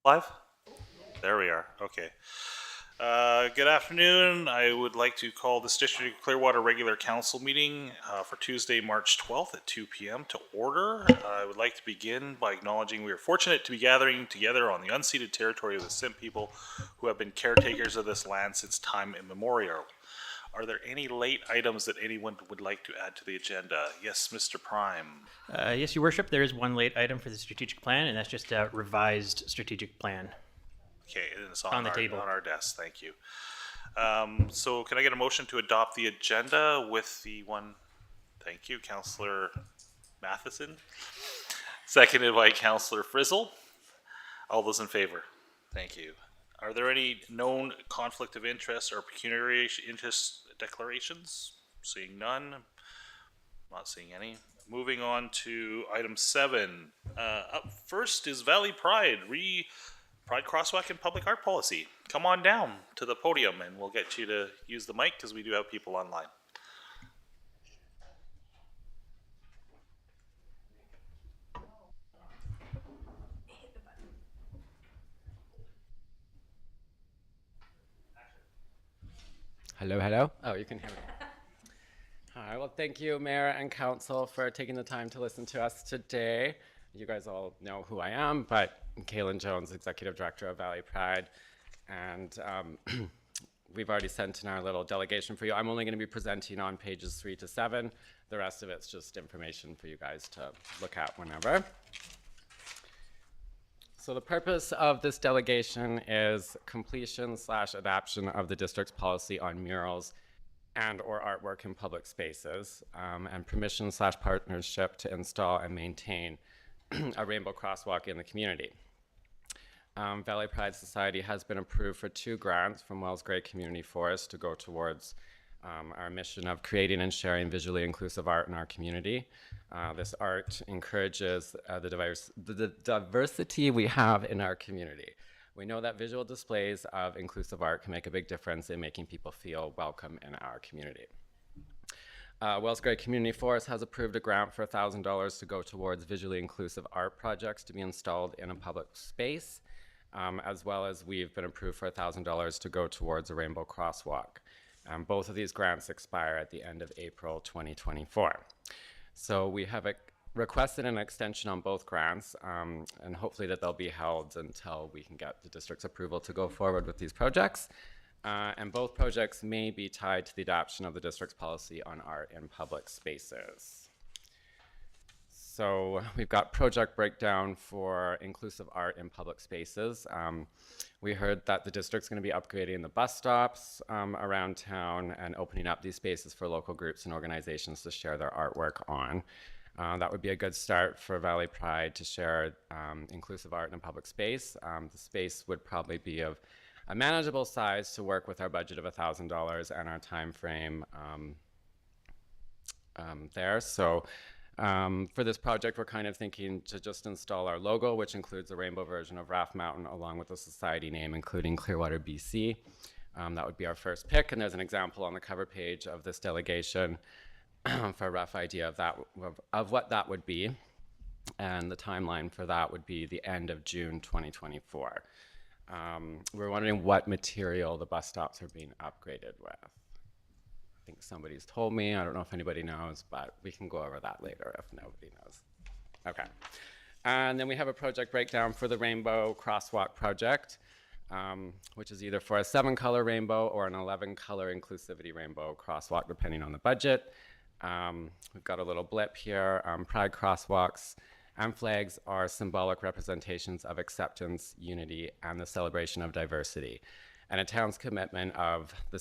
Live? There we are. Okay. Good afternoon. I would like to call this District of Clearwater regular council meeting for Tuesday, March 12th at 2 p.m. to order. I would like to begin by acknowledging we are fortunate to be gathering together on the unceded territory of the Sim people who have been caretakers of this land since time immemorial. Are there any late items that anyone would like to add to the agenda? Yes, Mr. Prime. Yes, Your Worship, there is one late item for the strategic plan, and that's just a revised strategic plan Okay, it's on the table. on our desk. Thank you. So can I get a motion to adopt the agenda with the one? Thank you, Councillor Matheson. Seconded by Councillor Frizzle. All those in favor? Thank you. Are there any known conflict of interest or pecuniary interest declarations? Seeing none. Not seeing any. Moving on to item 7. Up first is Valley Pride, Pride Crosswalk and Public Art Policy. Come on down to the podium and we'll get you to use the mic because we do have people online. Hello, hello. Oh, you can hear me. All right, well, thank you, Mayor and Council, for taking the time to listen to us today. You guys all know who I am, but I'm Kaylin Jones, Executive Director of Valley Pride, and we've already sent in our little delegation for you. I'm only going to be presenting on pages 3 to 7. The rest of it's just information for you guys to look at whenever. So the purpose of this delegation is completion/adoption of the district's policy on murals and or artwork in public spaces, and permission/partnership to install and maintain a rainbow crosswalk in the community. Valley Pride Society has been approved for 2 grants from Wells Gray Community Forest to go towards our mission of creating and sharing visually inclusive art in our community. This art encourages the diversity we have in our community. We know that visual displays of inclusive art can make a big difference in making people feel welcome in our community. Wells Gray Community Forest has approved a grant for $1,000 to go towards visually inclusive art projects to be installed in a public space, as well as we've been approved for $1,000 to go towards a rainbow crosswalk. Both of these grants expire at the end of April 2024. So we have requested an extension on both grants, and hopefully that they'll be held until we can get the district's approval to go forward with these projects. And both projects may be tied to the adoption of the district's policy on art in public spaces. So we've got project breakdown for inclusive art in public spaces. We heard that the district's going to be upgrading the bus stops around town and opening up these spaces for local groups and organizations to share their artwork on. That would be a good start for Valley Pride to share inclusive art in a public space. The space would probably be of a manageable size to work with our budget of $1,000 and our time frame there. So for this project, we're kind of thinking to just install our logo, which includes a rainbow version of Raft Mountain, along with the society name, including Clearwater, BC. That would be our first pick, and there's an example on the cover page of this delegation for a rough idea of what that would be. And the timeline for that would be the end of June 2024. We're wondering what material the bus stops are being upgraded with. I think somebody's told me. I don't know if anybody knows, but we can go over that later if nobody knows. Okay. And then we have a project breakdown for the Rainbow Crosswalk project, which is either for a 7-color rainbow or an 11-color inclusivity rainbow crosswalk, depending on the budget. We've got a little blip here. Pride crosswalks and flags are symbolic representations of acceptance, unity, and the celebration of diversity, and a town's commitment to the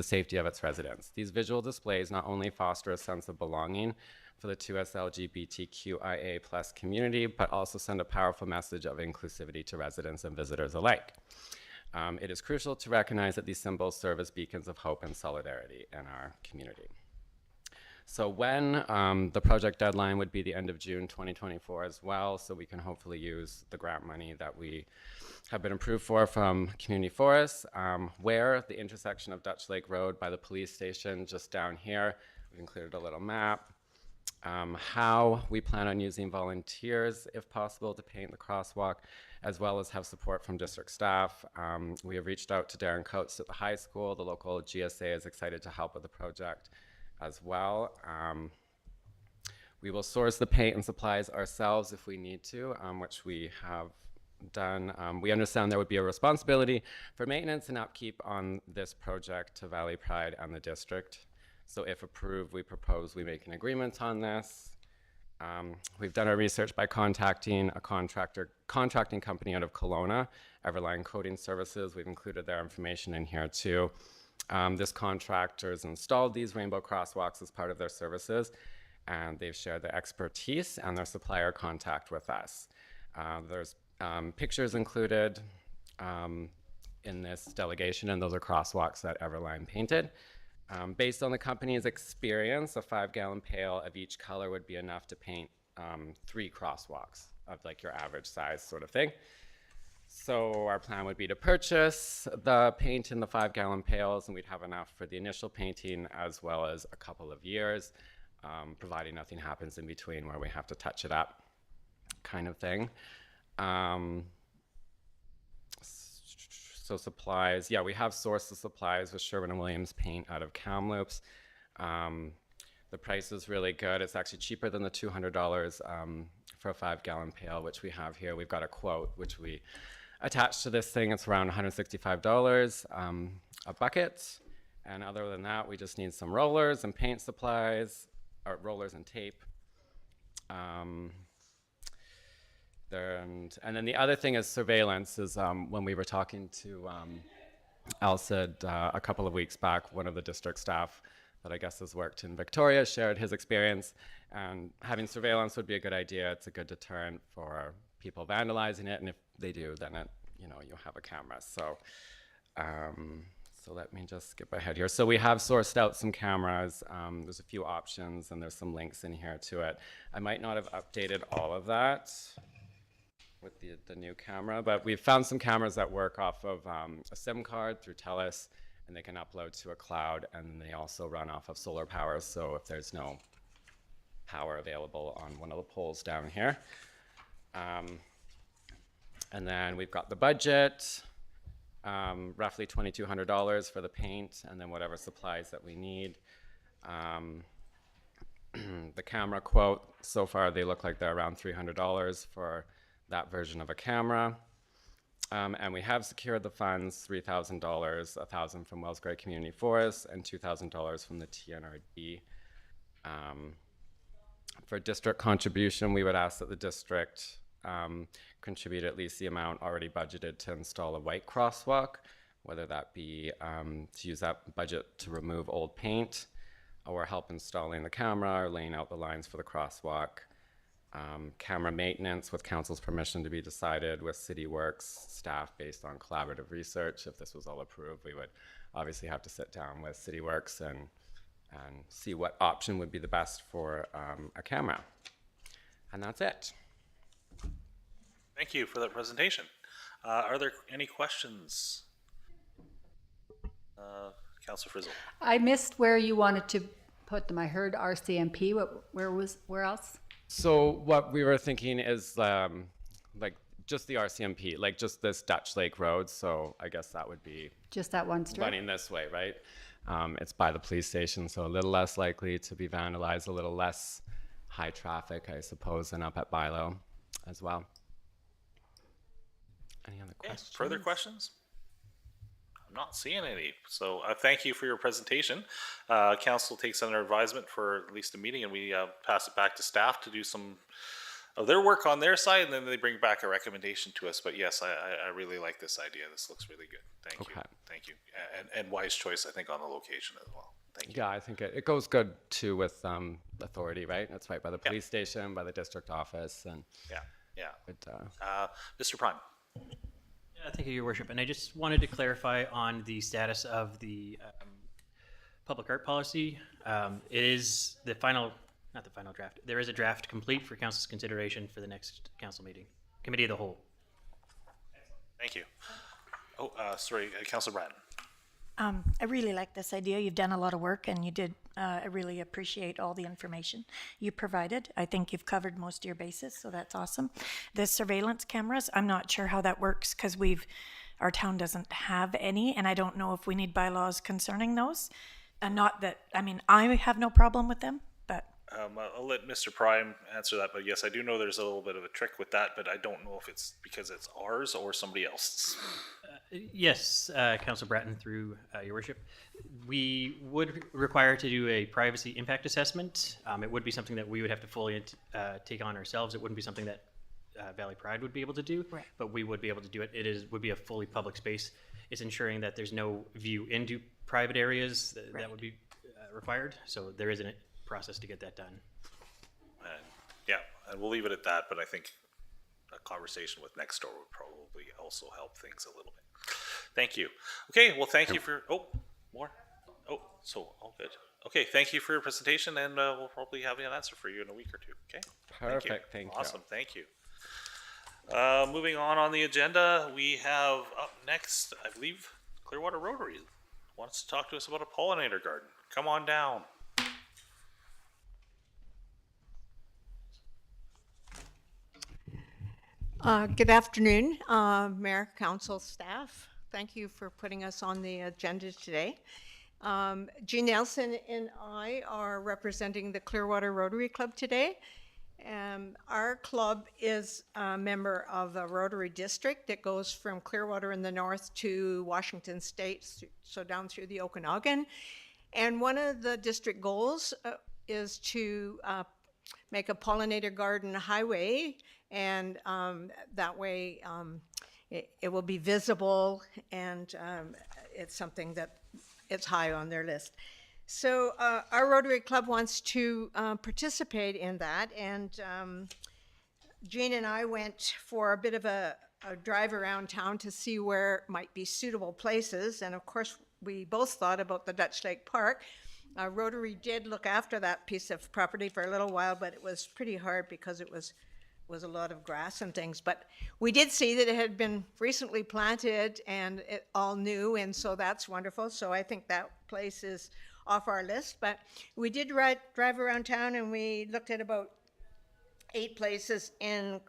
safety of its residents. These visual displays not only foster a sense of belonging for the 2S LGBTQIA+ community, but also send a powerful message of inclusivity to residents and visitors alike. It is crucial to recognize that these symbols serve as beacons of hope and solidarity in our community. So when the project deadline would be the end of June 2024 as well, so we can hopefully use the grant money that we have been approved for from Community Forests, where the intersection of Dutch Lake Road by the police station just down here. We've included a little map. How we plan on using volunteers, if possible, to paint the crosswalk, as well as have support from district staff. We have reached out to Darren Coates at the high school. The local GSA is excited to help with the project as well. We will source the paint and supplies ourselves if we need to, which we have done. We understand there would be a responsibility for maintenance and upkeep on this project to Valley Pride and the district. So if approved, we propose we make an agreement on this. We've done our research by contacting a contracting company out of Kelowna, Everline Coating Services. We've included their information in here too. This contractor has installed these rainbow crosswalks as part of their services, and they've shared their expertise and their supplier contact with us. There's pictures included in this delegation, and those are crosswalks that Everline painted. Based on the company's experience, a 5-gallon pail of each color would be enough to paint 3 crosswalks of like your average size sort of thing. So our plan would be to purchase the paint in the 5-gallon pails, and we'd have enough for the initial painting as well as a couple of years, providing nothing happens in between where we have to touch it up kind of thing. So supplies, yeah, we have sourced the supplies with Sherwin and Williams paint out of Kamloops. The price is really good. It's actually cheaper than the $200 for a 5-gallon pail, which we have here. We've got a quote, which we attached to this thing. It's around $165 a bucket. And other than that, we just need some rollers and paint supplies, or rollers and tape. And then the other thing is surveillance. Is when we were talking to Alcid a couple of weeks back, one of the district staff that I guess has worked in Victoria shared his experience, and having surveillance would be a good idea. It's a good deterrent for people vandalizing it, and if they do, then you'll have a camera. So let me just skip ahead here. So we have sourced out some cameras. There's a few options, and there's some links in here to it. I might not have updated all of that with the new camera, but we've found some cameras that work off of a SIM card through TELUS, and they can upload to a cloud, and they also run off of solar power, so if there's no power available on one of the poles down here. And then we've got the budget, roughly $2,200 for the paint, and then whatever supplies that we need. The camera quote, so far they look like they're around $300 for that version of a camera. And we have secured the funds, $3,000, $1,000 from Wells Gray Community Forest, and $2,000 from the TNRD. For district contribution, we would ask that the district contribute at least the amount already budgeted to install a white crosswalk, whether that be to use that budget to remove old paint, or help installing the camera, or laying out the lines for the crosswalk. Camera maintenance with council's permission to be decided with City Works staff based on collaborative research. If this was all approved, we would obviously have to sit down with City Works and see what option would be the best for a camera. And that's it. Thank you for that presentation. Are there any questions? Councillor Frizzle. I missed where you wanted to put them. I heard RCMP. Where else? So what we were thinking is like just the RCMP, like just this Dutch Lake Road. So I guess that would be Just that one street? running this way, right? It's by the police station, so a little less likely to be vandalized, a little less high traffic, I suppose, than up at Bilo as well. Any other questions? Further questions? I'm not seeing any. So thank you for your presentation. Council takes under advisement for at least a meeting, and we pass it back to staff to do some of their work on their side, and then they bring back a recommendation to us. But yes, I really like this idea. This looks really good. Thank you. Thank you. And wise choice, I think, on the location as well. Thank you. Yeah, I think it goes good too with authority, right? It's right by the police station, by the district office, and Mr. Prime. Yeah, thank you, Your Worship. And I just wanted to clarify on the status of the public art policy. It is the final, not the final draft. There is a draft complete for council's consideration for the next council meeting, committee of the whole. Thank you. Oh, sorry, Councilor Bratton. I really like this idea. You've done a lot of work, and you did. I really appreciate all the information you provided. I think you've covered most of your bases, so that's awesome. The surveillance cameras, I'm not sure how that works because our town doesn't have any, and I don't know if we need bylaws concerning those. And not that, I mean, I have no problem with them, but I'll let Mr. Prime answer that, but yes, I do know there's a little bit of a trick with that, but I don't know if it's because it's ours or somebody else's. Yes, Councilor Bratton, through your worship. We would require to do a privacy impact assessment. It would be something that we would have to fully take on ourselves. It wouldn't be something that Valley Pride would be able to do, Right. but we would be able to do it. Would be a fully public space. It's ensuring that there's no view into private areas that would be required. So there is a process to get that done. And yeah, and we'll leave it at that, but I think a conversation with next door would probably also help things a little bit. Thank you. Okay, well, thank you for, more? Oh, so all good. Okay, thank you for your presentation, and we'll probably have an answer for you in a week or two, okay? Perfect, thank you. Awesome, thank you. Moving on the agenda, we have up next, I believe, Clearwater Rotary wants to talk to us about a pollinator garden. Come on down. Good afternoon, Mayor, Council, staff. Thank you for putting us on the agenda today. Jean Nelson and I are representing the Clearwater Rotary Club today. Our club is a member of a Rotary district that goes from Clearwater in the north to Washington State, so down through the Okanagan. And one of the district goals is to make a pollinator garden highway, and that way it will be visible, and it's something that it's high on their list. So our Rotary Club wants to participate in that, and Jean and I went for a bit of a drive around town to see where might be suitable places, and of course we both thought about the Dutch Lake Park. Rotary did look after that piece of property for a little while, but it was pretty hard because it was a lot of grass and things. But we did see that it had been recently planted and it all new, and so that's wonderful. So I think that place is off our list. But we did drive around town, and we looked at about 8 places in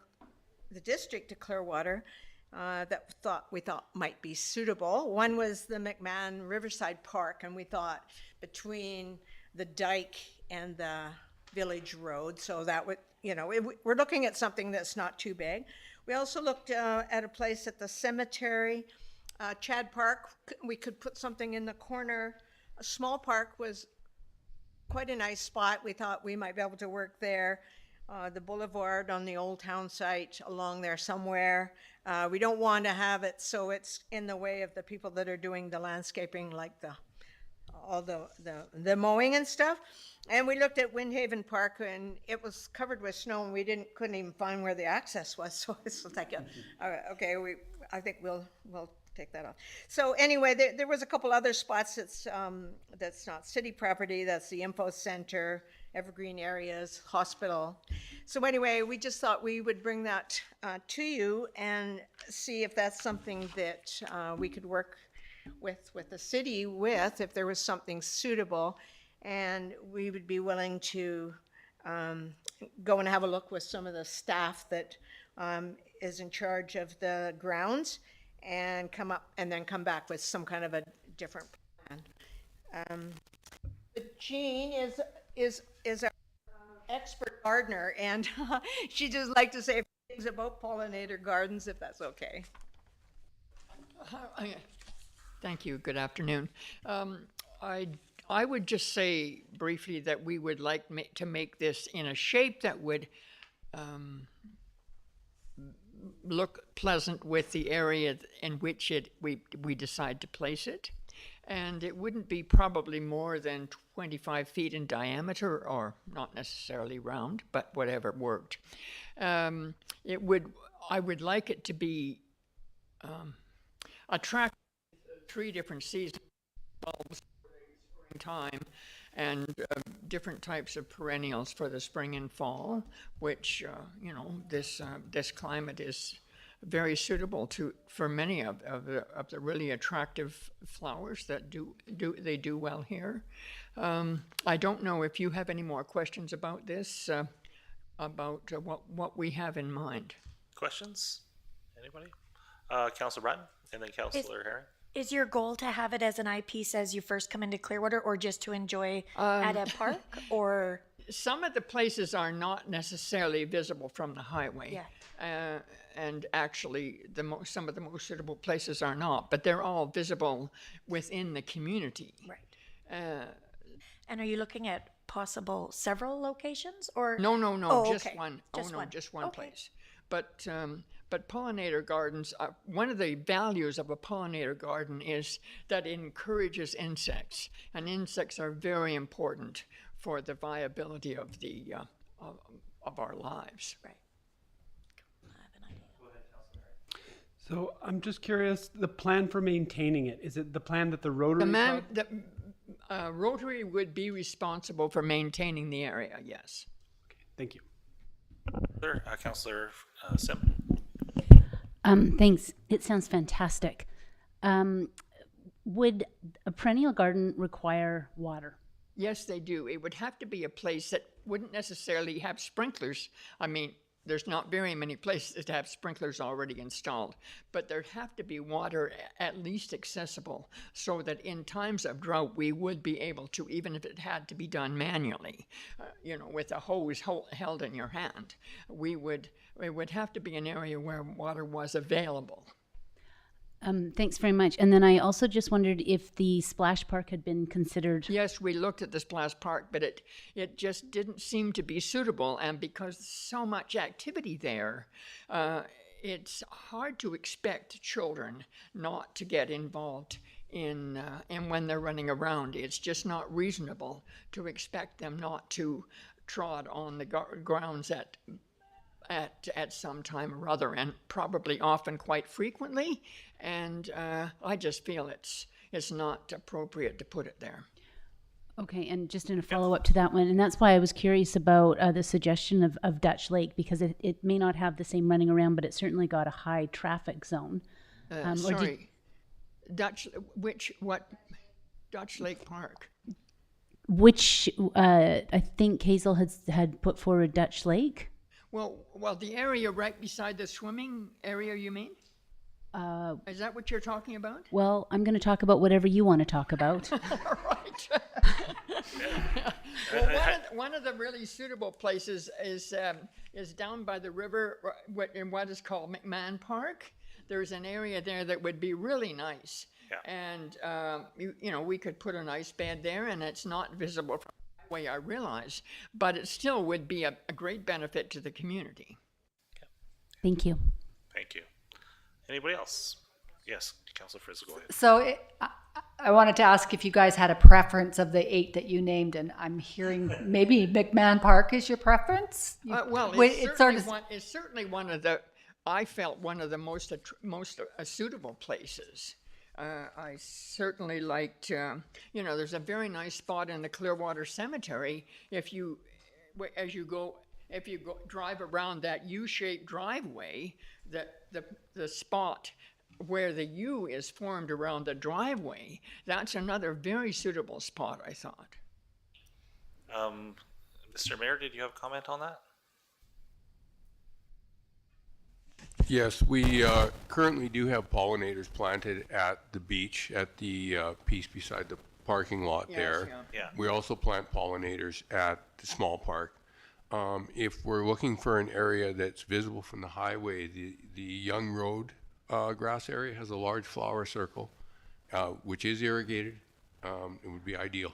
the district of Clearwater that we thought might be suitable. One was the McMahon Riverside Park, and we thought between the dike and the village road, so that would, we're looking at something that's not too big. We also looked at a place at the cemetery, Chad Park. We could put something in the corner. A small park was quite a nice spot. We thought we might be able to work there. The boulevard on the old town site along there somewhere. We don't want to have it so it's in the way of the people that are doing the landscaping, like all the mowing and stuff. And we looked at Windhaven Park, and it was covered with snow, and we couldn't even find where the access was. So it's like, okay, I think we'll take that off. So anyway, there was a couple other spots that's not city property. That's the info center, Evergreen Areas, hospital. So anyway, we just thought we would bring that to you and see if that's something that we could work with the city with, if there was something suitable, and we would be willing to go and have a look with some of the staff that is in charge of the grounds, and then come back with some kind of a different plan. Jean is our expert gardener, and she'd just like to say things about pollinator gardens, if that's okay. Thank you. Good afternoon. I would just say briefly that we would like to make this in a shape that would look pleasant with the area in which we decide to place it. And it wouldn't be probably more than 25 feet in diameter, or not necessarily round, but whatever worked. I would like it to be attractive. 3 different seasons, springtime, and different types of perennials for the spring and fall, which this climate is very suitable for many of the really attractive flowers that they do well here. I don't know if you have any more questions about this, about what we have in mind. Questions? Anybody? Councilor Bratton and then Councilor Herring. Is your goal to have it as an eyepiece as you first come into Clearwater, or just to enjoy at a park, or? Some of the places are not necessarily visible from the highway. Yeah. And actually, some of the most suitable places are not, but they're all visible within the community. Right. And are you looking at possible several locations, or? No, Oh, just okay. one. Just one. Just one Okay. place. But pollinator gardens, one of the values of a pollinator garden is that it encourages insects, and insects are very important for the viability of the of our lives. Right. I have an idea. So I'm just curious, the plan for maintaining it, is it the plan that the Rotary? The Rotary would be responsible for maintaining the area. Yes. Thank you. Councilor Sim. Thanks. It sounds fantastic. Would a perennial garden require water? Yes, they do. It would have to be a place that wouldn't necessarily have sprinklers. I mean, there's not very many places that have sprinklers already installed, but there'd have to be water at least accessible so that in times of drought, we would be able to, even if it had to be done manually, with a hose held in your hand, it would have to be an area where water was available. Thanks very much. And then I also just wondered if the splash park had been considered. Yes, we looked at the splash park, but it just didn't seem to be suitable. And because so much activity there, it's hard to expect children not to get involved in when they're running around. It's just not reasonable to expect them not to trod on the grounds at some time or other, and probably often quite frequently, and I just feel it's not appropriate to put it there. Okay, and just in a follow-up to that one, and that's why I was curious about the suggestion of Dutch Lake, because it may not have the same running around, but it certainly got a high traffic zone. Sorry, Dutch Lake Park? Which I think Council had put forward Dutch Lake. Well, the area right beside the swimming area, you mean? Is that what you're talking about? Well, I'm going to talk about whatever you want to talk about. All right. One of the really suitable places is down by the river in what is called McMahon Park. There's an area there that would be really nice. Yeah. And, we could put an ice bed there, and it's not visible from the way I realize, but it still would be a great benefit to the community. Thank you. Thank you. Anybody else? Yes, Councilor Fritz, go ahead. So I wanted to ask if you guys had a preference of the 8 that you named, and I'm hearing maybe McMahon Park is your preference? It's certainly one of the, I felt one of the most suitable places. I certainly liked, there's a very nice spot in the Clearwater Cemetery. If you drive around that U-shaped driveway, the spot where the U is formed around the driveway, that's another very suitable spot, I thought. Mr. Mayor, did you have a comment on that? Yes, we currently do have pollinators planted at the beach, at the piece beside the parking lot there. Yeah. We also plant pollinators at the small park. If we're looking for an area that's visible from the highway, the Young Road grass area has a large flower circle, which is irrigated. It would be ideal.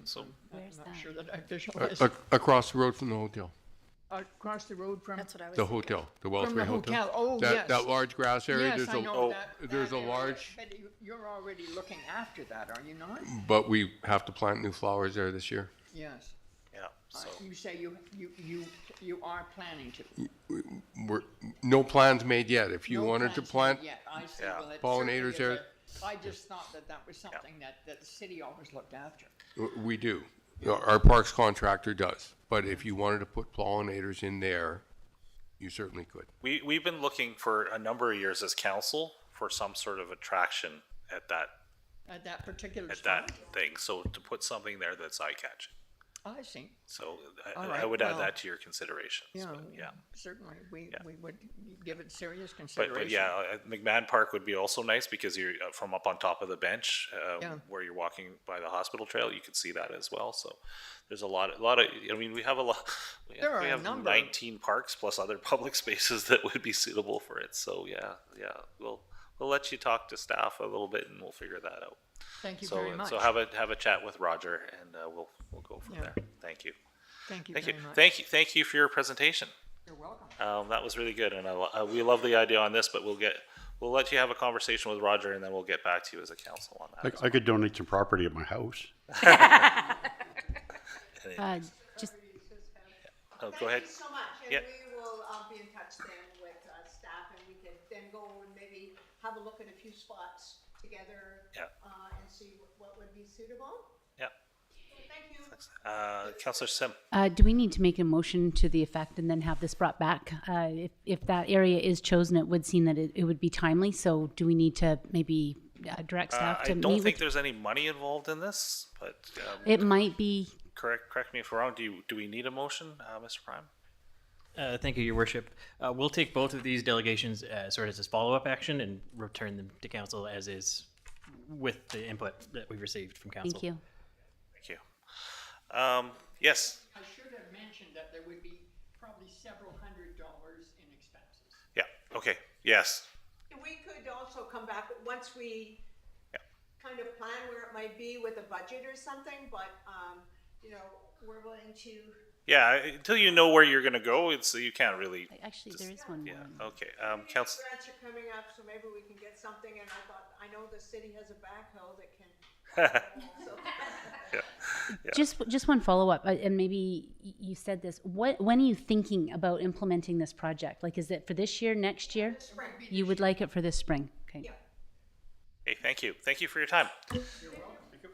So I'm not sure that I visualized. Across the road from the hotel. Across the road from? That's what I was The thinking. hotel, the Wellspring From the Hotel. hotel. Oh, That- yes. That large grass area, Yes, I know that. there's that a area, large, But you're already looking after that, are you not? but we have to plant new flowers there this year. Yes. yeah. So You say you are planning to. No plans made yet. If you No wanted to plans plant, yet. I see. Yeah. Well, it pollinators certainly is there. I just thought that was something that the city always looked after. we do. Our parks contractor does. But if you wanted to put pollinators in there, you certainly could. We've been looking for a number of years as council for some sort of attraction at At that particular that spot? thing. So to put something there that's eye catching. I see. So All I right, would add well, that to your considerations. Yeah, But yeah. certainly. We would give it serious But consideration. yeah, McMahon Park would be also nice because you're from up on top of the bench Yeah. where you're walking by the hospital trail. You could see that as well. So there's a lot of. I mean, we have a lot. There are we a have number. 19 parks plus other public spaces that would be suitable for it. So yeah, we'll let you talk to staff a little bit and we'll figure that out. Thank you So very much. so have a chat with Roger and we'll go from Yeah. there. Thank you. Thank you Thank you. very much. Thank you for your presentation. You're welcome. That was really good, and we love the idea on this. But we'll let you have a conversation with Roger, and then we'll get back to you as a council on that. I could donate some property at my house. Just Oh, go ahead. Thank you so much, and Yeah. we will be in touch then with staff, and we can then go and maybe have a look at a few spots together. Yeah. And see what would be suitable. Yeah. Thank you. Councillor Sim. do we need to make a motion to the effect and then have this brought back? If that area is chosen, it would seem that it would be timely. So do we need to maybe direct staff I to don't meet think with? there's any money involved in this, but It might be. correct me if I'm wrong. Do we need a motion, Mr. Prime? Thank you, Your Worship. We'll take both of these delegations sort of as follow-up action and return them to council as is with the input that we've received from council. Thank you. Thank you. Yes. I should have mentioned that there would be probably several $100s in expenses. Yeah. Okay. Yes. And we could also come back once we Yeah. kind of plan where it might be with a budget or something, but, we're willing to. Yeah. Until you know where you're going to go, you can't really. Actually, there is one Yeah. more. Okay. Council. Grants are coming up, so maybe we can get something, and I know the city has a backhoe that can. So- Just one follow up, and maybe you said this. When are you thinking about implementing this project? Like, is it for this year, next year? Spring. You would like it for this spring? Okay. Yeah. Okay, thank you. Thank you for your time. You're welcome. Thank you.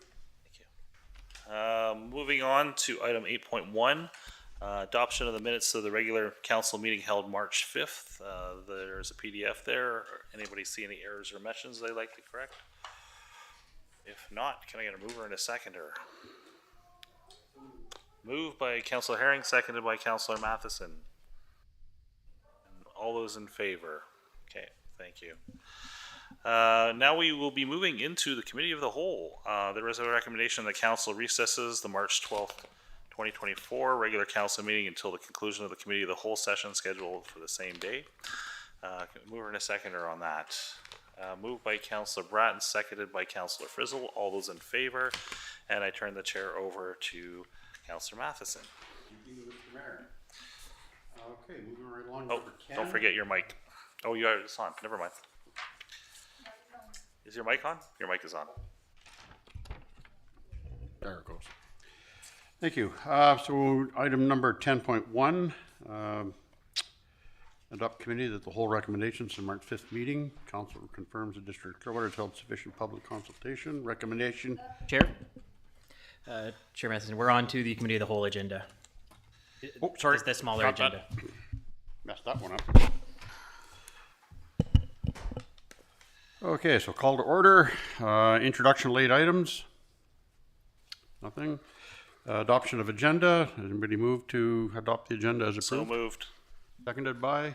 Moving on to item 8.1, adoption of the minutes of the regular council meeting held March 5th. There's a PDF there. Anybody see any errors or omissions they'd like to correct? If not, can I get a mover and a seconder? Moved by Councilor Herring, seconded by Councilor Matheson. And all those in favor? Okay, thank you. Now we will be moving into the Committee of the Whole. There is a recommendation that Council recesses the March 12th, 2024 regular Council meeting until the conclusion of the Committee of the Whole session scheduled for the same day. Mover and a seconder on that. Moved by Councilor Bratton, seconded by Councilor Frizzle. All those in favor? And I turn the chair over to Councilor Matheson. Thank you, Mr. Mayor. Okay, moving right along. Oh, number 10. don't forget your mic. Oh, you are, it's on. Never mind. Is your mic on? Your mic is on. There it goes. Thank you. So item number 10.1, adopt committee that the whole recommendations in March 5th meeting. Council confirms the District of Clearwater has held sufficient public consultation. Recommendation. Chair? Chair Matheson, we're on to the Committee of the Whole agenda. Oh, sorry. It's the smaller Got that. agenda. Messed that one up. Okay, so call to order. Introduction of late items. Nothing. Adoption of agenda. Has anybody moved to adopt the agenda as So approved? moved. Seconded by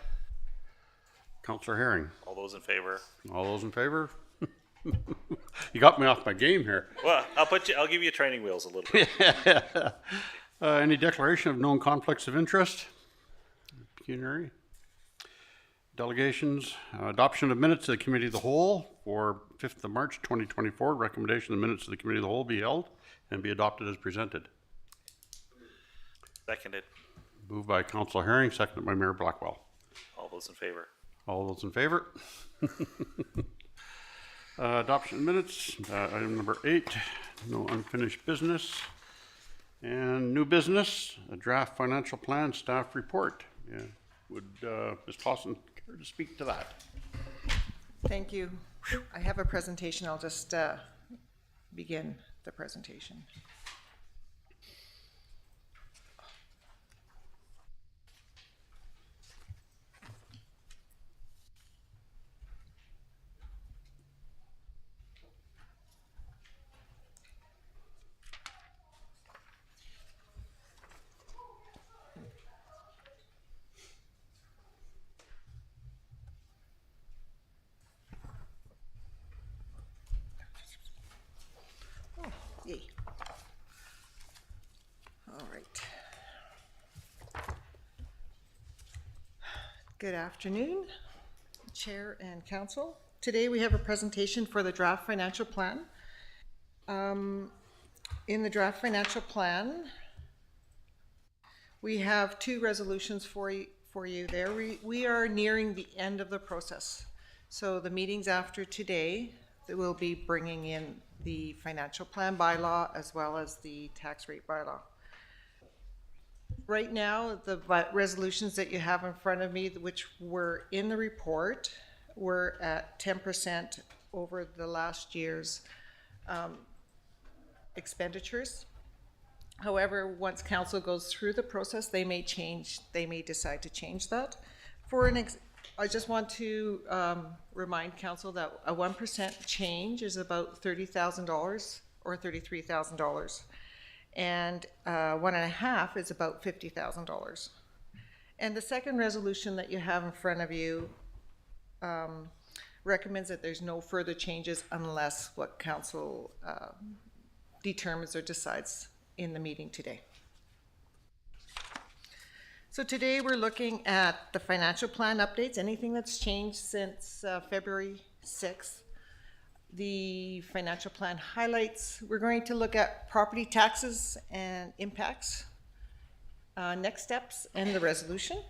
Councillor Herring. All those in favor? All those in favor? You got me off my game here. Well, I'll give you training wheels a little bit. Any declaration of known conflicts of interest? Pecuniary. Delegations, adoption of minutes of the Committee of the Whole for 5th of March 2024. Recommendation the minutes of the Committee of the Whole be held and be adopted as presented. Seconded. Moved by Councillor Herring, seconded by Mayor Blackwell. All those in favor? All those in favor? Adoption of minutes, item number 8, no unfinished business. And new business, a draft financial plan staff report. Yeah. Would Ms. Clausen care to speak to that? Thank you. I have a presentation. I'll just begin the presentation. Good afternoon, Chair and Council. Today we have a presentation for the draft financial plan. In the draft financial plan, we have two resolutions for you there. We are nearing the end of the process. So the meetings after today, they will be bringing in the financial plan bylaw as well as the tax rate bylaw. Right now, the resolutions that you have in front of me, which were in the report, were at 10% over the last year's expenditures. However, once council goes through the process, they may decide to change that. I just want to remind council that a 1% change is about $30,000 or $33,000. And 1.5 is about $50,000. And the second resolution that you have in front of you recommends that there's no further changes unless what council determines or decides in the meeting today. So today we're looking at the financial plan updates, anything that's changed since February 6th. The financial plan highlights. We're going to look at property taxes and impacts, next steps, and the resolution.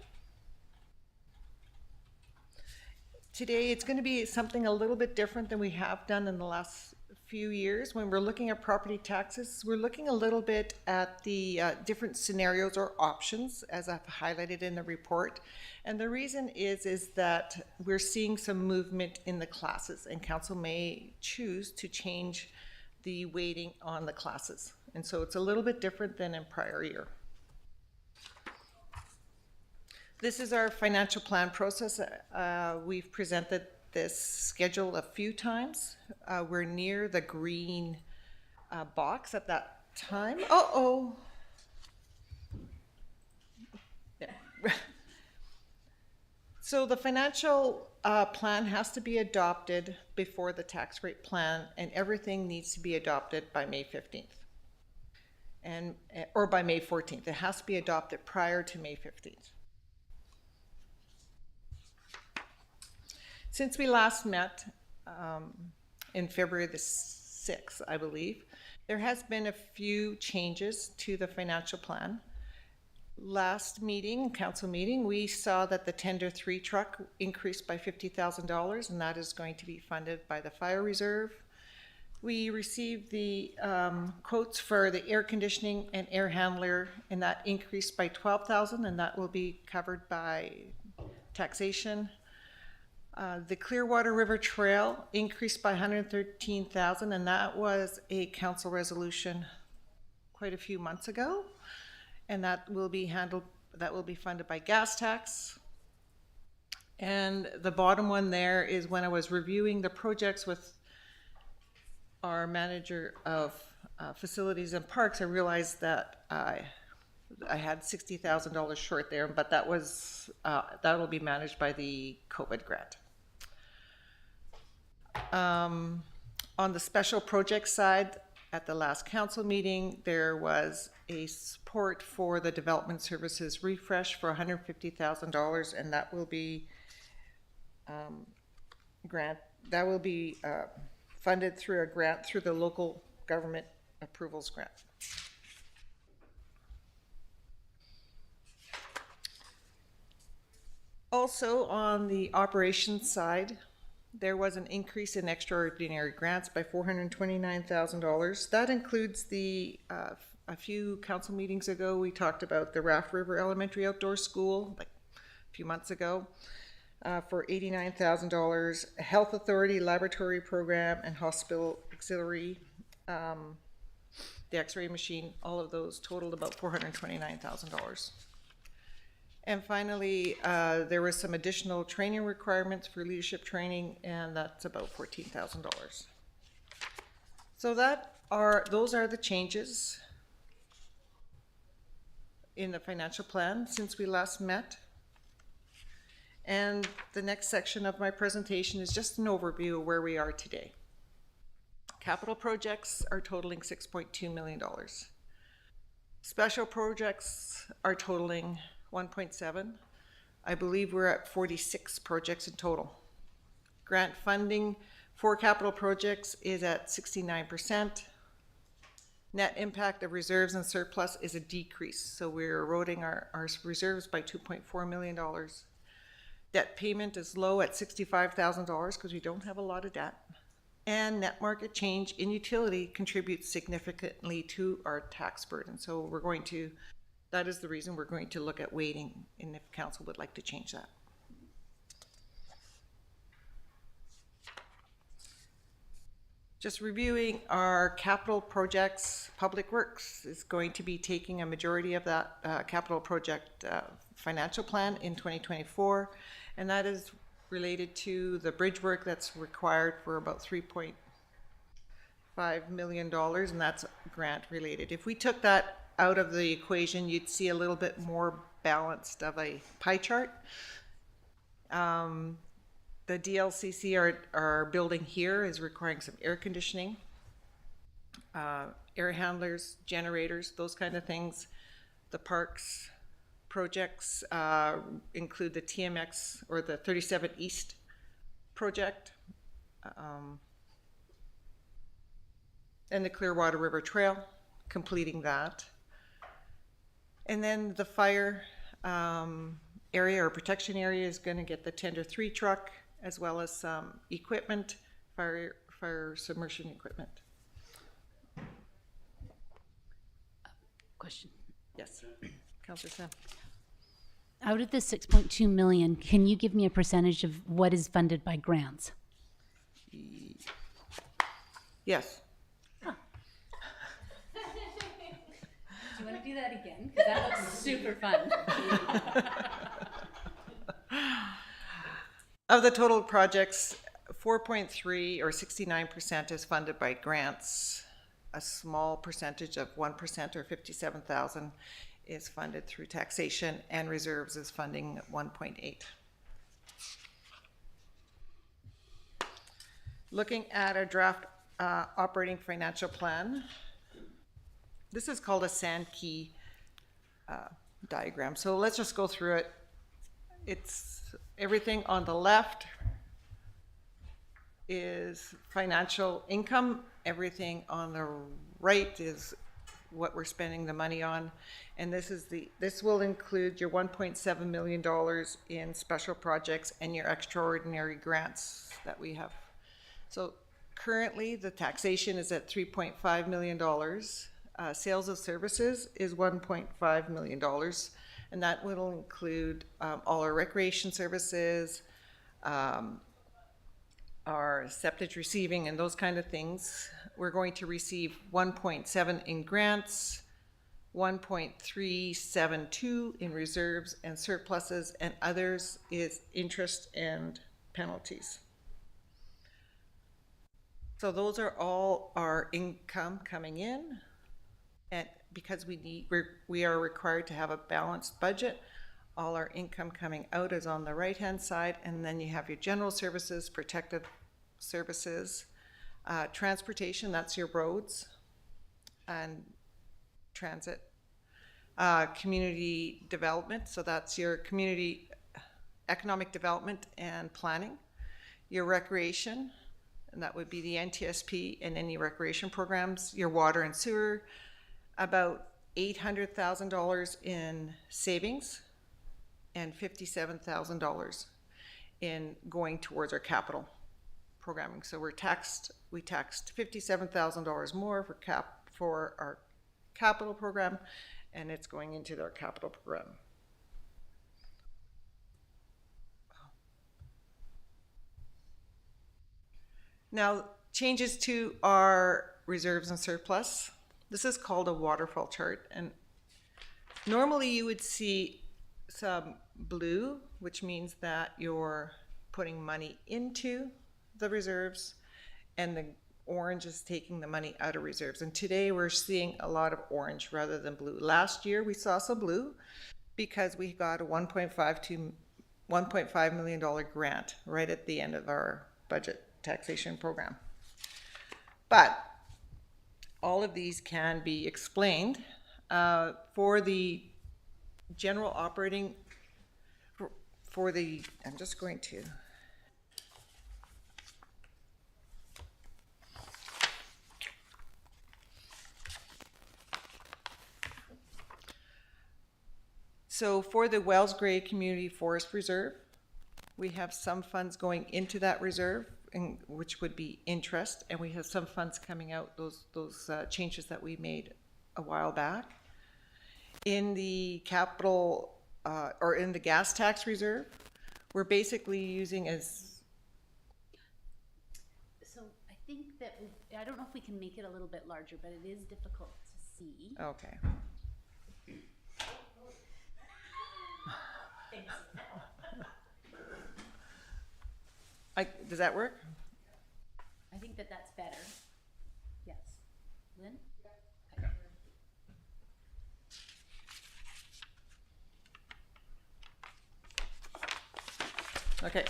Today it's going to be something a little bit different than we have done in the last few years. When we're looking at property taxes, we're looking a little bit at the different scenarios or options as I've highlighted in the report. And the reason is that we're seeing some movement in the classes, and council may choose to change the weighting on the classes. And so it's a little bit different than in prior year. This is our financial plan process. We've presented this schedule a few times. We're near the green box at that time. Yeah. So the financial plan has to be adopted before the tax rate plan, and everything needs to be adopted by May 15th. Or by May 14th. It has to be adopted prior to May 15th. Since we last met in February the 6th, I believe, there has been a few changes to the financial plan. Last meeting, council meeting, we saw that the Tender 3 truck increased by $50,000, and that is going to be funded by the fire reserve. We received the quotes for the air conditioning and air handler, and that increased by $12,000, and that will be covered by taxation. The Clearwater River Trail increased by $113,000, and that was a council resolution quite a few months ago. And that will be funded by gas tax. And the bottom one there is when I was reviewing the projects with our manager of facilities and parks, I realized that I had $60,000 short there, but that will be managed by the COVID grant. On the special project side, at the last council meeting, there was a support for the development services refresh for $150,000, and that will be funded through a grant through the local government approvals grant. Also, on the operations side, there was an increase in extraordinary grants by $429,000. That includes a few council meetings ago, we talked about the Raft River Elementary Outdoor School, like a few months ago, for $89,000. Health Authority Laboratory Program and Hospital Auxiliary, the X-ray machine, all of those totaled about $429,000. And finally, there was some additional training requirements for leadership training, and that's about $14,000. So those are the changes in the financial plan since we last met. And the next section of my presentation is just an overview of where we are today. Capital projects are totaling $6.2 million. Special projects are totaling 1.7. I believe we're at 46 projects in total. Grant funding for capital projects is at 69%. Net impact of reserves and surplus is a decrease, so we're eroding our reserves by $2.4 million. Debt payment is low at $65,000 because we don't have a lot of debt. And net market change in utility contributes significantly to our tax burden. So that is the reason we're going to look at weighting, and if council would like to change that. Just reviewing our capital projects, Public Works is going to be taking a majority of that capital project financial plan in 2024, and that is related to the bridge work that's required for about $3.5 million, and that's grant related. If we took that out of the equation, you'd see a little bit more balanced of a pie chart. The DLCC, our building here, is requiring some air conditioning, air handlers, generators, those kind of things. The parks projects include the TMX or the 37 East project, and the Clearwater River Trail, completing that. And then the fire area or protection area is going to get the Tender 3 truck, as well as some equipment, fire submersion equipment. Question. Yes, Councillor Sam. Out of the 6.2 million, can you give me a percentage of what is funded by grants? Yes. Do you want to do that again? Because that looks super fun. Of the total projects, 4.3 or 69% is funded by grants. A small percentage of 1% or 57,000 is funded through taxation, and reserves is funding 1.8. Looking at a draft operating financial plan, this is called a sand key diagram. So let's just go through it. It's everything on the left is financial income. Everything on the right is what we're spending the money on. And this will include your $1.7 million in special projects and your extraordinary grants that we have. So currently the taxation is at $3.5 million. Sales of services is $1.5 million. And that will include all our recreation services, our septic receiving and those kind of things. We're going to receive 1.7 in grants, 1.372 in reserves and surpluses, and others is interest and penalties. So those are all our income coming in, and because we are required to have a balanced budget, all our income coming out is on the right hand side, and then you have your general services, protected services, transportation, that's your roads and transit, community development, so that's your community economic development and planning, your recreation, and that would be the NTSP and any recreation programs, your water and sewer, about $800,000 in savings and $57,000 in going towards our capital programming. So we taxed $57,000 more for our capital program, and it's going into our capital program. Now, changes to our reserves and surplus. This is called a waterfall chart, and normally you would see some blue, which means that you're putting money into the reserves, and the orange is taking the money out of reserves. And today we're seeing a lot of orange rather than blue. Last year we saw some blue because we got a $1.5 million grant right at the end of our budget taxation program. But all of these can be explained. For the general operating, for the, I'm just going to. So for the Wells Gray Community Forest Reserve, we have some funds going into that reserve, and which would be interest, and we have some funds coming out, those changes that we made a while back. In the capital, or in the gas tax reserve, we're basically using as, So I think that, I don't know if we can make it a little bit larger, but it is difficult to see. okay. Does that work? I think that that's better. Yes. Lynn? Okay.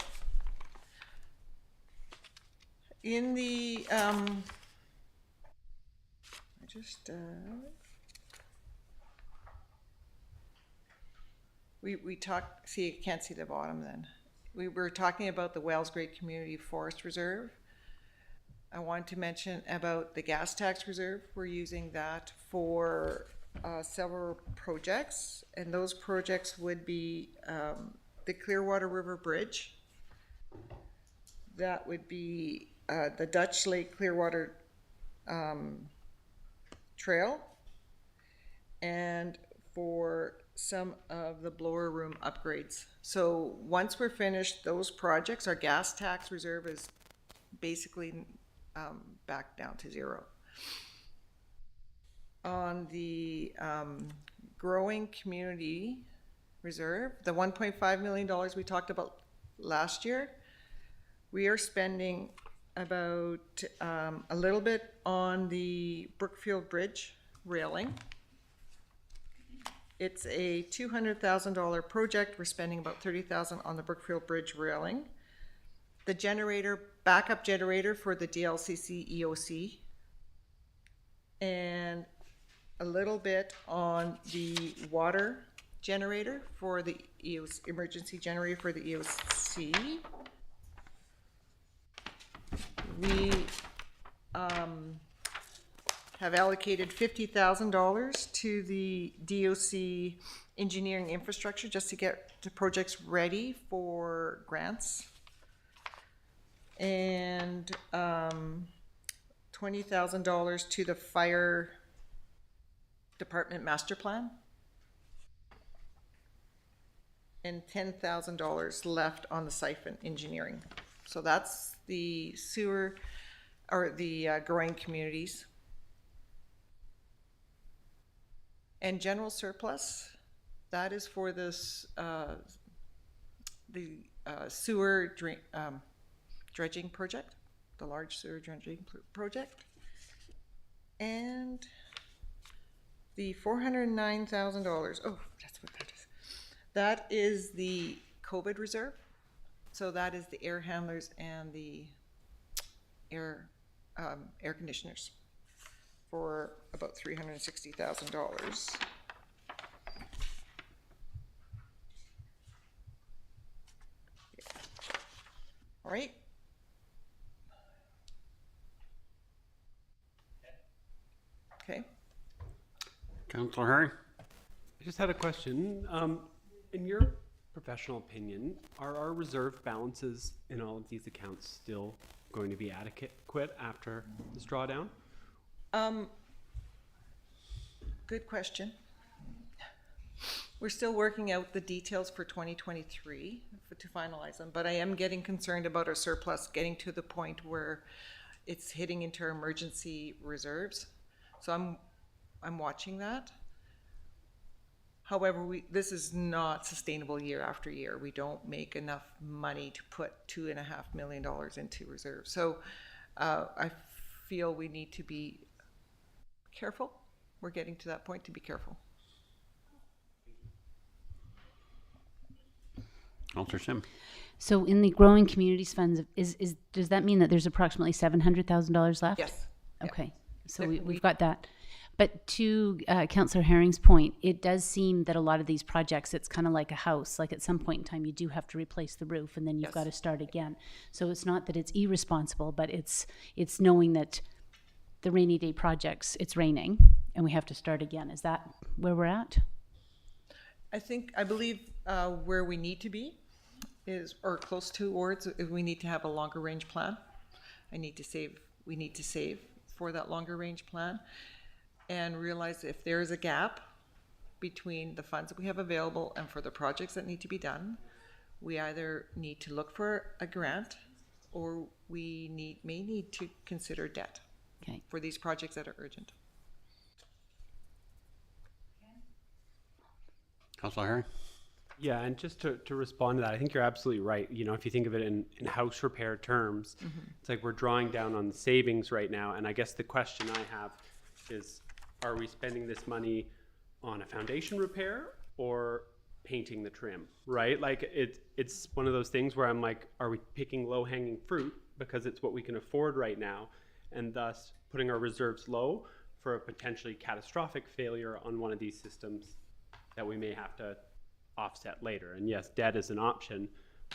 In the, we talked, see, you can't see the bottom then. We were talking about the Wells Gray Community Forest Reserve. I wanted to mention about the gas tax reserve. We're using that for several projects, and those projects would be the Clearwater River Bridge. That would be the Dutch Lake Clearwater Trail, and for some of the blower room upgrades. So once we're finished those projects, our gas tax reserve is basically back down to zero. On the growing community reserve, the $1.5 million we talked about last year, we are spending about a little bit on the Brookfield Bridge railing. It's a $200,000 project. We're spending about $30,000 on the Brookfield Bridge railing. The generator, backup generator for the DLCC EOC, and a little bit on the water generator for the EOC, emergency generator for the EOC. We have allocated $50,000 to the DOC engineering infrastructure just to get the projects ready for grants. And $20,000 to the fire department master plan. And $10,000 left on the siphon engineering. So that's the sewer, or the growing communities. And general surplus, that is for this, the sewer dredging project, the large sewer dredging project. And the $409,000, oh, that's what that is. That is the COVID reserve. So that is the air handlers and the air conditioners for about $360,000. All right. Okay. Councillor Harry? I just had a question. In your professional opinion, are our reserve balances in all of these accounts still going to be adequate after this drawdown? Good question. We're still working out the details for 2023 to finalize them, but I am getting concerned about our surplus getting to the point where it's hitting into our emergency reserves. So I'm watching that. However, this is not sustainable year after year. We don't make enough money to put $2.5 million into reserves. So I feel we need to be careful. We're getting to that point to be careful. Councillor Sim? So in the growing communities funds, does that mean that there's approximately $700,000 left? Yes. Okay, so Yeah. we've got that. But to Councillor Herring's point, it does seem that a lot of these projects, it's kind of like a house. Like at some point in time, you do have to replace the roof, and then you've Yes. got to start again. So it's not that it's irresponsible, but it's knowing that the rainy day projects, it's raining, and we have to start again. Is that where we're at? I believe where we need to be is, or close towards, we need to have a longer range plan. We need to save for that longer range plan and realize if there is a gap between the funds that we have available and for the projects that need to be done, we either need to look for a grant or we may need to consider debt Okay. for these projects that are urgent. Councilor Herring? Yeah, and just to respond to that, I think you're absolutely right. You know, if you think of it in house repair terms, it's like we're drawing down on the savings right now. And I guess the question I have is, are we spending this money on a foundation repair or painting the trim, right? Like it's one of those things where I'm like, are we picking low-hanging fruit because it's what we can afford right now, and thus putting our reserves low for a potentially catastrophic failure on one of these systems that we may have to offset later? And yes, debt is an option,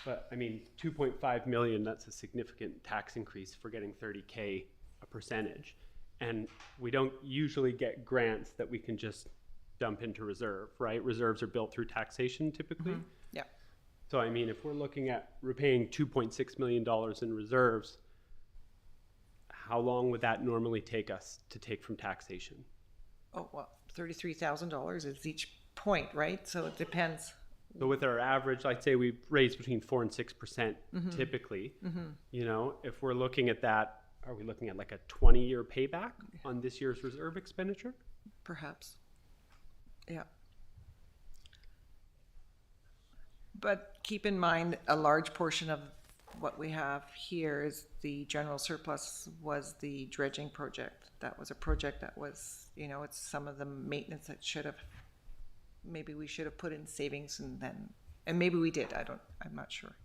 but I mean, 2.5 million, that's a significant tax increase for getting 30K a percentage. And we don't usually get grants that we can just dump into reserve, right? Reserves are built through taxation typically. Yeah. So I mean, if we're looking at repaying $2.6 million in reserves, how long would that normally take us to take from taxation? Oh, well, $33,000 is each point, right? So it depends. So with our average, I'd say we raise between 4% and 6% typically. You know, if we're looking at that, are we looking at like a 20-year payback on this year's reserve expenditure? Perhaps. Yeah. But keep in mind, a large portion of what we have here is the general surplus was the dredging project. That was a project that was, you know, it's some of the maintenance that maybe we should have put in savings and maybe we did, I'm not sure.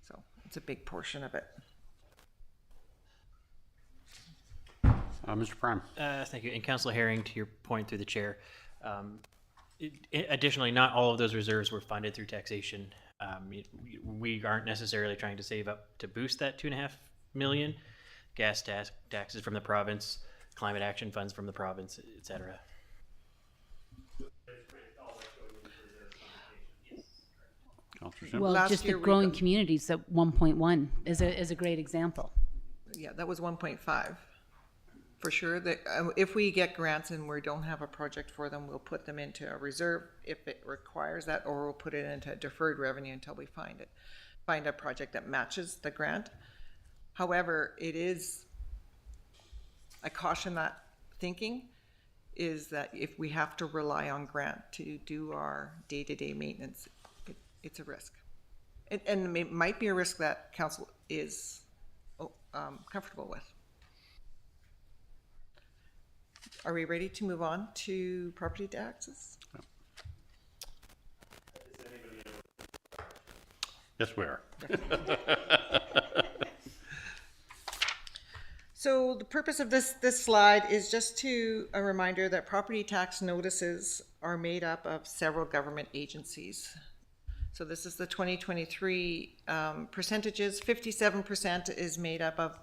So it's a big portion of it. Mr. Prime? Thank you. And Councillor Herring, to your point through the chair, additionally, not all of those reserves were funded through taxation. We aren't necessarily trying to save up to boost that 2.5 million. Gas taxes from the province, climate action funds from the province, et cetera. Well, Last just the year we growing got- communities at 1.1 is a great example. Yeah, that was 1.5. For sure, that if we get grants and we don't have a project for them, we'll put them into a reserve if it requires that, or we'll put it into deferred revenue until we find a project that matches the grant. However, I caution that thinking is that if we have to rely on grant to do our day-to-day maintenance, it's a risk. And it might be a risk that council is comfortable with. Are we ready to move on to property taxes? Yes, we are. So the purpose of this slide is just a reminder that property tax notices are made up of several government agencies. So this is the 2023 percentages. 57% is made up of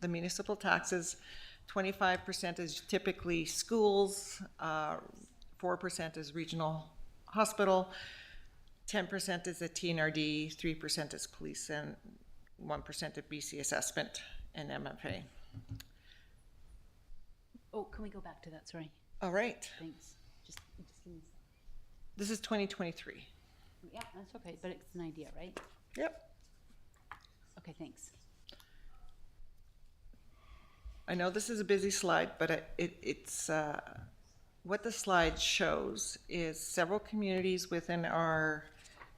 the municipal taxes. 25% is typically schools, 4% is regional hospital, 10% is a TNRD, 3% is police, and 1% of BC assessment and MFA. Oh, can we go back to that? Sorry. All right, Thanks. Just give me. this is 2023. Yeah, that's okay, but it's an idea, right? Yep. Okay, thanks. I know this is a busy slide, but it's what the slide shows is several communities within our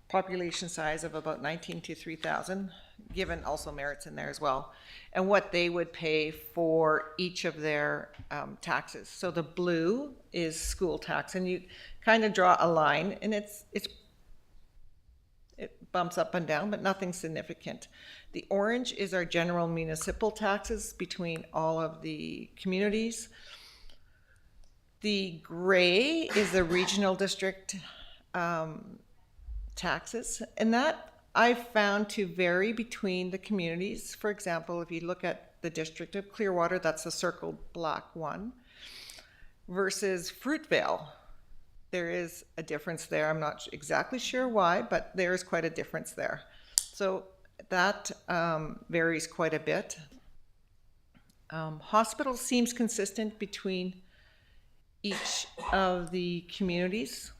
population size of about 19 to 3,000, given also merits in there as well, and what they would pay for each of their taxes. So the blue is school tax, and you kind of draw a line, and it bumps up and down, but nothing significant. The orange is our general municipal taxes between all of the communities. The gray is the regional district taxes, and that I found to vary between the communities. For example, if you look at the District of Clearwater, that's the circled black one, versus Fruitvale. There is a difference there. I'm not exactly sure why, but there is quite a difference there. So that varies quite a bit. Hospital seems consistent between each of the communities.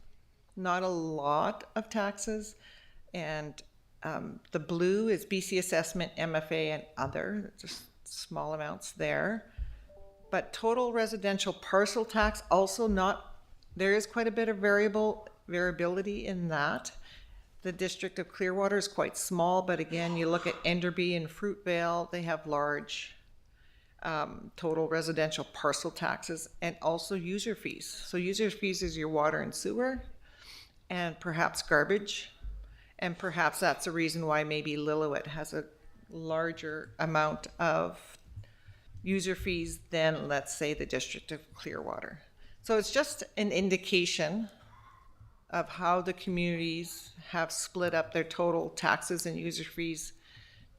Not a lot of taxes. And the blue is BC Assessment, MFA, and other, just small amounts there. But total residential parcel tax also not, there is quite a bit of variability in that. The District of Clearwater is quite small, but again, you look at Enderby and Fruitvale, they have large total residential parcel taxes and also user fees. So user fees is your water and sewer and perhaps garbage. And perhaps that's the reason why maybe Lillooet has a larger amount of user fees than, let's say, the District of Clearwater. So it's just an indication of how the communities have split up their total taxes and user fees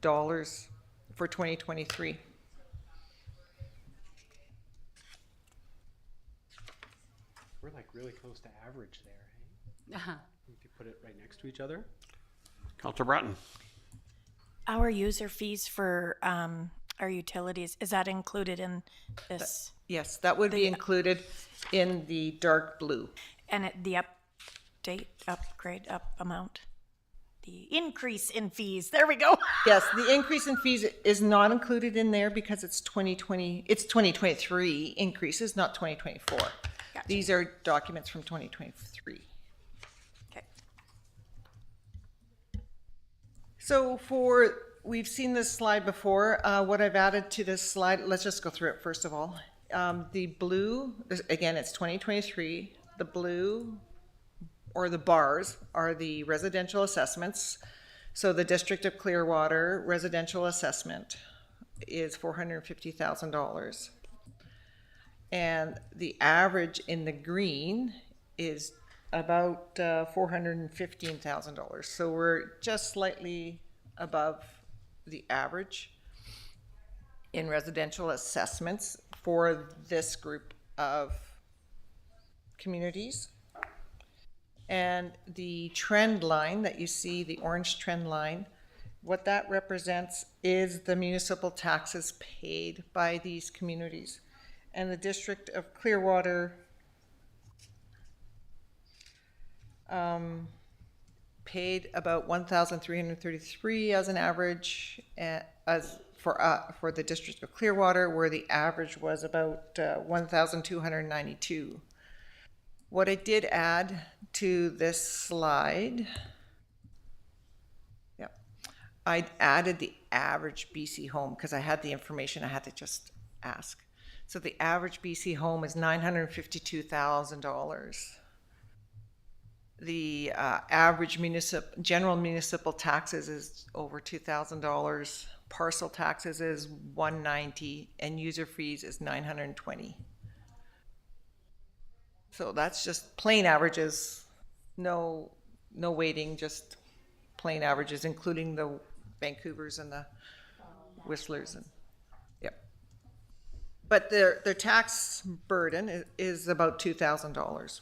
dollars for 2023. We're like really close to average there, Uh-huh. if you put it right next to each other. Councillor Bratton. Our user fees for our utilities, is that included in this? Yes, that would be included in the dark blue. And the upgrade amount? The increase in fees, there we go. Yes, the increase in fees is not included in there because it's 2023 increases, not 2024. Gotcha. These are documents from 2023. Okay. So we've seen this slide before. What I've added to this slide, let's just go through it first of all. The blue, again, it's 2023. The blue, or the bars, are the residential assessments. So the District of Clearwater residential assessment is $450,000. And the average in the green is about $415,000. So we're just slightly above the average in residential assessments for this group of communities. And the trend line that you see, the orange trend line, what that represents is the municipal taxes paid by these communities. And the District of Clearwater paid about $1,333 as an average, as for the District of Clearwater, where the average was about $1,292. What I did add to this slide, I added the average BC home because I had the information, I had to just ask. So the average BC home is $952,000. The average general municipal taxes is over $2,000. Parcel taxes is $190, and user fees is $920. So that's just plain averages, no weighting, just plain averages, including the Vancouvers and the Whistlers, and yep. But their tax burden is about $2,000.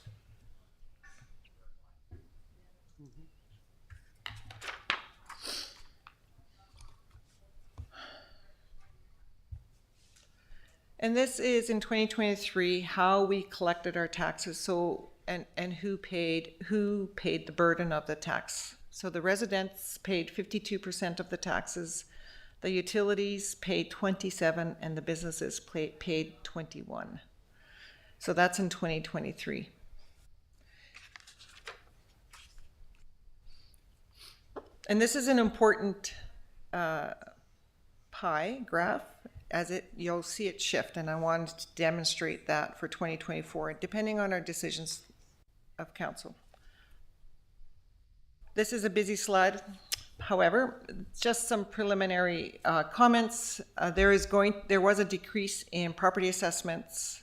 And this is in 2023 how we collected our taxes. So and who paid the burden of the tax. So the residents paid 52% of the taxes, the utilities paid 27%, and the businesses paid 21%. So that's in 2023. And this is an important pie graph, as you'll see it shift, and I wanted to demonstrate that for 2024, depending on our decisions of council. This is a busy slide. However, just some preliminary comments. There was a decrease in property assessments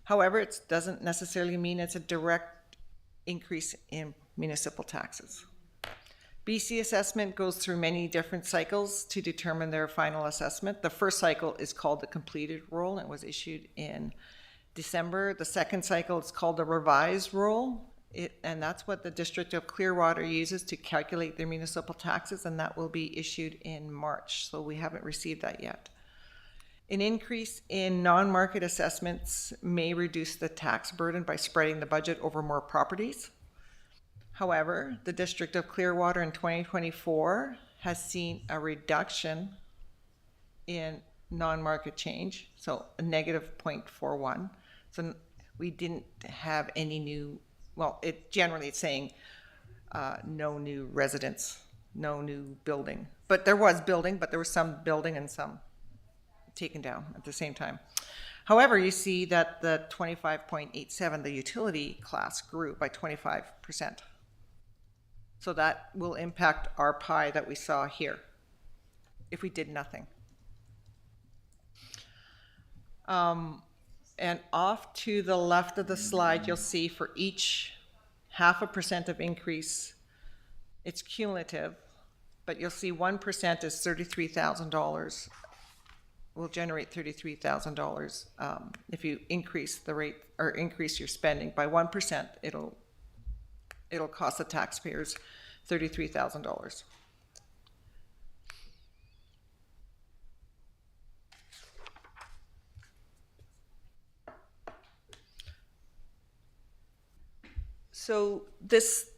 However, it doesn't necessarily mean it's a direct increase in municipal taxes. BC assessment goes through many different cycles to determine their final assessment. The first cycle is called the completed roll and was issued in December. The second cycle is called the revised roll, and that's what the District of Clearwater uses to calculate their municipal taxes, and that will be issued in March, so we haven't received that yet. An increase in non-market assessments may reduce the tax burden by spreading the budget over more properties. However, the District of Clearwater in 2024 has seen a reduction in non-market change, so a negative 0.41. So we didn't have any new, well, it's saying no new residents, no new building. But there was building, but there was some building and some taken down at the same time. However, you see that the 25.87, the utility class, grew by 25%. So that will impact our pie that we saw here if we did nothing. And off to the left of the slide, you'll see for each 0.5% of increase, it's cumulative, but you'll see 1% is $33,000. Will generate $33,000 if you increase the rate or increase your spending by 1%. It'll cost the taxpayers $33,000. So this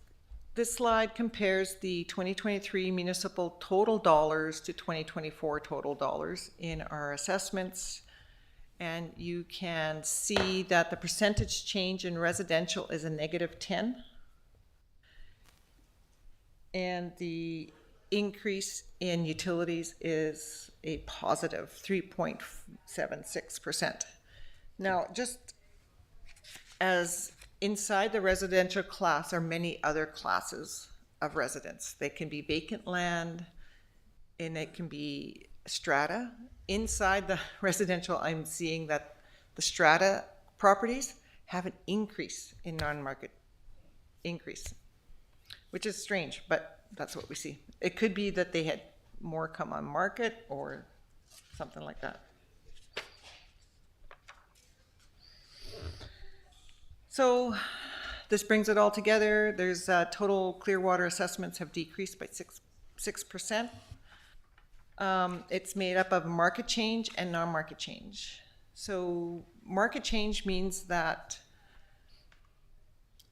slide compares the 2023 municipal total dollars to 2024 total dollars in our assessments. And you can see that the percentage change in residential is a -10. And the increase in utilities is a positive 3.76%. Now, just as inside the residential class are many other classes of residents. They can be vacant land, and it can be strata. Inside the residential, I'm seeing that the strata properties have an increase in non-market increase, which is strange, but that's what we see. It could be that they had more come on market or something like that. So this brings it all together. There's total Clearwater assessments have decreased by 6%. It's made up of market change and non-market change. So market change means that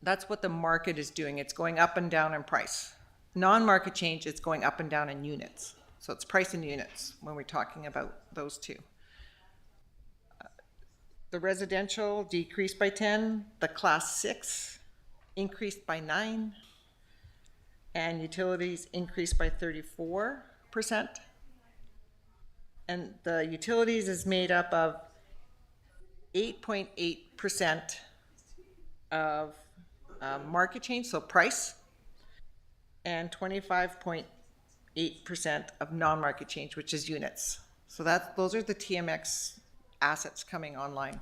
that's what the market is doing. It's going up and down in price. Non-market change is going up and down in units. So it's price in units when we're talking about those two. The residential decreased by 10, the class 6 increased by 9, and utilities increased by 34%. And the utilities is made up of 8.8% of market change, so price, and 25.8% of non-market change, which is units. So those are the TMX assets coming online.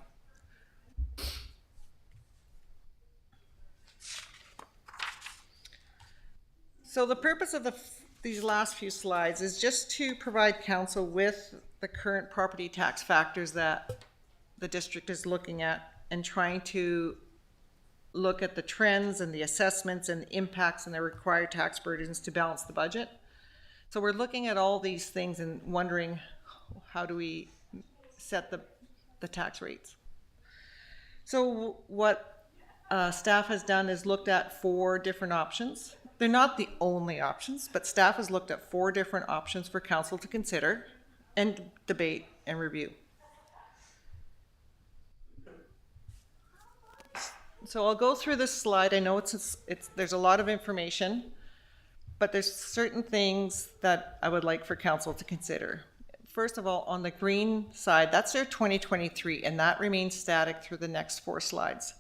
So the purpose of these last few slides is just to provide council with the current property tax factors that the district is looking at and trying to look at the trends and the assessments and the impacts and the required tax burdens to balance the budget. So we're looking at all these things and wondering, how do we set the tax rates? So what staff has done is looked at 4 different options. They're not the only options, but staff has looked at 4 different options for council to consider and debate and review. So I'll go through this slide. I know there's a lot of information, but there's certain things that I would like for council to consider. First of all, on the green side, that's their 2023, and that remains static through the next 4 slides.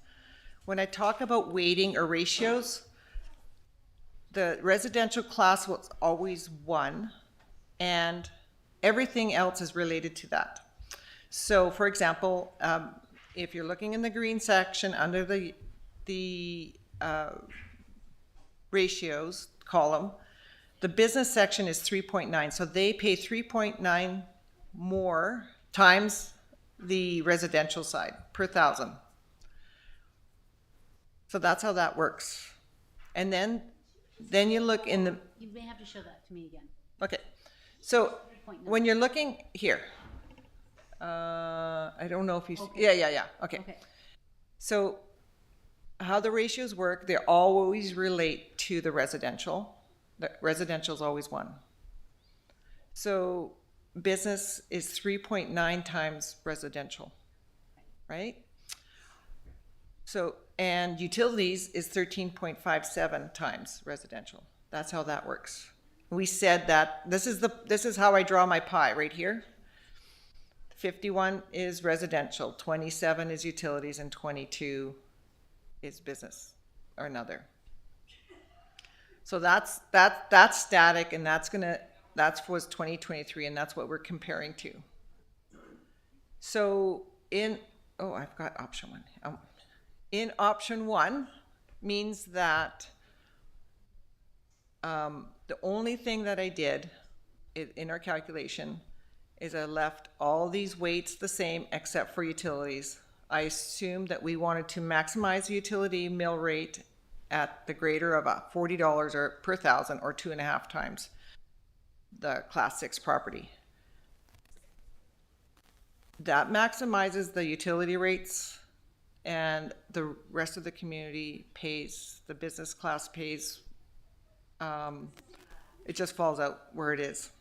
When I talk about weighting or ratios, the residential class was always 1, and everything else is related to that. So, for example, if you're looking in the green section under the ratios column, the business section is 3.9. So they pay 3.9 more times the residential side per thousand. So that's how that works. And then you look in the, You may have to show that to me again. okay. So when you're looking here, I don't know if you, yeah. Okay. Okay. So how the ratios work, they always relate to the residential. The residential is always one. So business is 3.9 times residential, right? So, and utilities is 13.57 times residential. That's how that works. We said that this is how I draw my pie right here. 51 is residential, 27 is utilities, and 22 is business or another. So that's static, and that was 2023, and that's what we're comparing to. So I've got option one. In option one means that the only thing that I did in our calculation is I left all these weights the same except for utilities. I assumed that we wanted to maximize the utility mill rate at the greater of $40 or per thousand, or 2.5 times the class 6 property. That maximizes the utility rates, and the rest of the community pays, the business class pays, it just falls out where it is.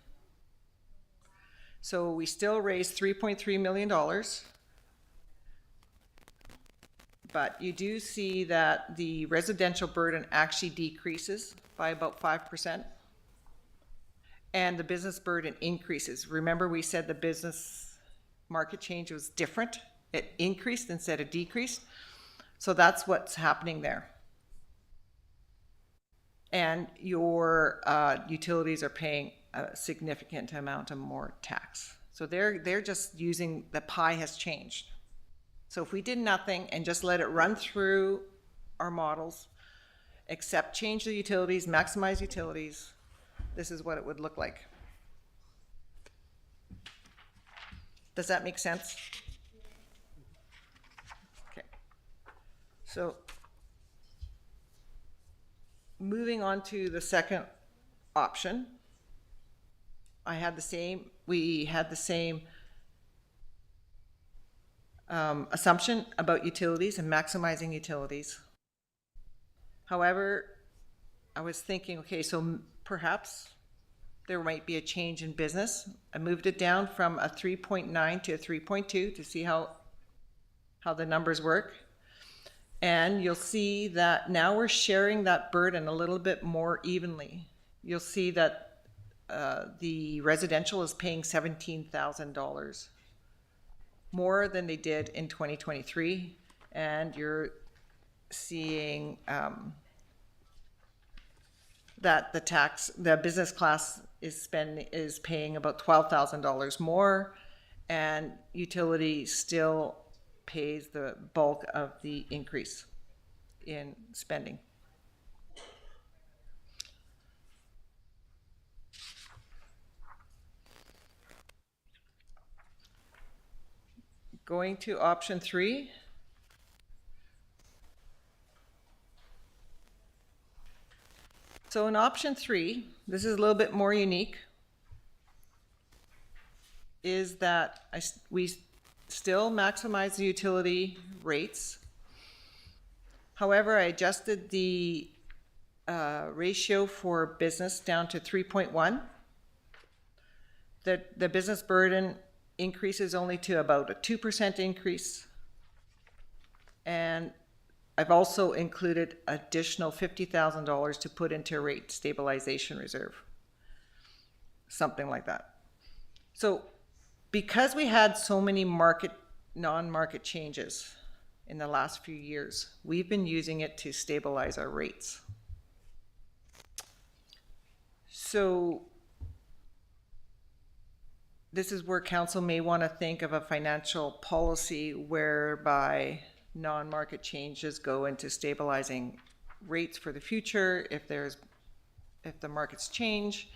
So we still raised $3.3 million, but you do see that the residential burden actually decreases by about 5%, and the business burden increases. Remember, we said the business market change was different. It increased instead of decreased. So that's what's happening there. And your utilities are paying a significant amount of more tax. So they're just using, the pie has changed. So if we did nothing and just let it run through our models, except change the utilities, maximize utilities, this is what it would look like. Does that make sense? Okay. So moving on to the second option, we had the same assumption about utilities and maximizing utilities. However, I was thinking, okay, so perhaps there might be a change in business. I moved it down from a 3.9 to a 3.2 to see how the numbers work. And you'll see that now we're sharing that burden a little bit more evenly. You'll see that the residential is paying $17,000 more than they did in 2023, and you're seeing that the business class is paying about $12,000 more, and utility still pays the bulk of the increase in spending. Going to option 3. So in option 3, this is a little bit more unique, is that we still maximize the utility rates. However, I adjusted the ratio for business down to 3.1. The business burden increases only to about a 2% increase. And I've also included additional $50,000 to put into a rate stabilization reserve, something like that. So because we had so many non-market changes in the last few years, we've been using it to stabilize our rates. So this is where council may want to think of a financial policy whereby non-market changes go into stabilizing rates for the future if the markets change,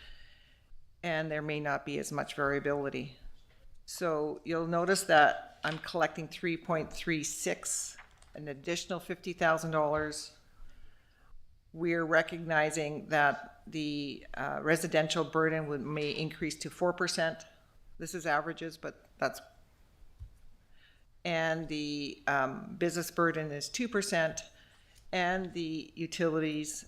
and there may not be as much variability. So you'll notice that I'm collecting 3.36, an additional $50,000. We're recognizing that the residential burden may increase to 4%. This is averages, but that's, and the business burden is 2%, and the utilities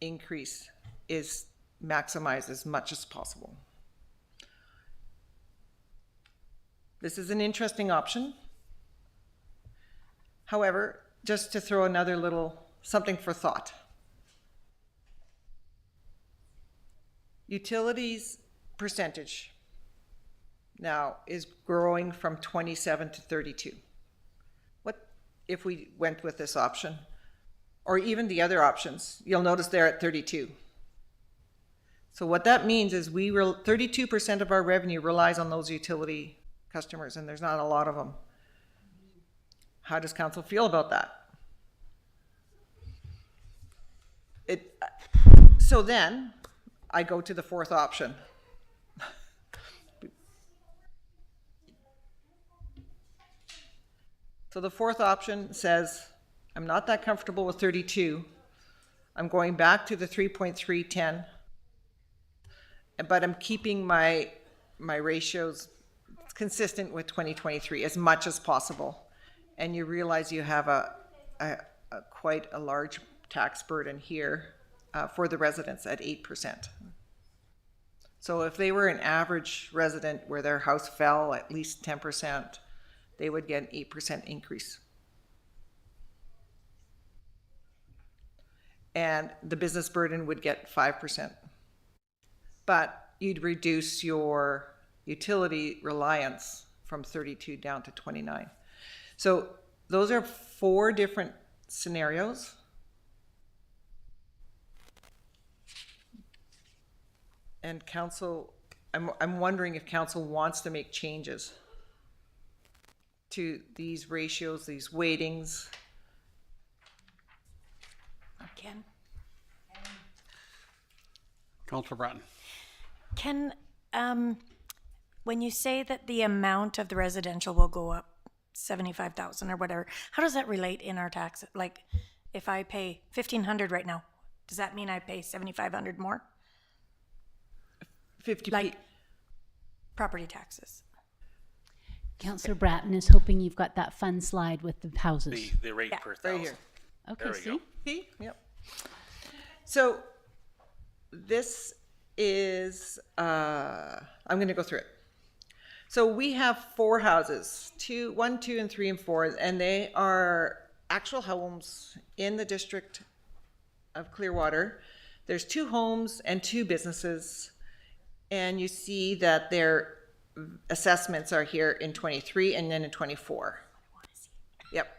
increase is maximized as much as possible. This is an interesting option. However, just to throw another little something for thought. Utilities percentage now is growing from 27 to 32. What if we went with this option? Or even the other options, you'll notice they're at 32. So what that means is 32% of our revenue relies on those utility customers, and there's not a lot of them. How does council feel about that? So then I go to the fourth option. So the fourth option says, I'm not that comfortable with 32. I'm going back to the 3.310, but I'm keeping my ratios consistent with 2023 as much as possible. And you realize you have quite a large tax burden here for the residents at 8%. So if they were an average resident where their house fell at least 10%, they would get an 8% increase. And the business burden would get 5%. But you'd reduce your utility reliance from 32 down to 29. So those are 4 different scenarios. And council, I'm wondering if council wants to make changes to these ratios, these weightings. Ken? Councilor Bratton. Ken, when you say that the amount of the residential will go up 75,000 or whatever, how does that relate in our tax? Like, if I pay 1,500 right now, does that mean I pay 7,500 more? 50 like property taxes. Councillor Bratton is hoping you've got that fun slide with the houses. The rate per thousand. Right here. Okay, There we see? go. See? Yep. So this is, I'm going to go through it. So we have 4 houses, 1, 2, and 3, and 4, and they are actual homes in the district of Clearwater. There's 2 homes and 2 businesses, and you see that their assessments are here in 23 and then in 24. Yep.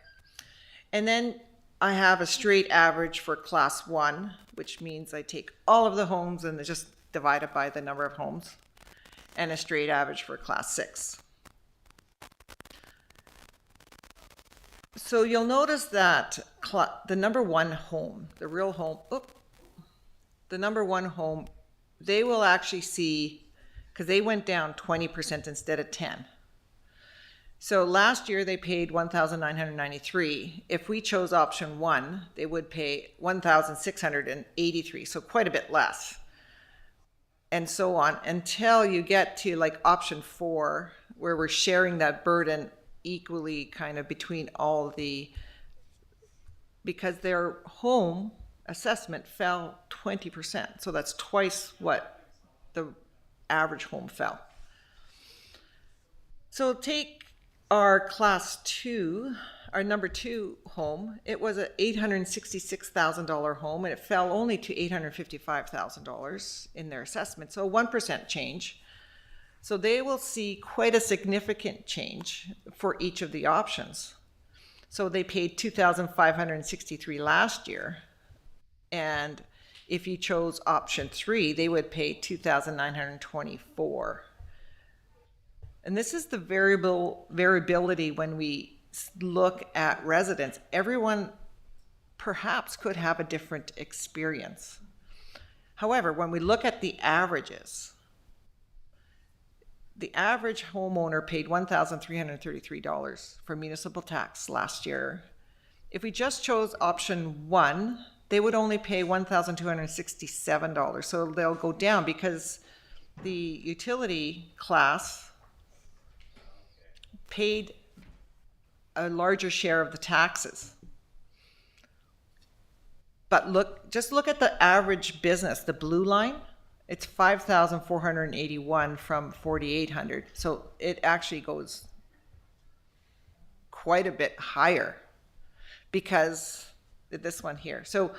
And then I have a straight average for class 1, which means I take all of the homes and just divide it by the number of homes, and a straight average for class 6. So you'll notice that the number 1 home, the real home, the number 1 home, they will actually see, because they went down 20% instead of 10. So last year they paid $1,993. If we chose option 1, they would pay $1,683, so quite a bit less. And so on until you get to like option 4, where we're sharing that burden equally kind of between all because their home assessment fell 20%. So that's twice what the average home fell. So take our class 2, our number 2 home. It was an $866,000 home, and it fell only to $855,000 in their assessment. So a 1% change. So they will see quite a significant change for each of the options. So they paid $2,563 last year. And if you chose option 3, they would pay $2,924. And this is the variability when we look at residents. Everyone perhaps could have a different experience. However, when we look at the averages, the average homeowner paid $1,333 for municipal tax last year. If we just chose option 1, they would only pay $1,267. So they'll go down because the utility class paid a larger share of the taxes. But just look at the average business, the blue line. It's 5,481 from 4,800. So it actually goes quite a bit higher because this one here. So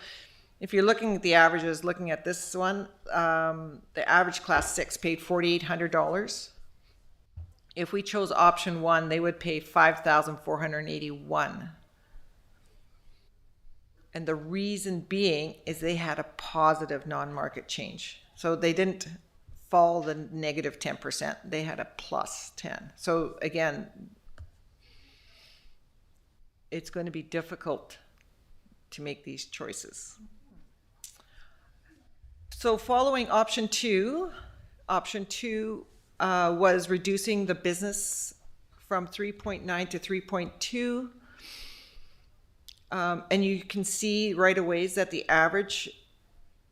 if you're looking at the averages, looking at this one, the average class 6 paid $4,800. If we chose option 1, they would pay $5,481. And the reason being is they had a positive non-market change. So they didn't fall the negative 10%. They had a plus 10. So again, it's going to be difficult to make these choices. So following option 2 was reducing the business from 3.9 to 3.2. And you can see right away that the average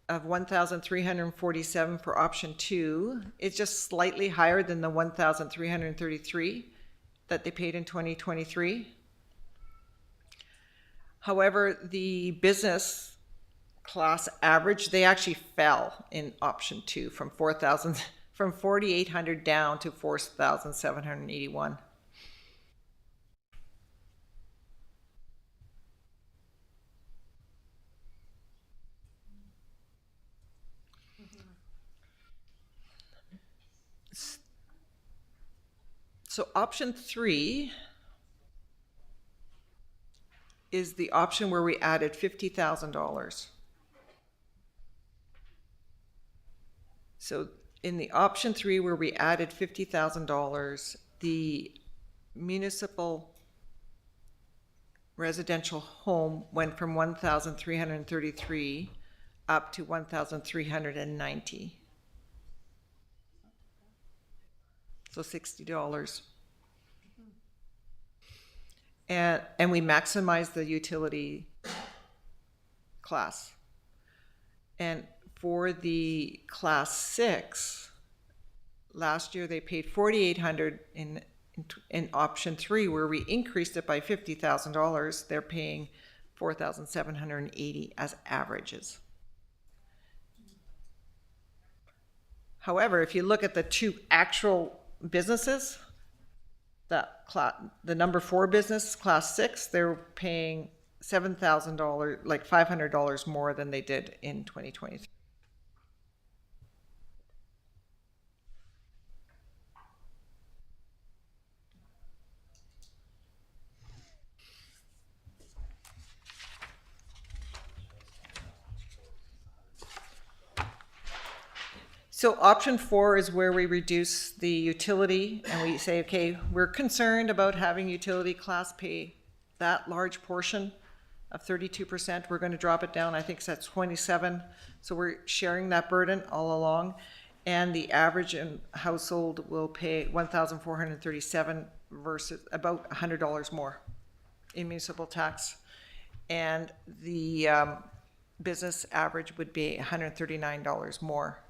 of 1,347 for option 2 is just slightly higher than the 1,333 that they paid in 2023. However, the business class average, they actually fell in option 2 from 4,800 down to 4,781. So option 3 is the option where we added $50,000. So in the option 3 where we added $50,000, the municipal residential home went from 1,333 up to 1,390. So $60. And we maximized the utility class. And for the class 6, last year they paid $4,800 in option 3, where we increased it by $50,000. They're paying $4,780 as averages. However, if you look at the 2 actual businesses, the number 4 business, class 6, they're paying $7,000, like $500 more than they did in 2023. So option 4 is where we reduce the utility and we say, okay, we're concerned about having utility class pay that large portion of 32%. We're going to drop it down. I think that's 27. So we're sharing that burden all along. And the average household will pay $1,437 versus about $100 more in municipal tax. And the business average would be $139 more.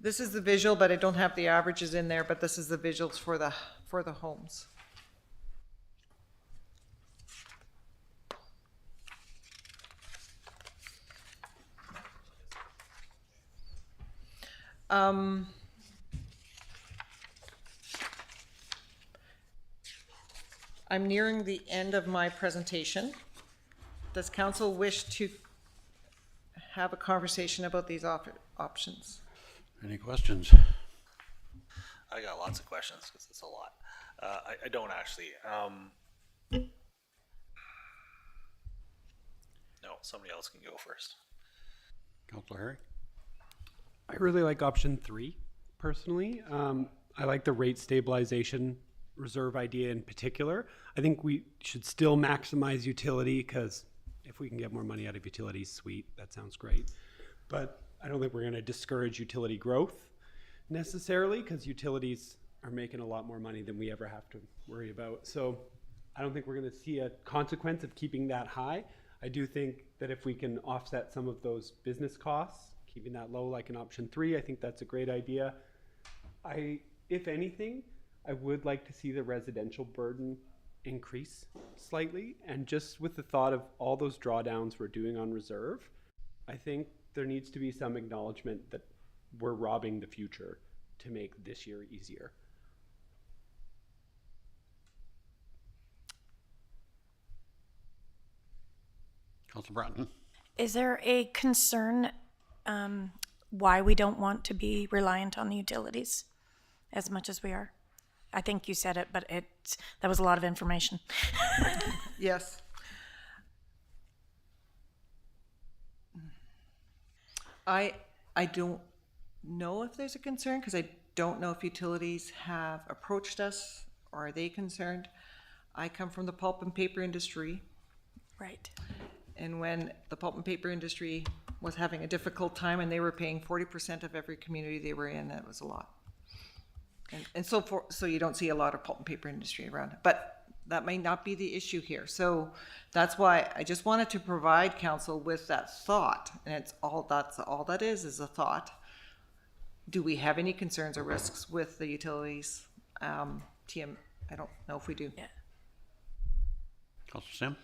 This is the visual, but I don't have the averages in there, but this is the visuals for the homes. I'm nearing the end of my presentation. Does council wish to have a conversation about these options? Any questions? I got lots of questions because it's a lot. I don't actually. No, somebody else can go first. Councilor Harry? I really like option 3 personally. I like the rate stabilization reserve idea in particular. I think we should still maximize utility, because if we can get more money out of utilities, sweet, that sounds great. But I don't think we're going to discourage utility growth necessarily, because utilities are making a lot more money than we ever have to worry about. So I don't think we're going to see a consequence of keeping that high. I do think that if we can offset some of those business costs, keeping that low like in option 3, I think that's a great idea. If anything, I would like to see the residential burden increase slightly. And just with the thought of all those drawdowns we're doing on reserve, I think there needs to be some acknowledgement that we're robbing the future to make this year easier. Councilor Bratton? Is there a concern why we don't want to be reliant on the utilities as much as we are? I think you said it, but that was a lot of information. Yes. I don't know if there's a concern, because I don't know if utilities have approached us, or are they concerned? I come from the pulp and paper industry. Right. And when the pulp and paper industry was having a difficult time and they were paying 40% of every community they were in, that was a lot. And so you don't see a lot of pulp and paper industry around, but that may not be the issue here. So that's why I just wanted to provide council with that thought, and that's all that is a thought. Do we have any concerns or risks with the utilities? TM, I don't know if we do. Yeah. Councilor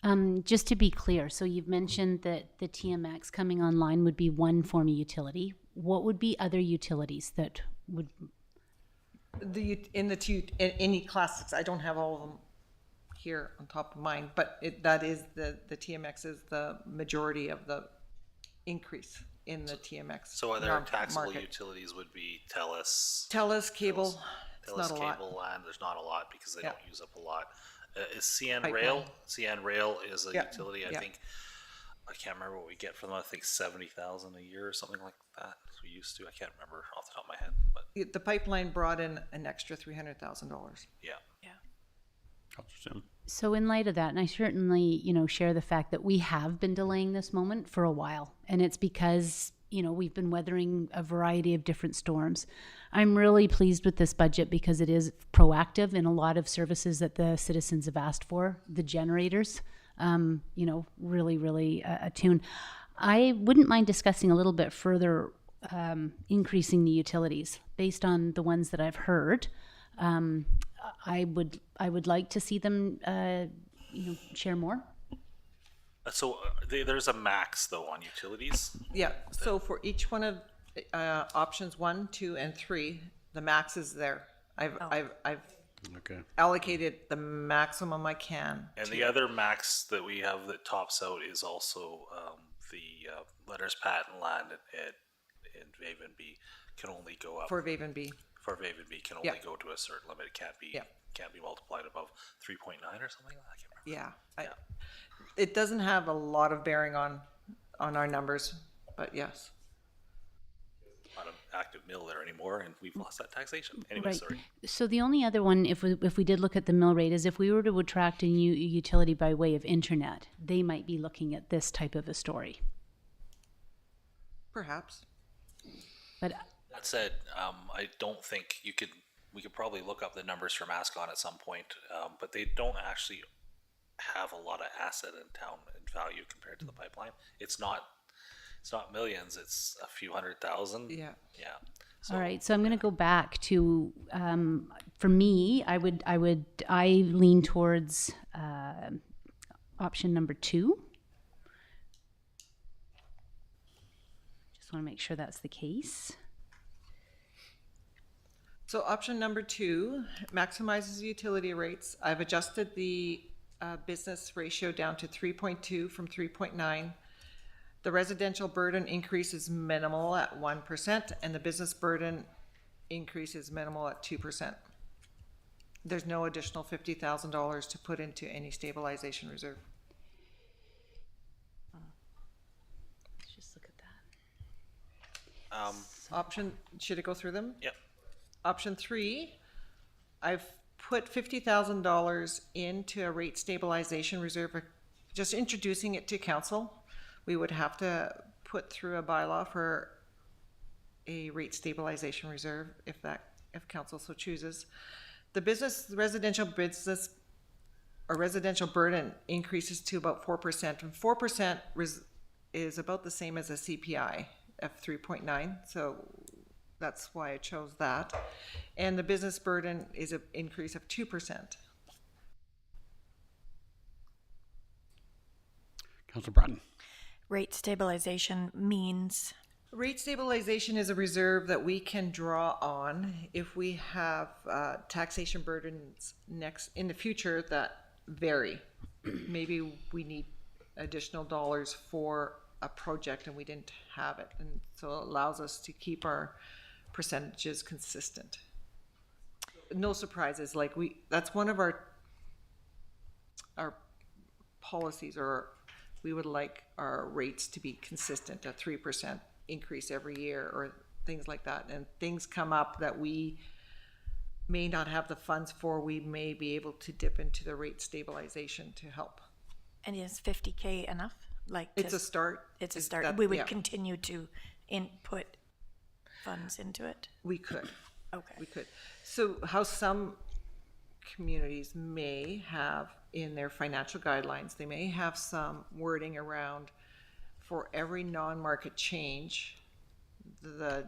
Sim? Just to be clear, so you've mentioned that the TMX coming online would be one form of utility. What would be other utilities that would? Any classics, I don't have all of them here on top of mind, but that is the TMX is the majority of the increase in the TMX. So other taxable market. Utilities would be TELUS, cable. It's not a lot. Cable, and there's not a lot because they Yeah. don't use up a lot. Is CN Pipeline. Rail? CN Rail is a Yeah. utility. I Yeah. think I can't remember what we get from them. I think 70,000 a year or something like that. We used to. I can't remember off the top of my head, but The pipeline brought in an extra $300,000. yeah. Councilor Sim? So in light of that, and I certainly, share the fact that we have been delaying this moment for a while, and it's because, we've been weathering a variety of different storms. I'm really pleased with this budget because it is proactive in a lot of services that the citizens have asked for. The generators, really attuned. I wouldn't mind discussing a little bit further increasing the utilities based on the ones that I've heard. I would like to see them, share more. So there's a max though on utilities. Yeah, so for each one of options 1, 2, and 3, the max is there. I've Okay. allocated the maximum I can. And the other max that we have that tops out is also the letters patent land in Vaven B can only go up. For Vaven B. For Vaven B can only Yeah. go to a certain limit. It can't be Yeah. multiplied above 3.9 or something. I can't remember. Yeah. It doesn't have a lot of bearing on our numbers, but yes. Not an active mill there anymore, and we've lost that taxation. Anyway, Right. sorry. So the only other one, if we did look at the mill rate, is if we were to attract a new utility by way of internet, they might be looking at this type of a story. Perhaps. But That said, I don't think we could probably look up the numbers from Ascon at some point, but they don't actually have a lot of asset in town in value compared to the pipeline. It's not millions, it's a few 100,000. Yeah. Yeah. So, all right, so I'm going to go back to, for me, I lean towards option number 2. Just want to make sure that's the case. So option number 2 maximizes utility rates. I've adjusted the business ratio down to 3.2 from 3.9. The residential burden increase is minimal at 1%, and the business burden increase is minimal at 2%. There's no additional $50,000 to put into any stabilization reserve. Let's just look at that. Option, should I go through them? Yep. Option 3, I've put $50,000 into a rate stabilization reserve, just introducing it to council. We would have to put through a bylaw for a rate stabilization reserve if council so chooses. The residential burden increases to about 4%, and 4% is about the same as a CPI of 3.9, so that's why I chose that. And the business burden is an increase of 2%. Councillor Bratton. Rate stabilization means, Rate stabilization is a reserve that we can draw on if we have taxation burdens in the future that vary. Maybe we need additional dollars for a project and we didn't have it, and so it allows us to keep our percentages consistent. No surprises, like that's one of our policies, or we would like our rates to be consistent, a 3% increase every year or things like that. And things come up that we may not have the funds for, we may be able to dip into the rate stabilization to help. and is 50K enough? Like It's a start. It's a Is start. that- We would yeah. continue to input funds into it. We could. Okay. We could. So how some communities may have in their financial guidelines, they may have some wording around for every non-market change, the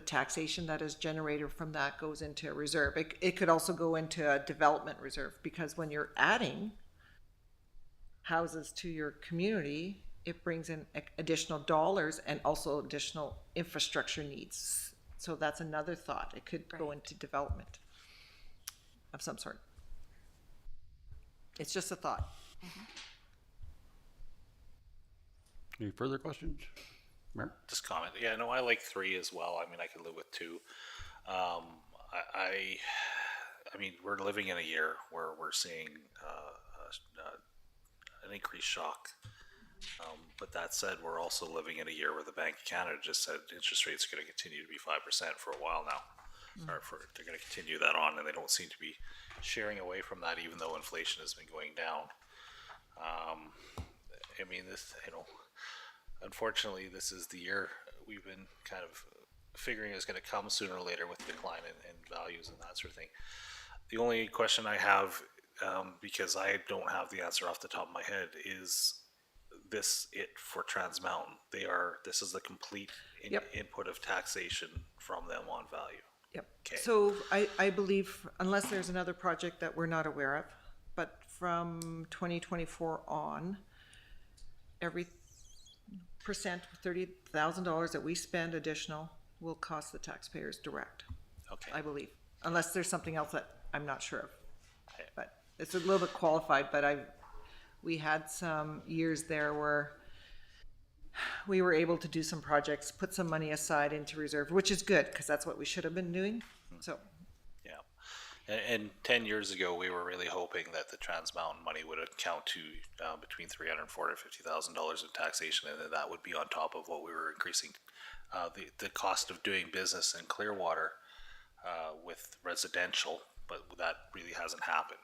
taxation that is generated from that goes into a reserve. It could also go into a development reserve, because when you're adding houses to your community, it brings in additional dollars and also additional infrastructure needs. So that's another thought. It could go into development of some sort. It's just a thought. Any further questions? Mayor? Just comment. Yeah, no, I like 3 as well. I mean, I could live with 2. I mean, we're living in a year where we're seeing an increased shock. But that said, we're also living in a year where the Bank of Canada just said interest rates are going to continue to be 5% for a while now. Or they're going to continue that on, and they don't seem to be sharing away from that, even though inflation has been going down. I mean, this, unfortunately, this is the year we've been kind of figuring is going to come sooner or later with decline in values and that sort of thing. The only question I have, because I don't have the answer off the top of my head, is this it for Trans Mountain? This is the complete input of taxation from them on value. Yep. Okay. So I believe, unless there's another project that we're not aware of, but from 2024 on, every percent, $30,000 that we spend additional will cost the taxpayers direct. Okay. I believe, unless there's something else that I'm not sure of. But it's a little bit qualified, but we had some years there where we were able to do some projects, put some money aside into reserve, which is good, because that's what we should have been doing. So, yeah. And 10 years ago, we were really hoping that the Trans Mountain money would account to between $340,000 and $50,000 in taxation, and then that would be on top of what we were increasing the cost of doing business in Clearwater with residential, but that really hasn't happened.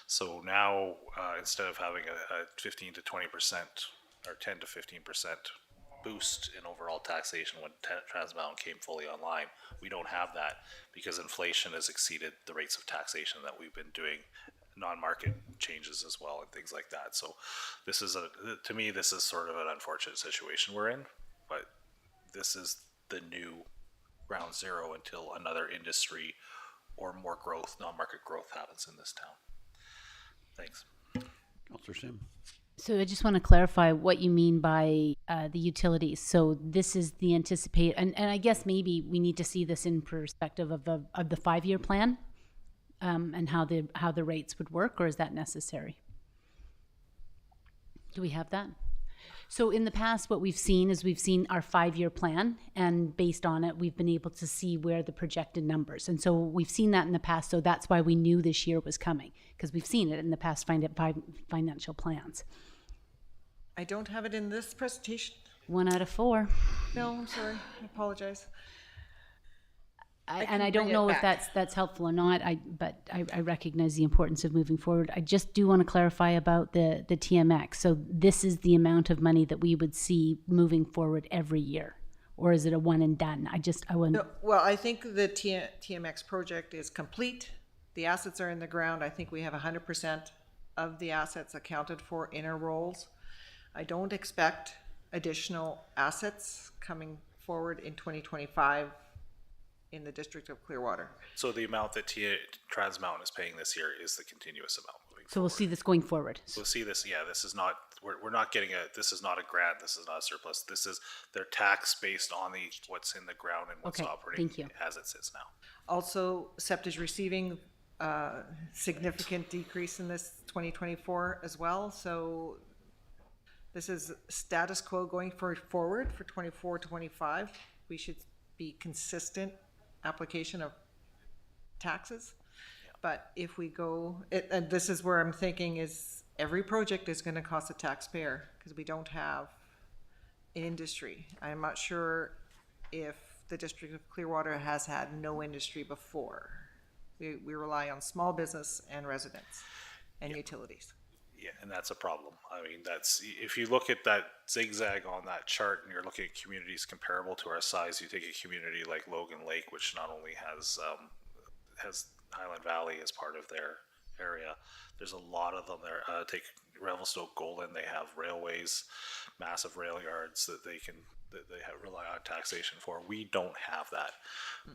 So now, instead of having a 15 to 20% or 10 to 15% boost in overall taxation when Trans Mountain came fully online, we don't have that because inflation has exceeded the rates of taxation that we've been doing, non-market changes as well and things like that. So this is to me, this is sort of an unfortunate situation we're in, but this is the new ground zero until another industry or more growth, non-market growth happens in this town. Thanks. Councillor Sim. So I just want to clarify what you mean by the utilities. So this is the anticipate, and I guess maybe we need to see this in perspective of the 5-year plan, and how the rates would work, or is that necessary? Do we have that? So in the past, what we've seen is we've seen our 5-year plan, and based on it, we've been able to see where the projected numbers. And so we've seen that in the past, so that's why we knew this year was coming, because we've seen it in the past financial plans. I don't have it in this presentation. 1 out of 4. No, I'm sorry. I apologize. And can I don't bring it know if back. that's helpful or not. But I recognize the importance of moving forward. I just do want to clarify about the TMX. So this is the amount of money that we would see moving forward every year, or is it a one and done? I wouldn't. No, well, I think the TMX project is complete. The assets are in the ground. I think we have 100% of the assets accounted for in our rolls. I don't expect additional assets coming forward in 2025 in the District of Clearwater. So the amount that Trans Mountain is paying this year is the continuous amount moving So we'll see this going forward. We'll see this. Yeah, this is not. We're not getting this is not a grant. This is not a surplus. This is their tax based on what's in the ground and what's Okay, operating thank you. as it sits now. Also, SEPT is receiving significant decrease in this 2024 as well. So this is status quo going forward for 24, 25. We should be consistent application of taxes. But if we go, and this is where I'm thinking is every project is going to cost the taxpayer because we don't have industry. I'm not sure if the District of Clearwater has had no industry before. We rely on small business and residents and utilities. Yeah, and that's a problem. I mean, that's if you look at that zigzag on that chart and you're looking at communities comparable to our size, you take a community like Logan Lake, which not only has Highland Valley as part of their area. There's a lot of them there. Take Revelstoke Golden, they have railways, massive rail yards that they rely on taxation for. We don't have that.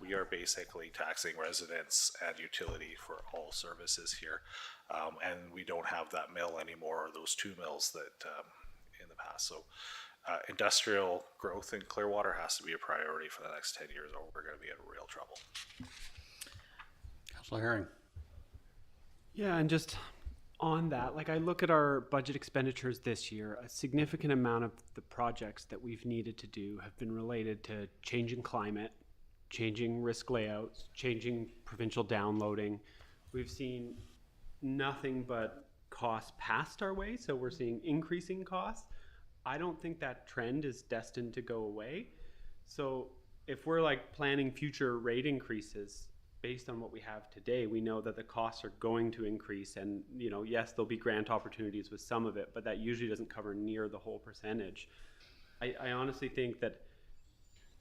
We are basically taxing residents and utility for all services here, and we don't have that mill anymore, or those two mills that in the past. So industrial growth in Clearwater has to be a priority for the next 10 years, or we're going to be in real trouble. Councillor Herring. Yeah, and just on that, like I look at our budget expenditures this year, a significant amount of the projects that we've needed to do have been related to changing climate, changing risk layouts, changing provincial downloading. We've seen nothing but costs passed our way, so we're seeing increasing costs. I don't think that trend is destined to go away. So if we're like planning future rate increases, based on what we have today, we know that the costs are going to increase, and yes, there'll be grant opportunities with some of it, but that usually doesn't cover near the whole percentage. I honestly think that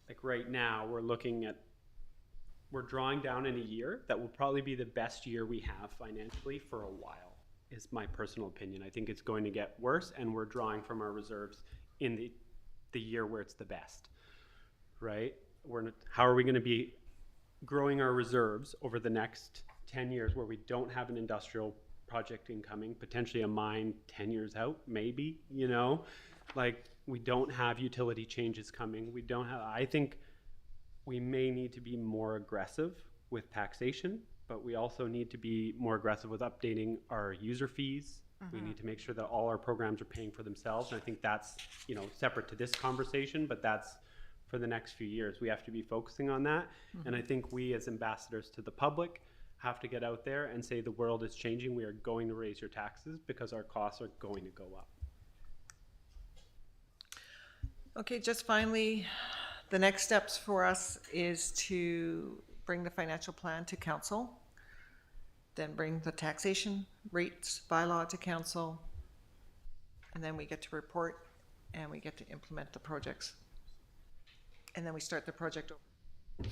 like right now we're drawing down in a year that will probably be the best year we have financially for a while, is my personal opinion. I think it's going to get worse, and we're drawing from our reserves in the year where it's the best, right? How are we going to be growing our reserves over the next 10 years where we don't have an industrial project incoming, potentially a mine 10 years out, maybe, like we don't have utility changes coming. I think we may need to be more aggressive with taxation, but we also need to be more aggressive with updating our user fees. We need to make sure that all our programs are paying for themselves. And I think that's, separate to this conversation, but that's for the next few years. We have to be focusing on that. And I think we as ambassadors to the public have to get out there and say the world is changing. We are going to raise your taxes because our costs are going to go up. Okay, just finally, the next steps for us is to bring the financial plan to council, then bring the taxation rates bylaw to council, and then we get to report and we get to implement the projects. And then we start the project over.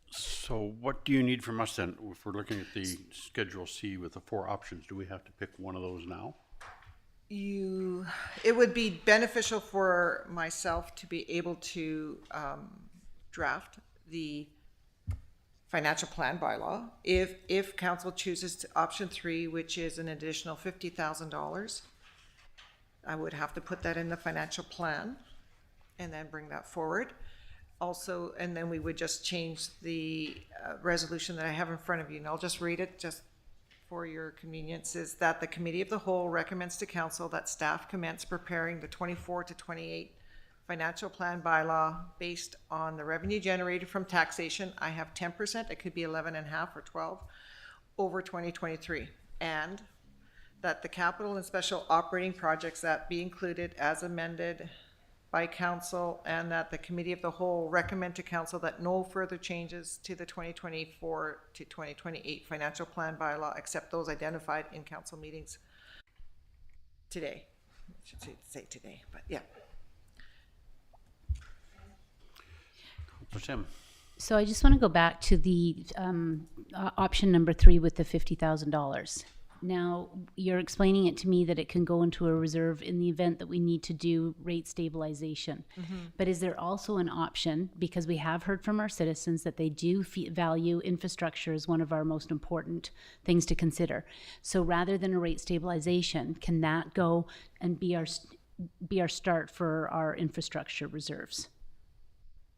So what do you need from us then? If we're looking at the Schedule C with the 4 options, do we have to pick one of those now? It would be beneficial for myself to be able to draft the financial plan bylaw. If council chooses option 3, which is an additional $50,000, I would have to put that in the financial plan and then bring that forward. Also, and then we would just change the resolution that I have in front of you, and I'll just read it just for your convenience, is that the Committee of the Whole recommends to Council that staff commence preparing the 24 to 28 financial plan bylaw based on the revenue generated from taxation. I have 10%, it could be 11.5 or 12 over 2023. And that the capital and special operating projects that be included as amended by council, and that the committee of the whole recommend to council that no further changes to the 2024 to 2028 financial plan bylaw except those identified in council meetings today. I should say today, but yeah. Councilor Sim. So I just want to go back to the option number 3 with the $50,000. Now, you're explaining it to me that it can go into a reserve in the event that we need to do rate stabilization. But is there also an option, because we have heard from our citizens that they do value infrastructure as one of our most important things to consider. So rather than a rate stabilization, can that go and be our start for our infrastructure reserves?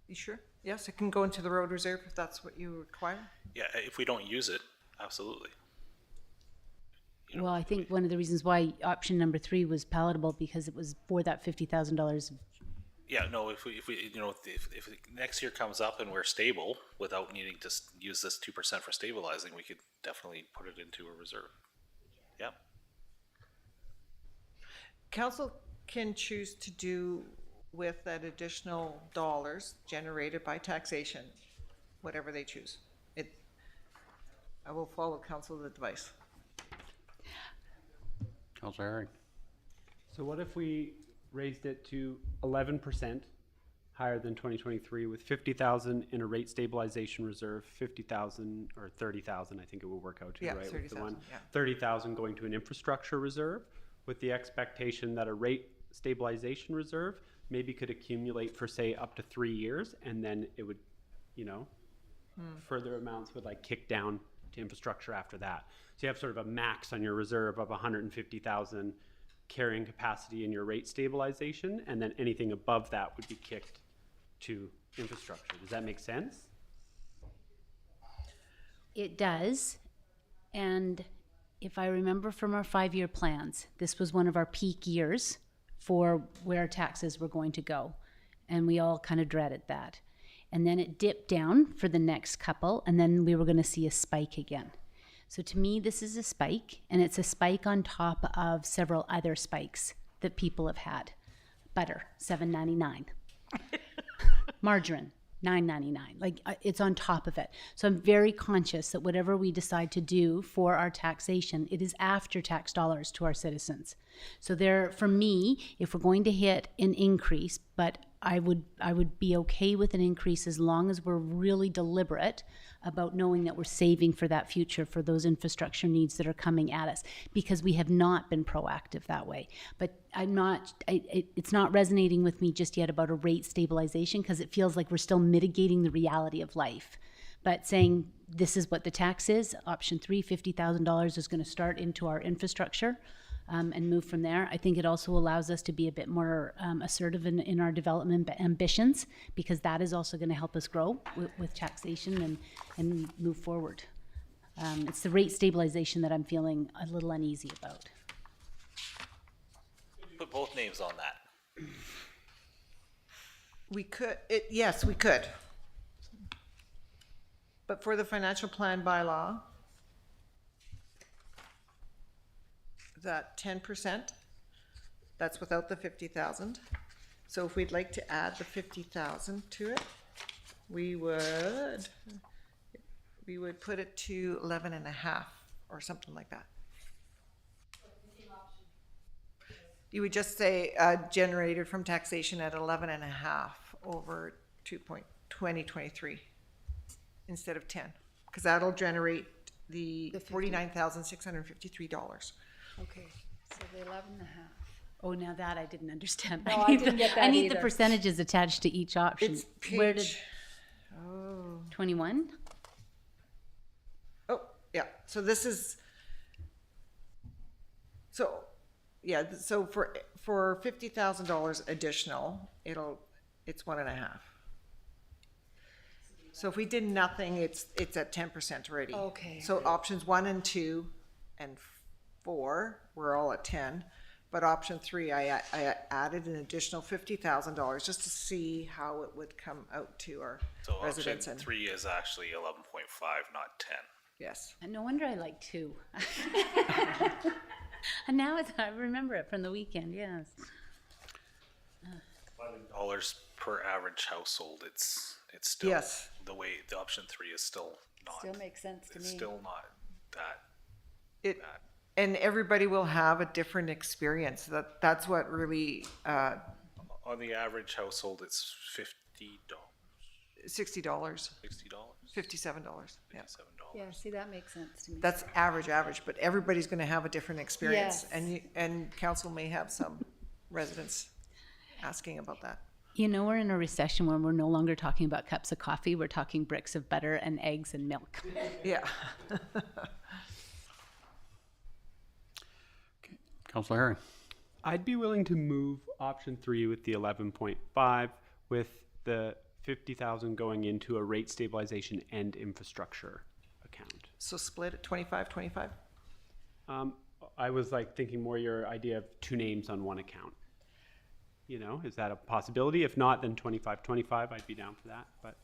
You sure? Yes, it can go into the road reserve if that's what you require. Yeah, if we don't use it, absolutely. Well, I think one of the reasons why option number 3 was palatable because it was for that $50,000. Yeah, no, if next year comes up and we're stable without needing to use this 2% for stabilizing, we could definitely put it into a reserve. Yeah. Council can choose to do with that additional dollars generated by taxation, whatever they choose. I will follow council's advice. Councilor Herring. So what if we raised it to 11% higher than 2023 with 50,000 in a rate stabilization reserve, 50,000 or 30,000, I think it will work out to, Yeah, right? With the 30,000, one, yeah. 30,000 going to an infrastructure reserve with the expectation that a rate stabilization reserve maybe could accumulate for say up to 3 years, and then it would, further amounts would like kick down to infrastructure after that. So you have sort of a max on your reserve of 150,000 carrying capacity in your rate stabilization, and then anything above that would be kicked to infrastructure. Does that make sense? It does. And if I remember from our 5-year plans, this was one of our peak years for where taxes were going to go. And we all kind of dreaded that. And then it dipped down for the next couple, and then we were going to see a spike again. So to me, this is a spike, and it's a spike on top of several other spikes that people have had. Butter, $7.99. Margarine, $9.99. Like it's on top of it. So I'm very conscious that whatever we decide to do for our taxation, it is after tax dollars to our citizens. So there, for me, if we're going to hit an increase, but I would be okay with an increase as long as we're really deliberate about knowing that we're saving for that future, for those infrastructure needs that are coming at us, because we have not been proactive that way. But it's not resonating with me just yet about a rate stabilization, because it feels like we're still mitigating the reality of life. But saying this is what the tax is, option 3, $50,000 is going to start into our infrastructure. And move from there. I think it also allows us to be a bit more assertive in our development ambitions, because that is also going to help us grow with taxation and move forward. It's the rate stabilization that I'm feeling a little uneasy about. Put both names on that. We could, yes, we could. But for the financial plan bylaw, that 10%, that's without the 50,000. So if we'd like to add the 50,000 to it, we would put it to 11.5 or something like that. You would just say generated from taxation at 11.5 over 2023 instead of 10, because that'll generate the $49,653. Okay, so the 11.5. Oh, now that I didn't understand. No, I didn't get that I need the either. percentages attached to each option. It's Where did page, 21? oh, yeah, so this is, so, yeah, so for $50,000 additional, it's 1.5. So if we did nothing, it's at 10% already. Okay. So options 1 and 2 and 4, we're all at 10. But option 3, I added an additional $50,000 just to see how it would come out to our So option residents. And 3 is actually 11.5, not 10. yes, No wonder I like 2. And now I remember it from the weekend, yes. $11 per average household. It's still Yes. the way the option 3 is still not. Still makes sense to me. It's still not that. It, and everybody will have a different experience. That's what really, On the average household, it's $50, $60, $60, $57, yeah. $57. Yeah, see, that makes sense to me. That's average, but everybody's gonna have a different experience. Yes. And council may have some residents asking about that. You know, we're in a recession where we're no longer talking about cups of coffee. We're talking bricks of butter and eggs and milk. Yeah. Councillor Herring. I'd be willing to move option 3 with the 11.5 with the 50,000 going into a rate stabilization and infrastructure account. So split it 25-25? I was like thinking more your idea of 2 names on 1 account. You know, is that a possibility? If not, then 25-25, I'd be down for that, but.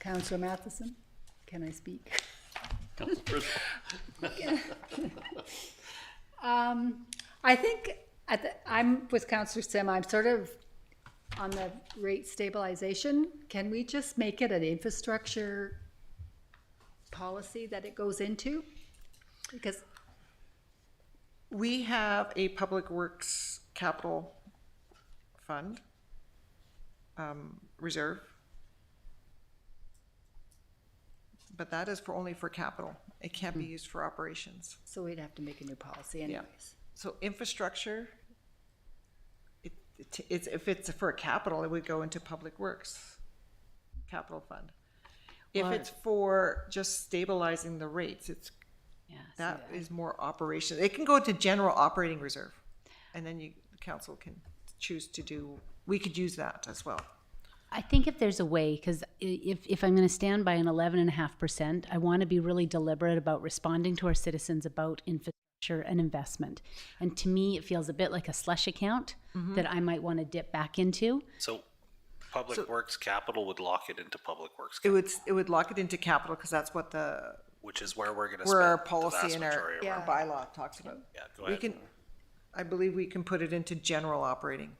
Councillor Matheson, can I speak? I think I'm with Councillor Sim. I'm sort of on the rate stabilization. Can we just make it an infrastructure policy that it goes into? Because We have a public works capital fund, reserve. But that is only for capital. It can't be used for operations. so we'd have to make a new policy anyways. So infrastructure, if it's for capital, it would go into public works capital fund. If Well, it's for just stabilizing the rates, Yeah, that is more operation. It can go into general operating reserve. And then the council can choose to do, we could use that as well. I think if there's a way, because if I'm going to stand by an 11.5%, I want to be really deliberate about responding to our citizens about infrastructure and investment. And to me, it feels a bit like a slush account that I might want to dip back into. So Public Works Capital would lock it into Public Works It Capital, would lock it into capital because that's what which is where we're going to where our spend the policy vast and our majority of our. bylaw talks about. Yeah, go We ahead. can, I believe we can put it into general operating.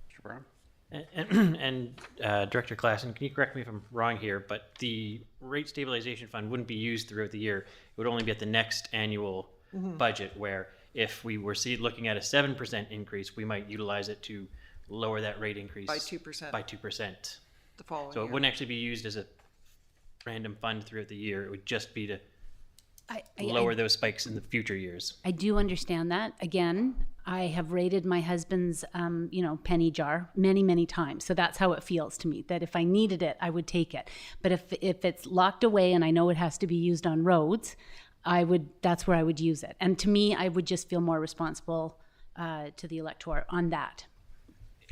Mr. Brown. And Director Klassen, can you correct me if I'm wrong here, but the rate stabilization fund wouldn't be used throughout the year. It would only be at the next annual budget, where if we were looking at a 7% increase, we might utilize it to lower that rate increase By 2%. By 2%. The following So it year. wouldn't actually be used as a random fund throughout the year. It would just be to I lower those spikes in the future years. I do understand that. Again, I have raided my husband's, penny jar many, many times. So that's how it feels to me, that if I needed it, I would take it. But if it's locked away and I know it has to be used on roads, that's where I would use it. And to me, I would just feel more responsible to the electorate on that.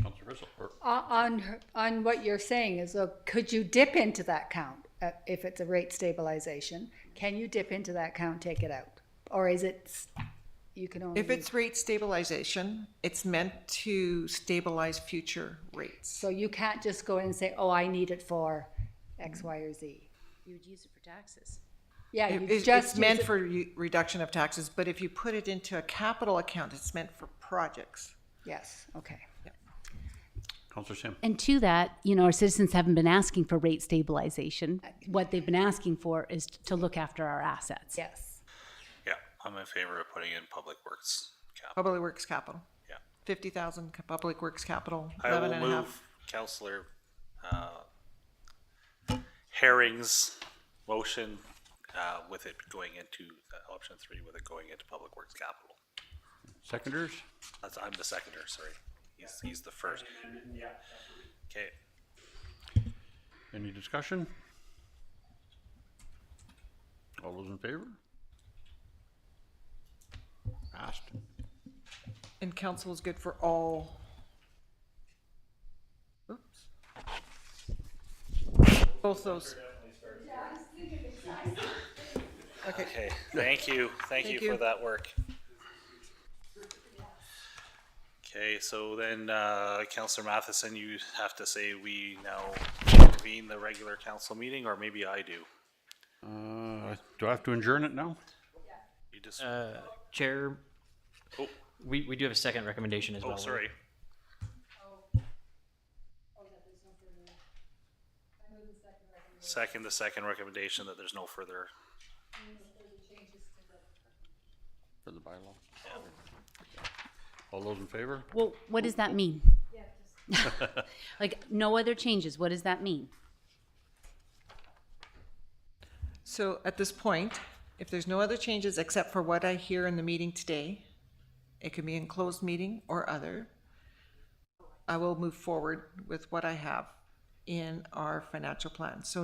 Councillor Bristol. On what you're saying is, could you dip into that count if it's a rate stabilization? Can you dip into that count, take it out? Or is it, you can only? If it's rate stabilization, it's meant to stabilize future rates. So you can't just go in and say, oh, I need it for X, Y, or Z. You would use it for taxes. Yeah, you It's just meant use it- for reduction of taxes, but if you put it into a capital account, it's meant for projects. Yes, okay. Councillor Sim. And to that, our citizens haven't been asking for rate stabilization. What they've been asking for is to look after our assets. Yes. Yeah, I'm in favor of putting in Public Works Capital. Public Works capital. Yeah. 50,000 Public Works capital, I will 11 and a half. move Councillor Herring's motion with it going into option 3, with it going into Public Works Capital. Seconders. I'm the seconder, sorry. He's the first. Okay. Any discussion? All those in favor? Passed. And council is good for all. Oops. Both those. Okay, thank you. Thank you for that work. Okay, so then, Councillor Matheson, you have to say we now convene the regular council meeting, or maybe I do. Do I have to adjourn it now? just, Chair, oh, we do have a second recommendation as well. oh, sorry. The second recommendation that there's no further, For the bylaw. All those in favor? Well, what does that mean? Like, no other changes, what does that mean? So at this point, if there's no other changes except for what I hear in the meeting today, it can be in closed meeting or other, I will move forward with what I have in our financial plan. So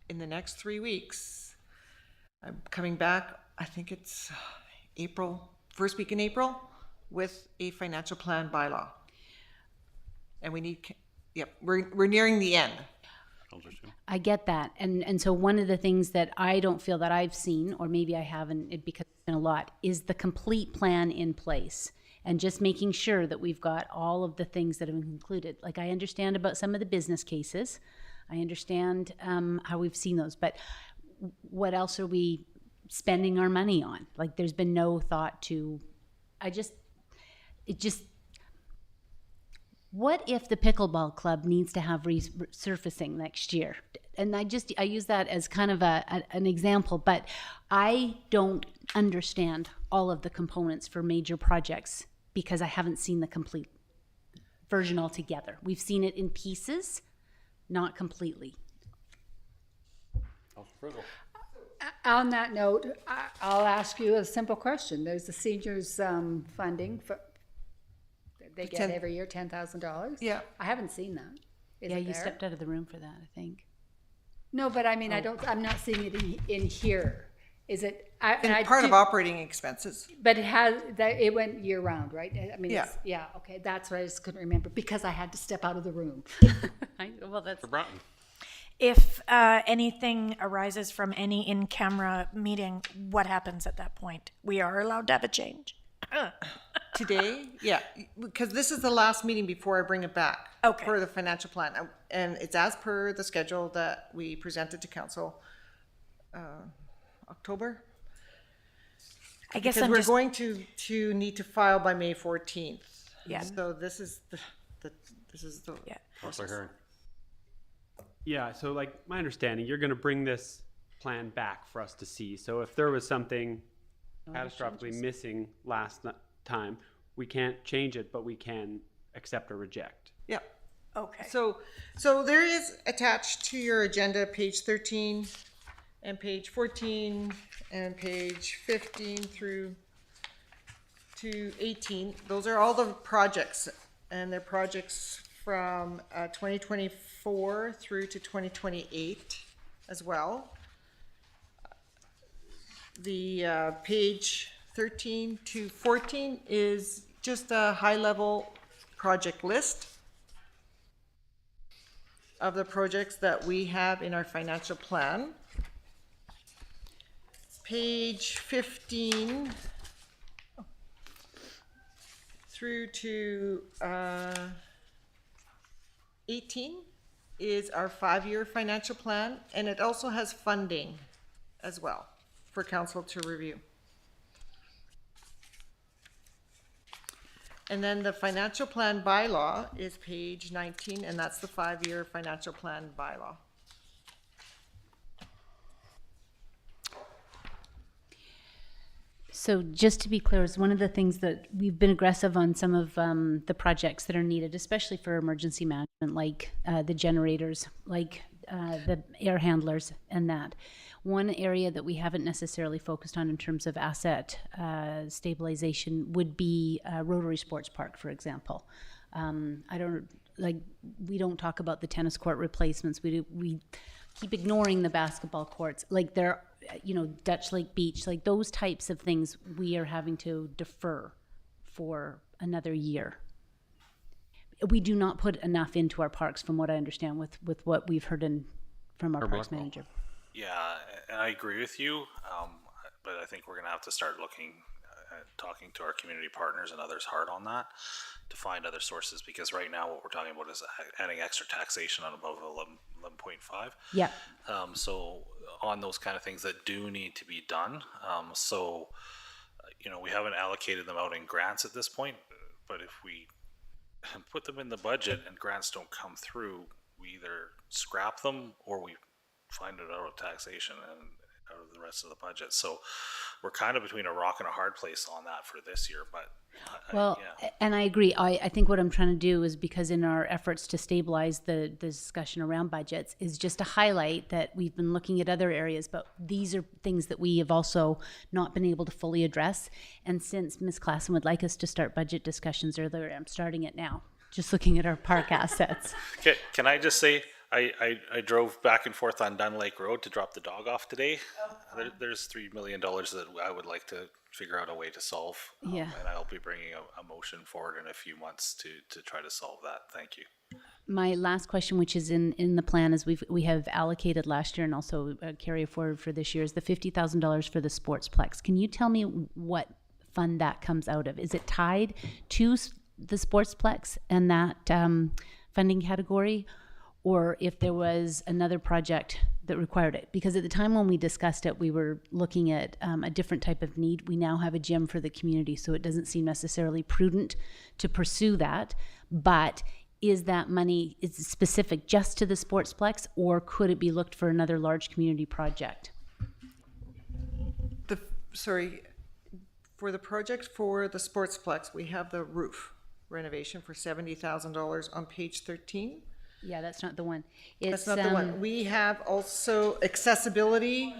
in the next 3 weeks, I'm coming back, I think it's April, first week in April, with a financial plan bylaw. And we need, yep, we're nearing the end. Counselor Sim? I get that. And so one of the things that I don't feel that I've seen, or maybe I haven't because it's been a lot, is the complete plan in place. And just making sure that we've got all of the things that have been included. Like, I understand about some of the business cases. I understand how we've seen those. But what else are we spending our money on? Like, there's been no thought to, what if the pickleball club needs to have resurfacing next year? And I use that as kind of an example, but I don't understand all of the components for major projects because I haven't seen the complete version altogether. We've seen it in pieces, not completely. Counselor Frizzle? On that note, I'll ask you a simple question. There's the seniors funding for, they get every year $10,000. Yeah. I haven't seen that. Is Yeah, it you there? stepped out of the room for that, I think. No, but I mean, I'm not seeing it in here. Is it? And part of operating expenses. But it went year round, right? I mean, Yeah. yeah, okay, that's what I just couldn't remember because I had to step out of the room. Well, that's For Broughton? If anything arises from any in-camera meeting, what happens at that point? We are allowed to have a change. Today, yeah, because this is the last meeting before I bring it back. Okay. For the financial plan, and it's as per the schedule that we presented to council, October. I guess Because I'm we're just, going to need to file by May 14th. Yeah. So this is the yeah. Counselor Herring? Yeah, so like my understanding, you're going to bring this plan back for us to see. So if there was something catastrophically missing last time, we can't change it, but we can accept or reject. Yeah. Okay. So there is attached to your agenda, page 13 and page 14 and page 15 through to 18. Those are all the projects, and they're projects from 2024 through to 2028 as well. The page 13 to 14 is just a high-level project list of the projects that we have in our financial plan. Page 15 through to 18 is our 5-year financial plan, and it also has funding as well for council to review. And then the financial plan bylaw is page 19, and that's the 5-year financial plan bylaw. So just to be clear, is one of the things that we've been aggressive on some of the projects that are needed, especially for emergency management, like the generators, like the air handlers and that. One area that we haven't necessarily focused on in terms of asset stabilization would be Rotary Sports Park, for example. We don't talk about the tennis court replacements. We keep ignoring the basketball courts. Like Dutch Lake Beach, like those types of things we are having to defer for another year. We do not put enough into our parks, from what I understand, with what we've heard from our parks manager. Yeah, and I agree with you, but I think we're going to have to start talking to our community partners and others hard on that to find other sources, because right now what we're talking about is adding extra taxation on above 11.5. Yeah. So on those kind of things that do need to be done. you know, we haven't allocated them out in grants at this point, but if we put them in the budget and grants don't come through, we either scrap them or we find it out of taxation and out of the rest of the budget. So we're kind of between a rock and a hard place on that for this year, but Well, yeah. and I agree. I think what I'm trying to do is, because in our efforts to stabilize the discussion around budgets, is just to highlight that we've been looking at other areas, but these are things that we have also not been able to fully address. And since Ms. Klassen would like us to start budget discussions earlier, I'm starting it now, just looking at our park assets. Okay, can I just say, I drove back and forth on Dunn Lake Road to drop the dog off today. There's $3 million that I would like to figure out a way to solve. Yeah. And I'll be bringing a motion forward in a few months to try to solve that. Thank you. My last question, which is in the plan, is we have allocated last year and also carry forward for this year, is the $50,000 for the Sportsplex. Can you tell me what fund that comes out of? Is it tied to the Sportsplex and that funding category, or if there was another project that required it? Because at the time when we discussed it, we were looking at a different type of need. We now have a gym for the community, so it doesn't seem necessarily prudent to pursue that. But is that money, is it specific just to the Sportsplex, or could it be looked for another large community project? For the project for the Sportsplex, we have the roof renovation for $70,000 on page 13. Yeah, that's not the one. That's not the one. We have also accessibility.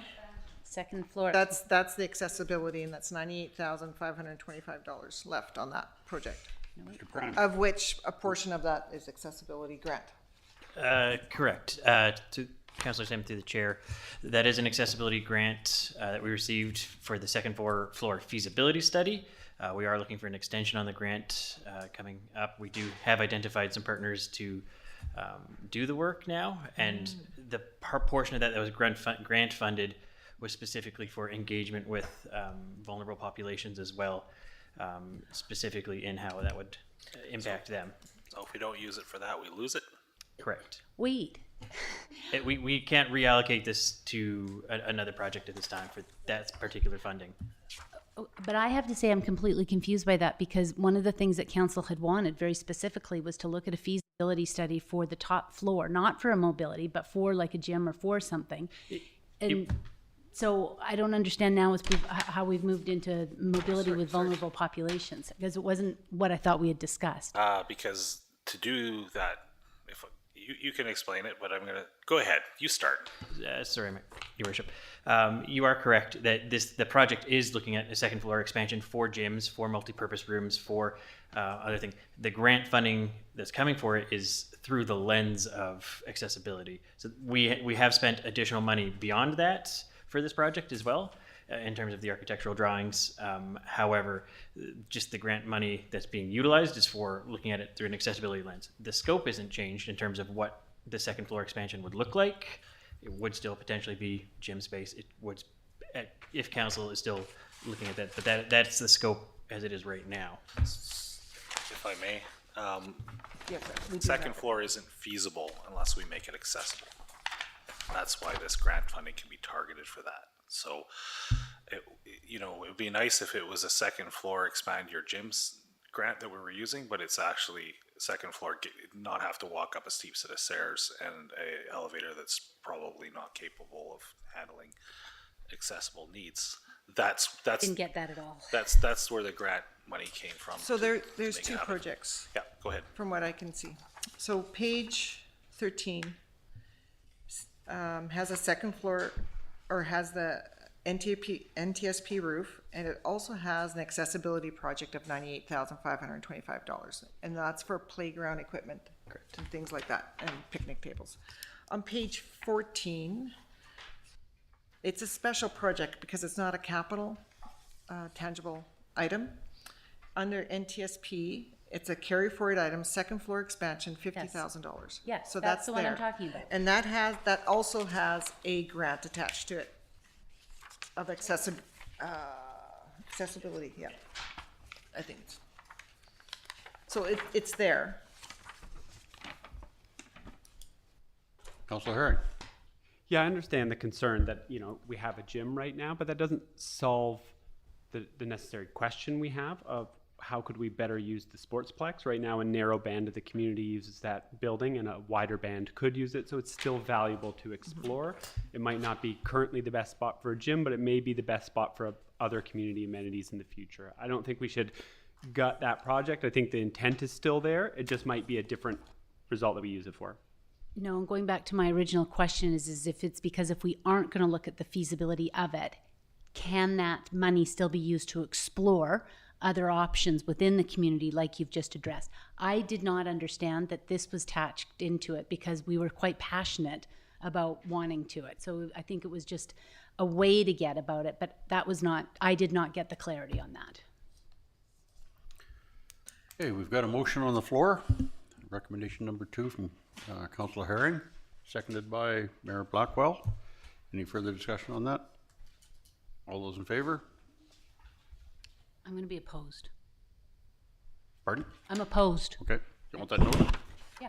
Second floor. That's the accessibility, and that's $98,525 left on that project. Of which a portion of that is accessibility grant. Correct. To Councillor Sim, through the chair, that is an accessibility grant that we received for the second floor feasibility study. We are looking for an extension on the grant coming up. We do have identified some partners to do the work now, and the portion of that was grant funded was specifically for engagement with vulnerable populations as well, specifically in how that would impact them. So if we don't use it for that, we lose it. Correct. Wait. We can't reallocate this to another project at this time for that particular funding. But I have to say I'm completely confused by that, because one of the things that council had wanted very specifically was to look at a feasibility study for the top floor, not for a mobility, but for like a gym or for something. And so I don't understand now how we've moved into mobility with vulnerable populations, because it wasn't what I thought we had discussed. Because to do that, if you can explain it, but I'm gonna go ahead. You start. Sorry, Your Worship. You are correct that the project is looking at a second floor expansion for gyms, for multi-purpose rooms, for other things. The grant funding that's coming for it is through the lens of accessibility. So we have spent additional money beyond that for this project as well, in terms of the architectural drawings. However, just the grant money that's being utilized is for looking at it through an accessibility lens. The scope isn't changed in terms of what the second floor expansion would look like. It would still potentially be gym space. It would, if council is still looking at that, but that's the scope as it is right now. If I may, Yes, sir. We do second have it. floor isn't feasible unless we make it accessible. That's why this grant funding can be targeted for that. So, it would be nice if it was a second floor expand your gyms grant that we were using, but it's actually second floor, not have to walk up a steep set of stairs and a elevator that's probably not capable of handling accessible needs. That's Didn't get that at all. that's where the grant money came from. So to there's make it two happen. projects. Yeah, go ahead. From what I can see. So page 13 has a second floor, or has the NTSP roof, and it also has an accessibility project of $98,525, and that's for playground equipment and things like that, and picnic tables. On page 14, it's a special project because it's not a capital tangible item. Under NTSP, it's a carry forward item, second floor expansion, $50,000. Yes, So that's the one I'm there. talking about. And that also has a grant attached to it of accessibility, yeah. I think so it's there. Councilor Herring. Yeah, I understand the concern that, we have a gym right now, but that doesn't solve the necessary question we have of how could we better use the sportsplex. Right now, a narrow band of the community uses that building and a wider band could use it, so it's still valuable to explore. It might not be currently the best spot for a gym, but it may be the best spot for other community amenities in the future. I don't think we should gut that project. I think the intent is still there. It just might be a different result that we use it for. No, and going back to my original question is if it's because if we aren't going to look at the feasibility of it, can that money still be used to explore other options within the community like you've just addressed? I did not understand that this was attached into it because we were quite passionate about wanting to it. So I think it was just a way to get about it, but that was not, I did not get the clarity on that. Okay, we've got a motion on the floor. Recommendation number 2 from Councillor Herring, seconded by Mayor Blackwell. Any further discussion on that? All those in favor? I'm going to be opposed. Pardon? I'm opposed. Okay, you want that noted? Yeah.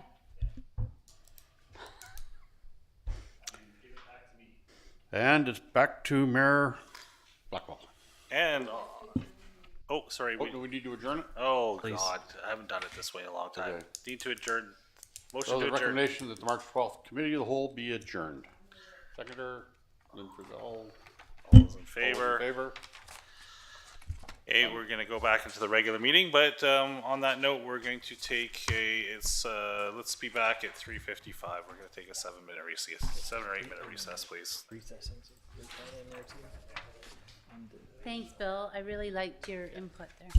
And it's back to Mayor Blackwell. And, oh, sorry. Do we need to adjourn it? Oh, God, I haven't done it this way in a long time. Okay. Need to adjourn. Motion So to the adjourn. recommendation that the March 12th Committee of the Whole be adjourned. Seconder, Lynn Frizzell. All those in All those favor? in favor? Okay, we're gonna go back into the regular meeting, but on that note, we're going to take let's be back at 3:55. We're gonna take a 7-minute recess, 7 or 8 minute recess, please. Thanks, Bill. I really liked your input there.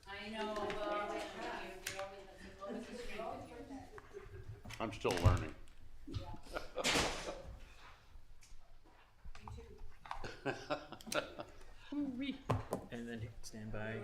I know. I'm still learning. And then stand by.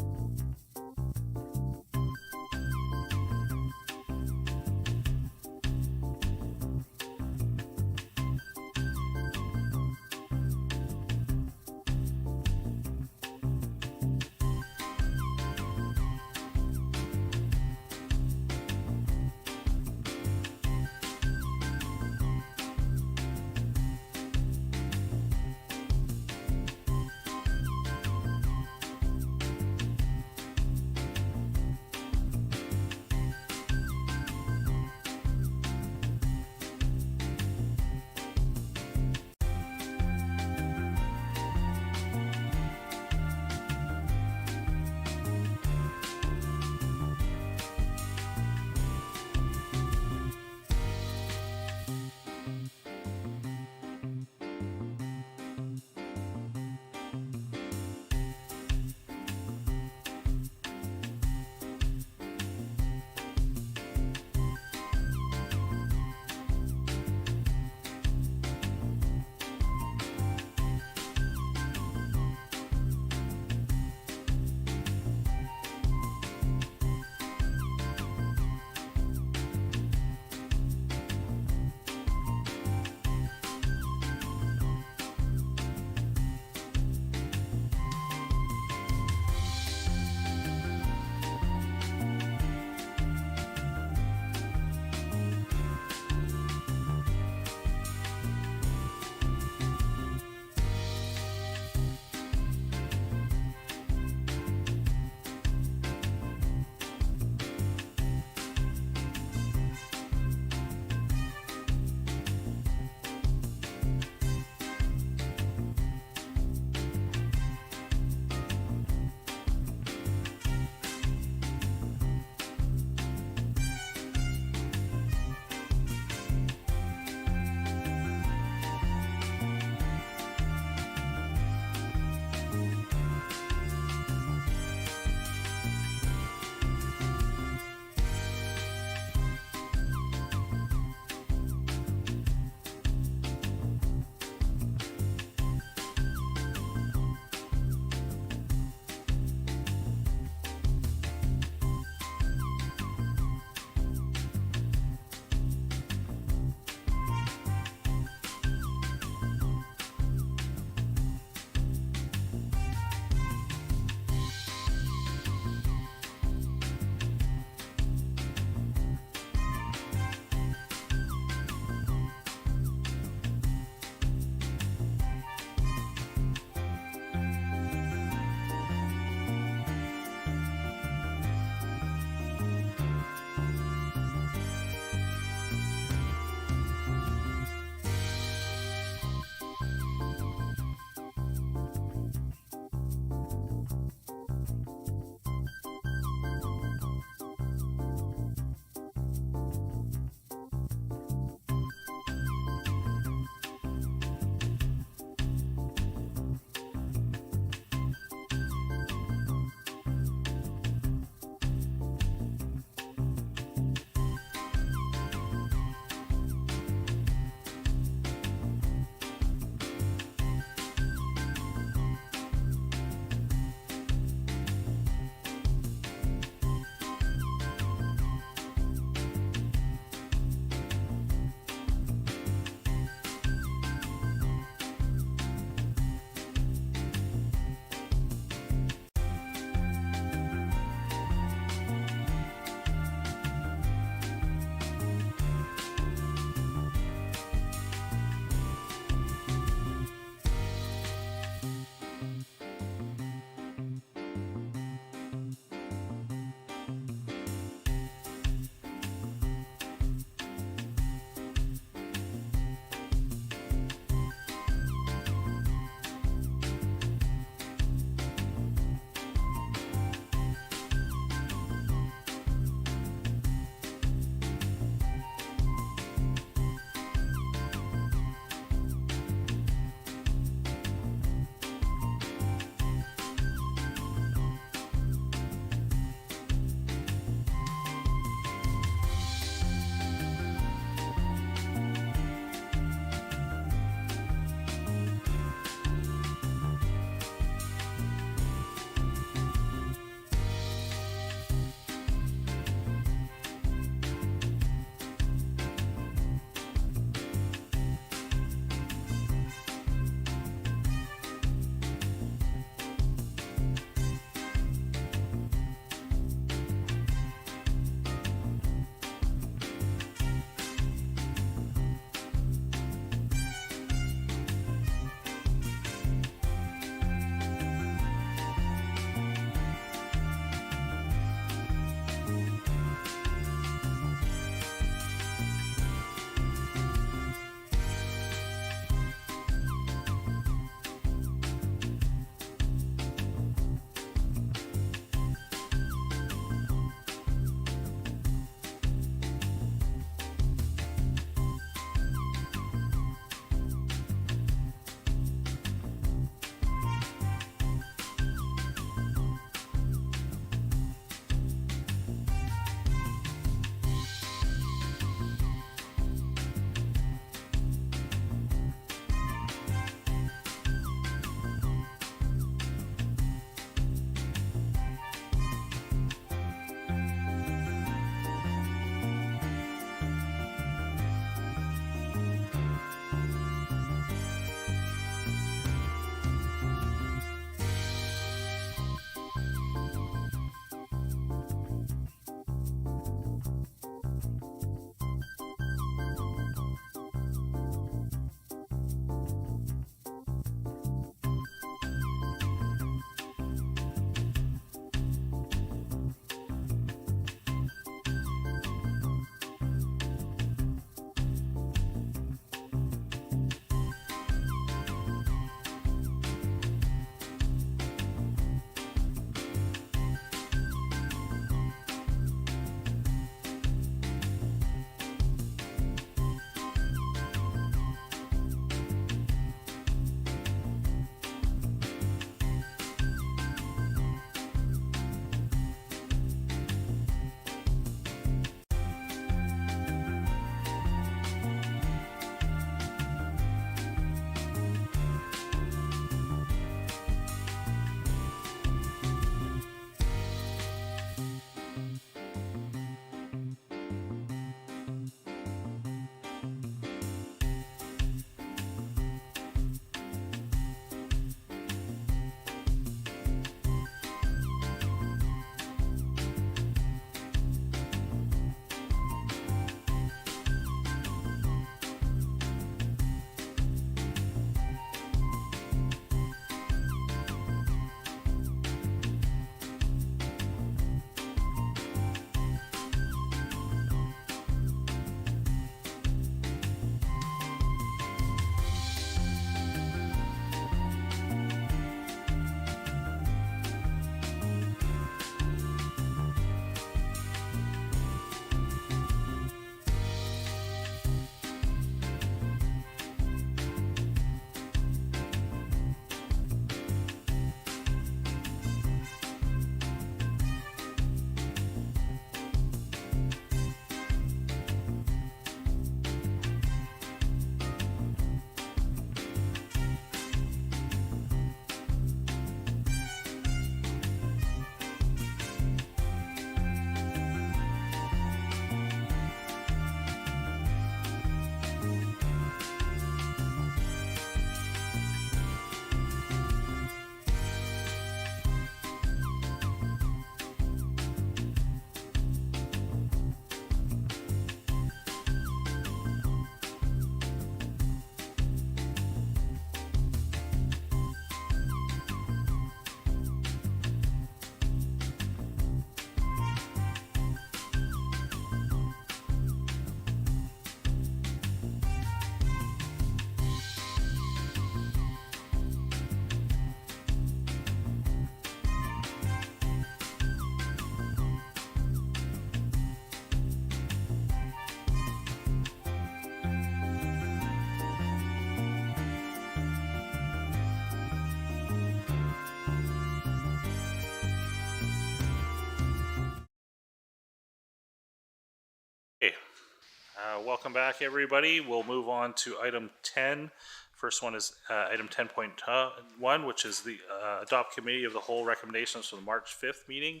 Welcome back, everybody. We'll move on to item 10. First one is item 10.1, which is the adopt committee of the whole recommendations for the March 5th meeting,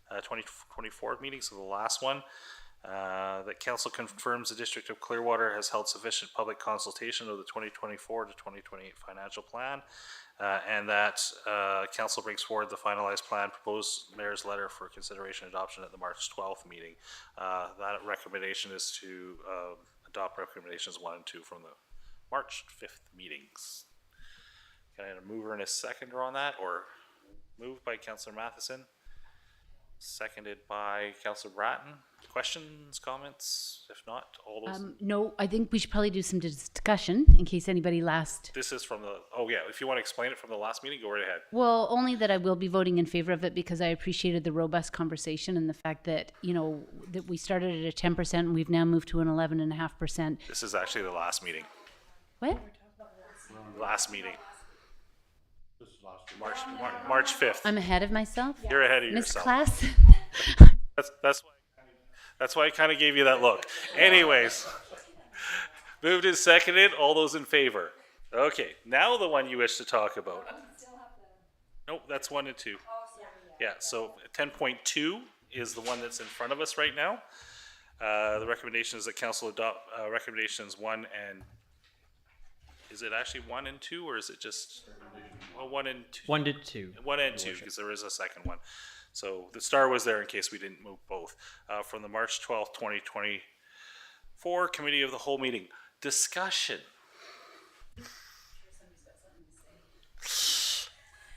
2024 meeting, so the last one. That council confirms the District of Clearwater has held sufficient public consultation of the 2024 to 2028 financial plan, and that council brings forward the finalized plan, proposed mayor's letter for consideration and adoption at the March 12th meeting. That recommendation is to adopt recommendations 1 and 2 from the March 5th meetings. Can I have a mover and a seconder on that, or moved by Councillor Matheson? Seconded by Councillor Bratton. Questions, comments? If not, all those. No, I think we should probably do some discussion in case anybody This is from the, oh yeah, if you want to explain it from the last meeting, go right ahead. Well, only that I will be voting in favor of it because I appreciated the robust conversation and the fact that, you know, that we started at a 10% and we've now moved to an 11.5%. This is actually the last meeting. What? Last meeting. March 5th. I'm ahead of myself? You're ahead of Miss yourself. Class? That's why I kind of gave you that look. Anyways, moved and seconded. All those in favor? Okay, now the one you wish to talk about. Nope, that's 1 and 2. Yeah, so 10.2 is the one that's in front of us right now. The recommendation is that council adopt recommendations 1 and, is it actually 1 and 2, or is it just 1 and 2? 1 to 2. 1 and 2, because there is a second one. So the star was there in case we didn't move both. From the March 12th, 2024 Committee of the Whole meeting. Discussion.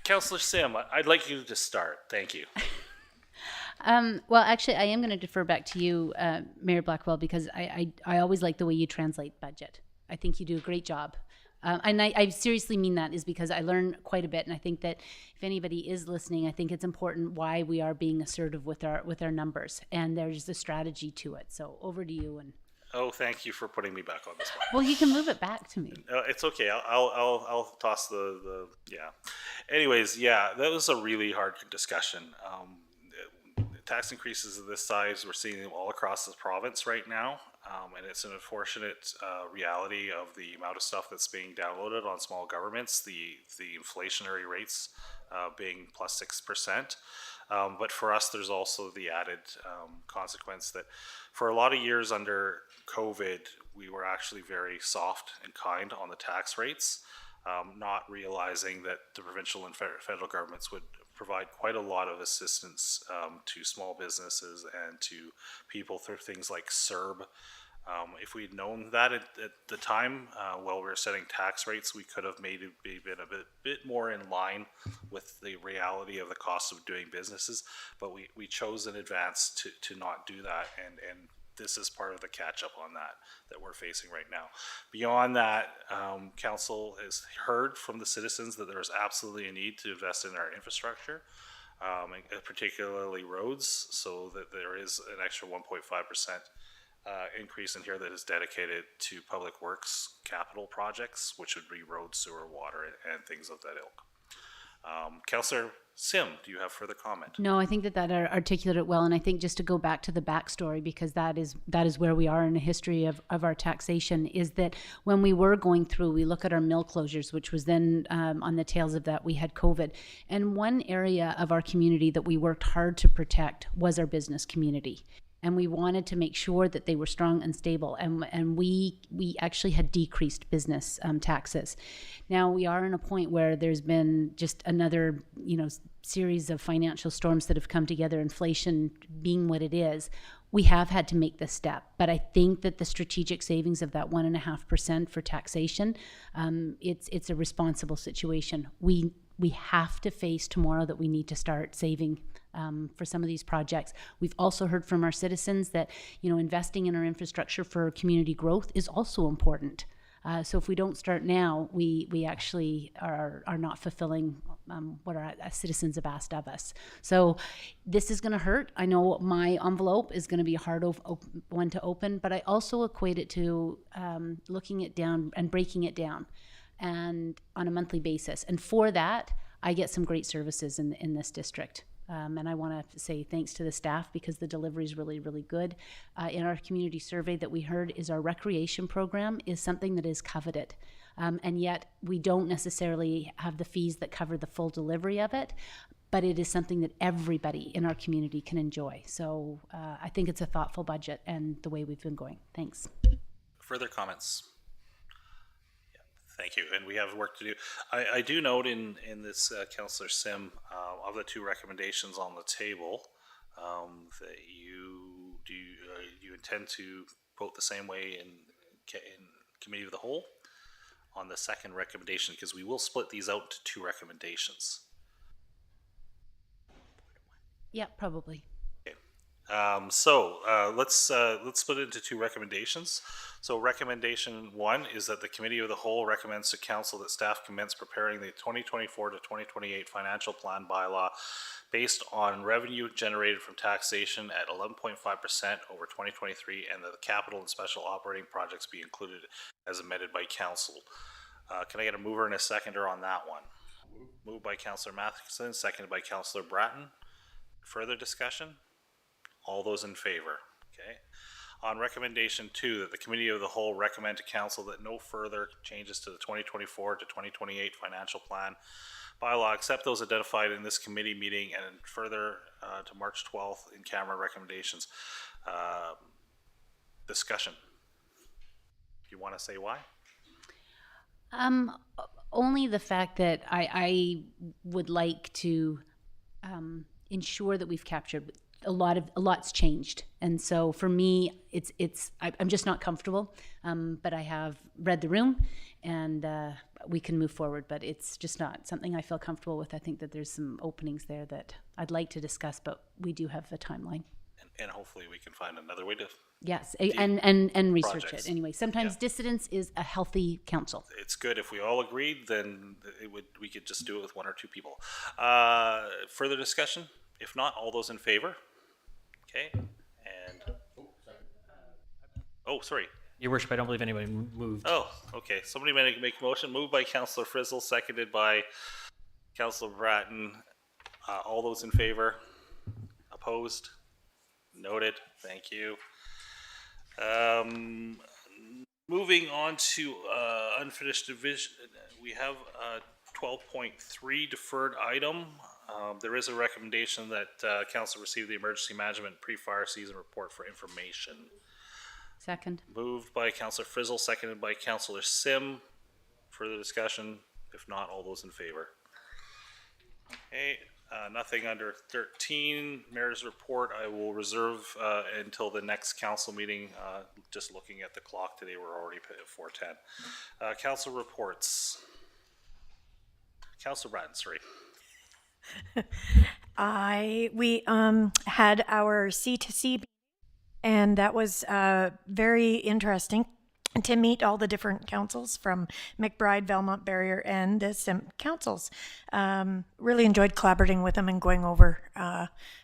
Councillor Sim, I'd like you to start. Thank you. Well, actually, I am going to defer back to you, Mayor Blackwell, because I always like the way you translate budget. I think you do a great job. And I seriously mean that is because I learn quite a bit, and I think that if anybody is listening, I think it's important why we are being assertive with our numbers, and there's a strategy to it. So over to you. And Oh, thank you for putting me back on this one. well, you can move it back to me. It's okay. I'll toss the yeah. Anyways, yeah, that was a really hard discussion. Tax increases of this size, we're seeing them all across the province right now. And it's an unfortunate reality of the amount of stuff that's being downloaded on small governments, the inflationary rates being plus 6%. But for us, there's also the added consequence that for a lot of years under COVID, we were actually very soft and kind on the tax rates, not realizing that the provincial and federal governments would provide quite a lot of assistance to small businesses and to people through things like CERB. If we'd known that at the time, while we were setting tax rates, we could have made it been a bit more in line with the reality of the cost of doing businesses. But we chose in advance to not do that, and this is part of the catch up on that we're facing right now. Beyond that, council has heard from the citizens that there is absolutely a need to invest in our infrastructure, and particularly roads, so that there is an extra 1.5% increase in here that is dedicated to public works capital projects, which would be road, sewer, water, and things of that ilk. Councillor Sim, do you have further comment? No, I think that articulated it well, and I think just to go back to the backstory, because that is where we are in the history of our taxation, is that when we were going through, we look at our mill closures, which was then on the tails of that, we had COVID. And one area of our community that we worked hard to protect was our business community. And we wanted to make sure that they were strong and stable. And we actually had decreased business taxes. Now we are in a point where there's been just another, series of financial storms that have come together, inflation being what it is. We have had to make this step, but I think that the strategic savings of that 1.5% for taxation, it's a responsible situation. We have to face tomorrow that we need to start saving for some of these projects. We've also heard from our citizens that, investing in our infrastructure for community growth is also important. So if we don't start now, we actually are not fulfilling what our citizens have asked of us. So this is going to hurt. I know my envelope is going to be a hard one to open, but I also equate it to looking it down and breaking it down, and on a monthly basis. And for that, I get some great services in this district. And I want to say thanks to the staff because the delivery is really, really good. In our community survey that we heard is our recreation program is something that is coveted. And yet we don't necessarily have the fees that cover the full delivery of it, but it is something that everybody in our community can enjoy. So I think it's a thoughtful budget and the way we've been going. Thanks. Further comments? Yeah, thank you. And we have work to do. I do note in this, Councillor Sim, of the two recommendations on the table, that you intend to vote the same way in Committee of the Whole on the second recommendation, because we will split these out to two recommendations. Yeah, probably. Let's split it into two recommendations. So recommendation 1 is that the Committee of the Whole recommends to Council that staff commence preparing the 2024 to 2028 financial plan bylaw based on revenue generated from taxation at 11.5% over 2023, and that the capital and special operating projects be included as amended by Council. Can I get a mover and a seconder on that one? Moved by Councillor Matheson, seconded by Councillor Bratton. Further discussion? All those in favor? Okay. On recommendation 2, that the Committee of the Whole recommend to Council that no further changes to the 2024 to 2028 financial plan bylaw except those identified in this committee meeting and further to March 12th in camera recommendations. Discussion. Do you want to say why? Only the fact that I would like to ensure that we've captured a lot's changed, and so for me, I'm just not comfortable. But I have read the room, and we can move forward. But it's just not something I feel comfortable with. I think that there's some openings there that I'd like to discuss, but we do have a timeline. And hopefully we can find another way to. Yes, and research projects. it anyway. Sometimes dissidence is a healthy counsel. It's good if we all agreed, then we could just do it with 1 or 2 people. Further discussion? If not, all those in favor? Okay. And sorry. Your worship, I don't believe anybody moved. Oh, okay. Somebody make a motion. Moved by Councillor Frizzle, seconded by Councillor Bratton. All those in favor? Opposed? Noted. Thank you. Moving on to unfinished division, we have a 12.3 deferred item. There is a recommendation that Council receive the emergency management pre-fire season report for information. Second. Moved by Councillor Frizzle, seconded by Councillor Sim. Further discussion? If not, all those in favor? Okay. Nothing under 13. Mayor's report, I will reserve until the next council meeting. Just looking at the clock today, we're already at 4:10. Council reports. Councillor Bratton, sorry. We had our C2C, and that was very interesting to meet all the different councils from McBride, Belmont, Barrier, and the SIM councils. Really enjoyed collaborating with them and going over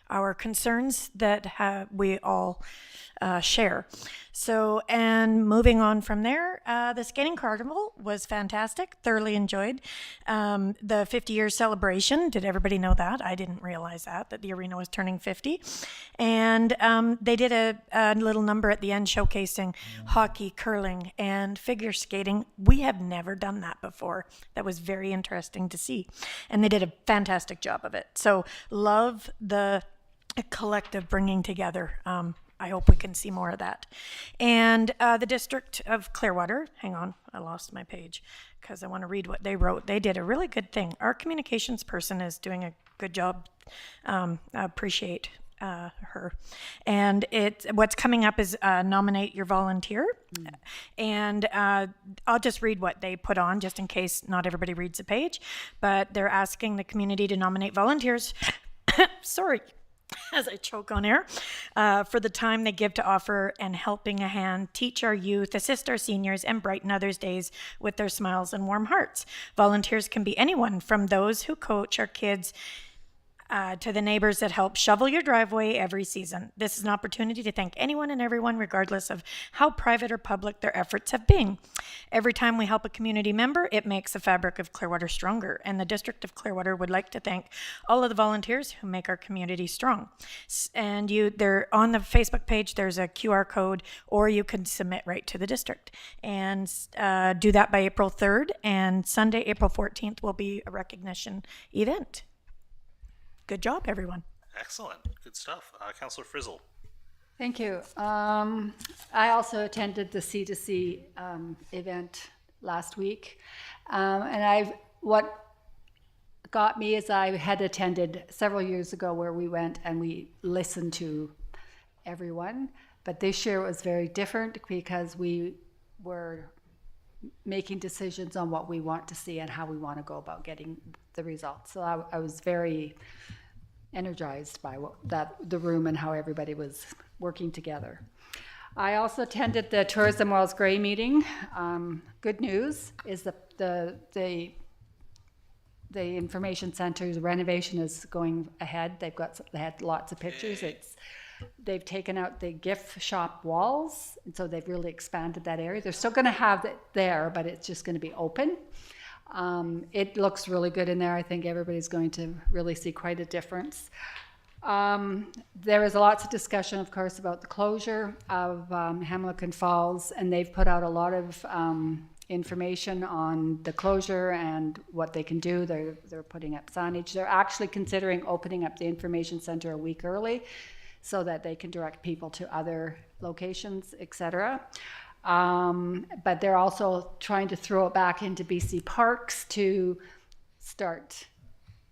our concerns that we all share. So, and moving on from there, the skating carnival was fantastic. Thoroughly enjoyed the 50-year celebration. Did everybody know that? I didn't realize that the arena was turning 50. And they did a little number at the end showcasing hockey, curling, and figure skating. We have never done that before. That was very interesting to see. And they did a fantastic job of it. So love the collective bringing together. I hope we can see more of that. And the District of Clearwater, hang on, I lost my page because I want to read what they wrote. They did a really good thing. Our communications person is doing a good job. I appreciate her. And what's coming up is nominate your volunteer. And I'll just read what they put on just in case not everybody reads the page. But they're asking the community to nominate volunteers. Sorry. As I choke on air, for the time they give to offer and helping a hand, teach our youth, assist our seniors, and brighten others' days with their smiles and warm hearts. Volunteers can be anyone from those who coach our kids To the neighbors that help shovel your driveway every season, this is an opportunity to thank anyone and everyone, regardless of how private or public their efforts have been. Every time we help a community member, it makes the fabric of Clearwater stronger, and the District of Clearwater would like to thank all of the volunteers who make our community strong. And they're on the Facebook page, there's a QR code, or you can submit right to the district. And do that by April 3rd, and Sunday, April 14th will be a recognition event. Good job, everyone. Excellent. Good stuff. Councillor Frizzle. Thank you. I also attended the C2C event last week. What got me is I had attended several years ago where we went and we listened to everyone. But this year was very different because we were making decisions on what we want to see and how we want to go about getting the results. So I was very energized by the room and how everybody was working together. I also attended the Tourism World's Grey meeting. Good news is that the information center's renovation is going ahead. They had lots of pictures. They've taken out the gift shop walls, and so they've really expanded that area. They're still going to have it there, but it's just going to be open. It looks really good in there. I think everybody's going to really see quite a difference. There was lots of discussion, of course, about the closure of Hamilton Falls, and they've put out a lot of information on the closure and what they can do. They're putting up signage. They're actually considering opening up the information center a week early so that they can direct people to other locations, etc. But they're also trying to throw it back into BC Parks to start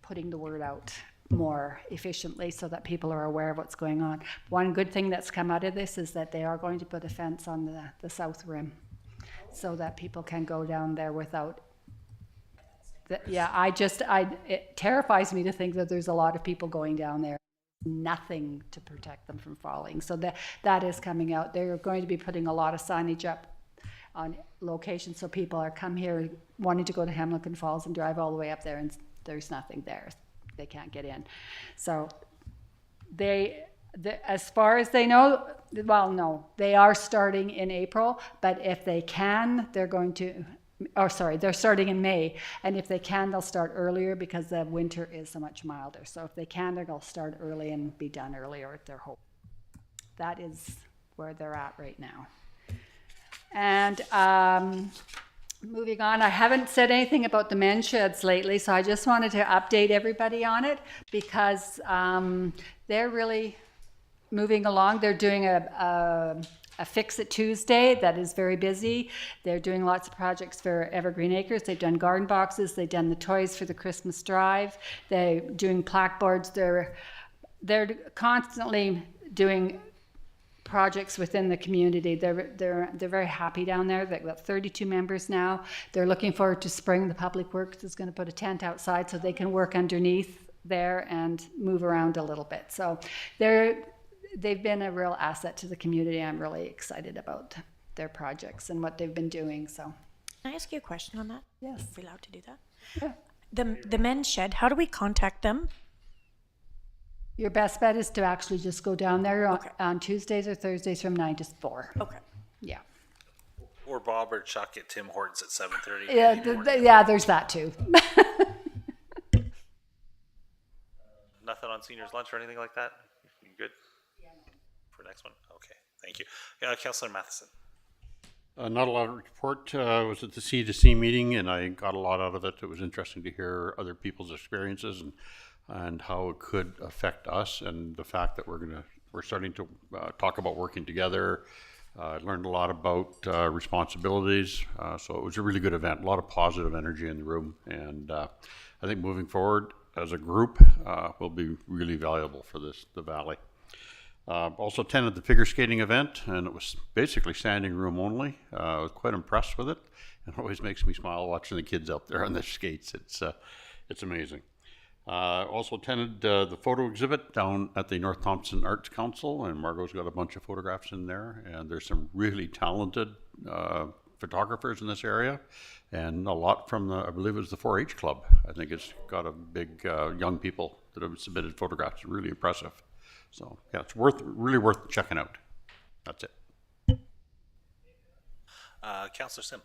putting the word out more efficiently so that people are aware of what's going on. One good thing that's come out of this is that they are going to put a fence on the south rim so that people can go down there without. It terrifies me to think that there's a lot of people going down there. Nothing to protect them from falling. So that is coming out. They're going to be putting a lot of signage up on locations so people are come here wanting to go to Hamilton Falls and drive all the way up there and there's nothing there. They can't get in. So as far as they know, well, no, they are starting in April, but if they can, they're starting in May, and if they can, they'll start earlier because the winter is so much milder. So if they can, they're going to start early and be done earlier at their hope. That is where they're at right now. And moving on, I haven't said anything about the men's sheds lately, so I just wanted to update everybody on it because they're really moving along. They're doing a Fix It Tuesday that is very busy. They're doing lots of projects for Evergreen Acres. They've done garden boxes. They've done the toys for the Christmas drive. They're doing plaqueboards. They're constantly doing projects within the community. They're very happy down there. They've got 32 members now. They're looking forward to spring. The Public Works is going to put a tent outside so they can work underneath there and move around a little bit. So they've been a real asset to the community. I'm really excited about their projects and what they've been doing. So, Can I ask you a question on that? Yes. Are we allowed to do that? Yeah. The men's shed, how do we contact them? Your best bet is to actually just go down there on Tuesdays or Thursdays from 9 to 4. Okay. Yeah. Or Bob or Chuck at Tim Hortons at 7:30. Yeah, there's that too. Nothing on seniors lunch or anything like that? You good? For next one? Okay, thank you. Councillor Matheson. Not a lot of report. I was at the C2C meeting and I got a lot out of it. It was interesting to hear other people's experiences and how it could affect us, and the fact that we're starting to talk about working together. I learned a lot about responsibilities. So it was a really good event. A lot of positive energy in the room, and I think moving forward as a group will be really valuable for the Valley. Also attended the figure skating event, and it was basically standing room only. I was quite impressed with it. It always makes me smile watching the kids out there on their skates. It's amazing. Also attended the photo exhibit down at the North Thompson Arts Council, and Margot's got a bunch of photographs in there, and there's some really talented photographers in this area, and a lot from I believe it was the 4-H club. I think it's got a big young people that have submitted photographs. Really impressive. So yeah, it's really worth checking out. That's it. Councillor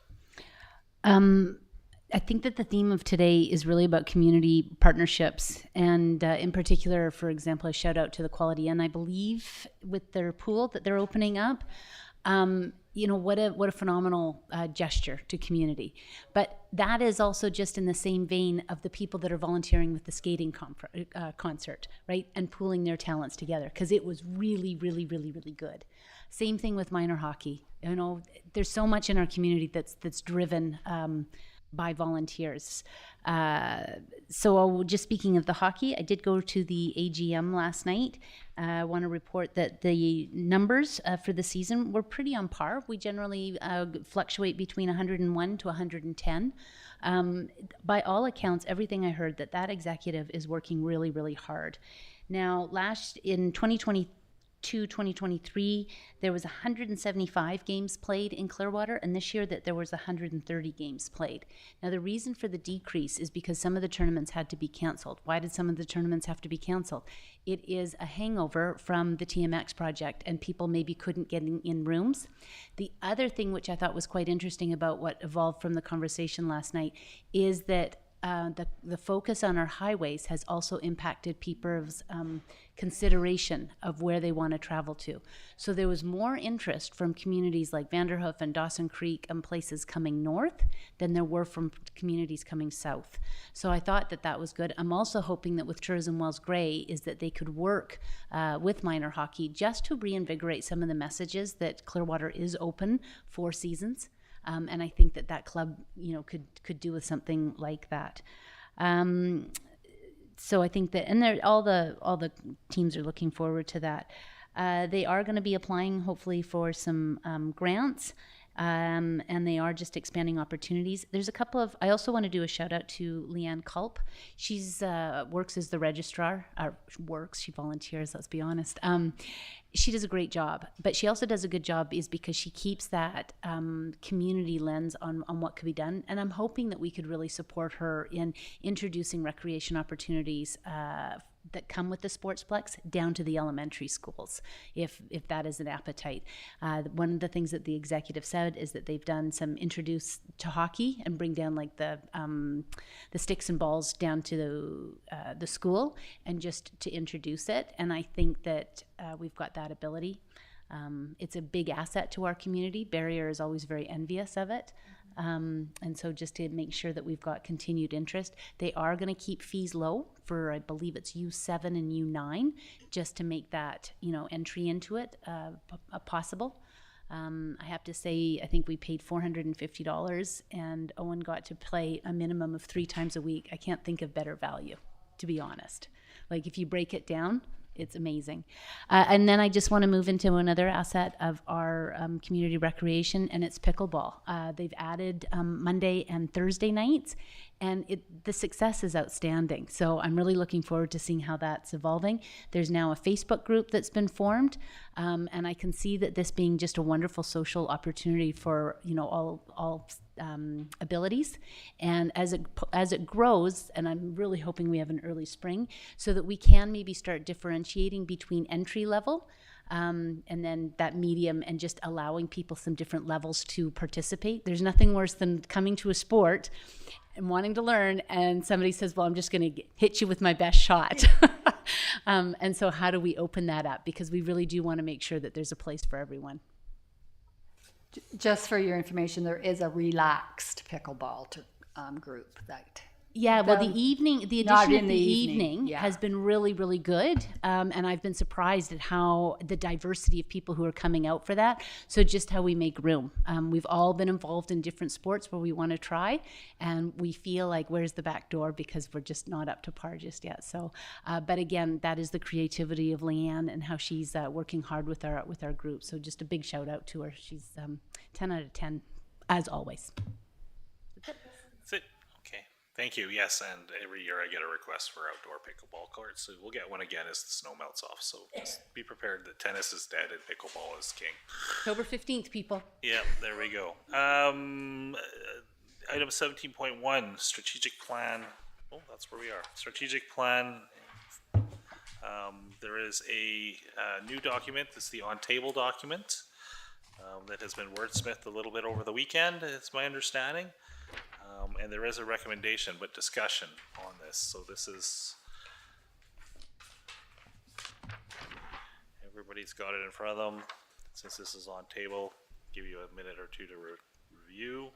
Sim. I think that the theme of today is really about community partnerships, and in particular, for example, a shout out to the Quality Inn, I believe, with their pool that they're opening up. What a phenomenal gesture to community. But that is also just in the same vein of the people that are volunteering with the skating concert, right? And pooling their talents together, because it was really, really, really, really good. Same thing with minor hockey. There's so much in our community that's driven by volunteers. So just speaking of the hockey, I did go to the AGM last night. I want to report that the numbers for the season were pretty on par. We generally fluctuate between 101 to 110. By all accounts, everything I heard, that executive is working really, really hard. Now, in 2023, there was 175 games played in Clearwater, and this year that there was 130 games played. Now, the reason for the decrease is because some of the tournaments had to be canceled. Why did some of the tournaments have to be canceled? It is a hangover from the TMX project, and people maybe couldn't get in rooms. The other thing which I thought was quite interesting about what evolved from the conversation last night is that the focus on our highways has also impacted people's consideration of where they want to travel to. So there was more interest from communities like Vanderhoof and Dawson Creek and places coming north than there were from communities coming south. So I thought that was good. I'm also hoping that with Tourism Wells Grey is that they could work with minor hockey just to reinvigorate some of the messages that Clearwater is open for seasons. And I think that club, could do with something like that. So I think that, and all the teams are looking forward to that. They are going to be applying, hopefully, for some grants. And they are just expanding opportunities. There's a couple of, I also want to do a shout out to Leanne Culp. She's works as the registrar, she volunteers, let's be honest. She does a great job, but she also does a good job is because she keeps that community lens on what could be done. And I'm hoping that we could really support her in introducing recreation opportunities that come with the Sportsplex down to the elementary schools, if that is an appetite. One of the things that the executive said is that they've done some introduce to hockey and bring down like the sticks and balls down to the school and just to introduce it. And I think that we've got that ability. It's a big asset to our community. Barrier is always very envious of it. And so just to make sure that we've got continued interest, they are going to keep fees low for, I believe it's U7 and U9, just to make that, entry into it possible. I have to say, I think we paid $450 and Owen got to play a minimum of 3 times a week. I can't think of better value, to be honest. Like if you break it down, it's amazing. And then I just want to move into another asset of our community recreation, and it's pickleball. They've added Monday and Thursday nights, and the success is outstanding. So I'm really looking forward to seeing how that's evolving. There's now a Facebook group that's been formed, and I can see that this being just a wonderful social opportunity for all abilities. And as it grows, and I'm really hoping we have an early spring, so that we can maybe start differentiating between entry level and then that medium, and just allowing people some different levels to participate. There's nothing worse than coming to a sport and wanting to learn, and somebody says, well, I'm just going to hit you with my best shot. And so how do we open that up? Because we really do want to make sure that there's a place for everyone. Just for your information, there is a relaxed pickleball group that. Yeah, well, the addition Not of in the the evening evening, yeah. has been really, really good. And I've been surprised at how the diversity of people who are coming out for that. So just how we make room. We've all been involved in different sports where we want to try, and we feel like, where's the back door? Because we're just not up to par just yet. So, but again, that is the creativity of Leanne and how she's working hard with our group. So just a big shout out to her. She's 10 out of 10, as always. That's it. Okay. Thank you. Yes, and every year I get a request for outdoor pickleball courts. So we'll get one again as the snow melts off. So just be prepared that tennis is dead and pickleball is king. October 15th, people. Yeah, there we go. Item 17.1, strategic plan. Oh, that's where we are. Strategic plan There is a new document. It's the on-table document that has been wordsmithed a little bit over the weekend, it's my understanding. And there is a recommendation, but discussion on this. So this is, everybody's got it in front of them. Since this is on table, give you a minute or two to review.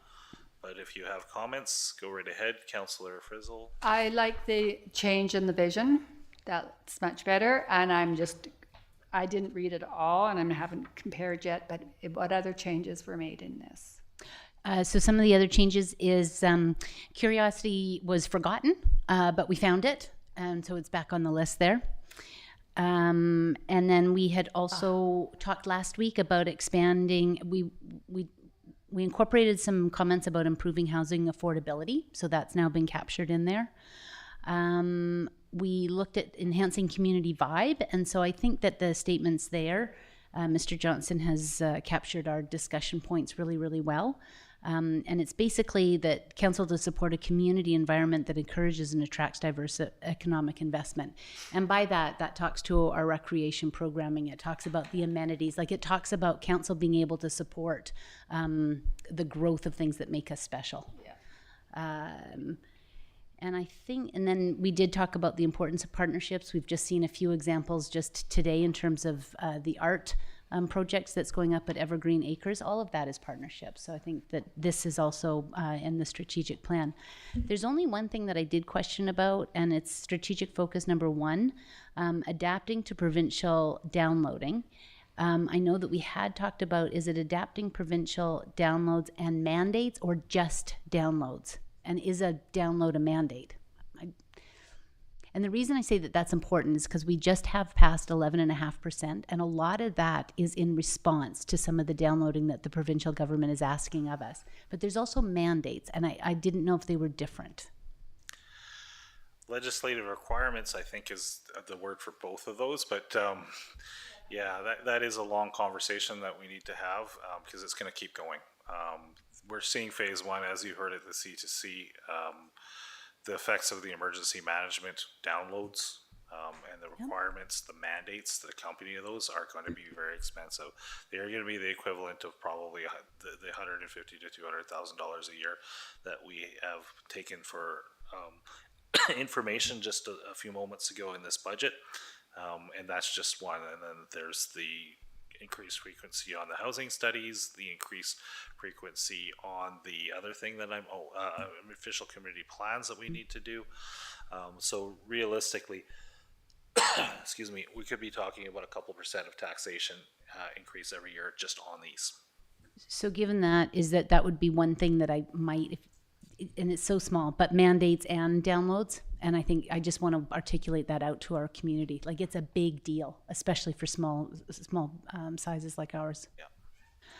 But if you have comments, go right ahead. Councillor Frizzle. I like the change in the vision. That's much better. And I didn't read it all and I haven't compared yet, but what other changes were made in this? So some of the other changes is curiosity was forgotten, but we found it, and so it's back on the list there. And then we had also talked last week about expanding. We incorporated some comments about improving housing affordability, so that's now been captured in there. We looked at enhancing community vibe, and so I think that the statements there, Mr. Johnson has captured our discussion points really, really well. And it's basically that council to support a community environment that encourages and attracts diverse economic investment. And by that talks to our recreation programming. It talks about the amenities. Like, it talks about council being able to support the growth of things that make us special. Yeah. And I think, and then we did talk about the importance of partnerships. We've just seen a few examples just today in terms of the art projects that's going up at Evergreen Acres. All of that is partnerships. So I think that this is also in the strategic plan. There's only one thing that I did question about, and it's strategic focus number 1, adapting to provincial downloading. I know that we had talked about, is it adapting provincial downloads and mandates or just downloads? And is a download a mandate? And the reason I say that that's important is because we just have passed 11.5%, and a lot of that is in response to some of the downloading that the provincial government is asking of us. But there's also mandates, and I didn't know if they were different. Legislative requirements, I think, is the word for both of those, but yeah, that is a long conversation that we need to have because it's going to keep going. We're seeing phase 1, as you heard at the C2C, the effects of the emergency management downloads and the requirements, the mandates that accompany those are going to be very expensive. They are going to be the equivalent of probably the $150,000 to $200,000 a year that we have taken for information just a few moments ago in this budget. And that's just one. And then there's the increased frequency on the housing studies, the increased frequency on the other thing that official community plans that we need to do. So realistically, excuse me, we could be talking about a couple percent of taxation increase every year just on these. So given that, is that would be one thing that I might, and it's so small, but mandates and downloads. And I think I just want to articulate that out to our community. Like, it's a big deal, especially for small sizes like ours. Yeah,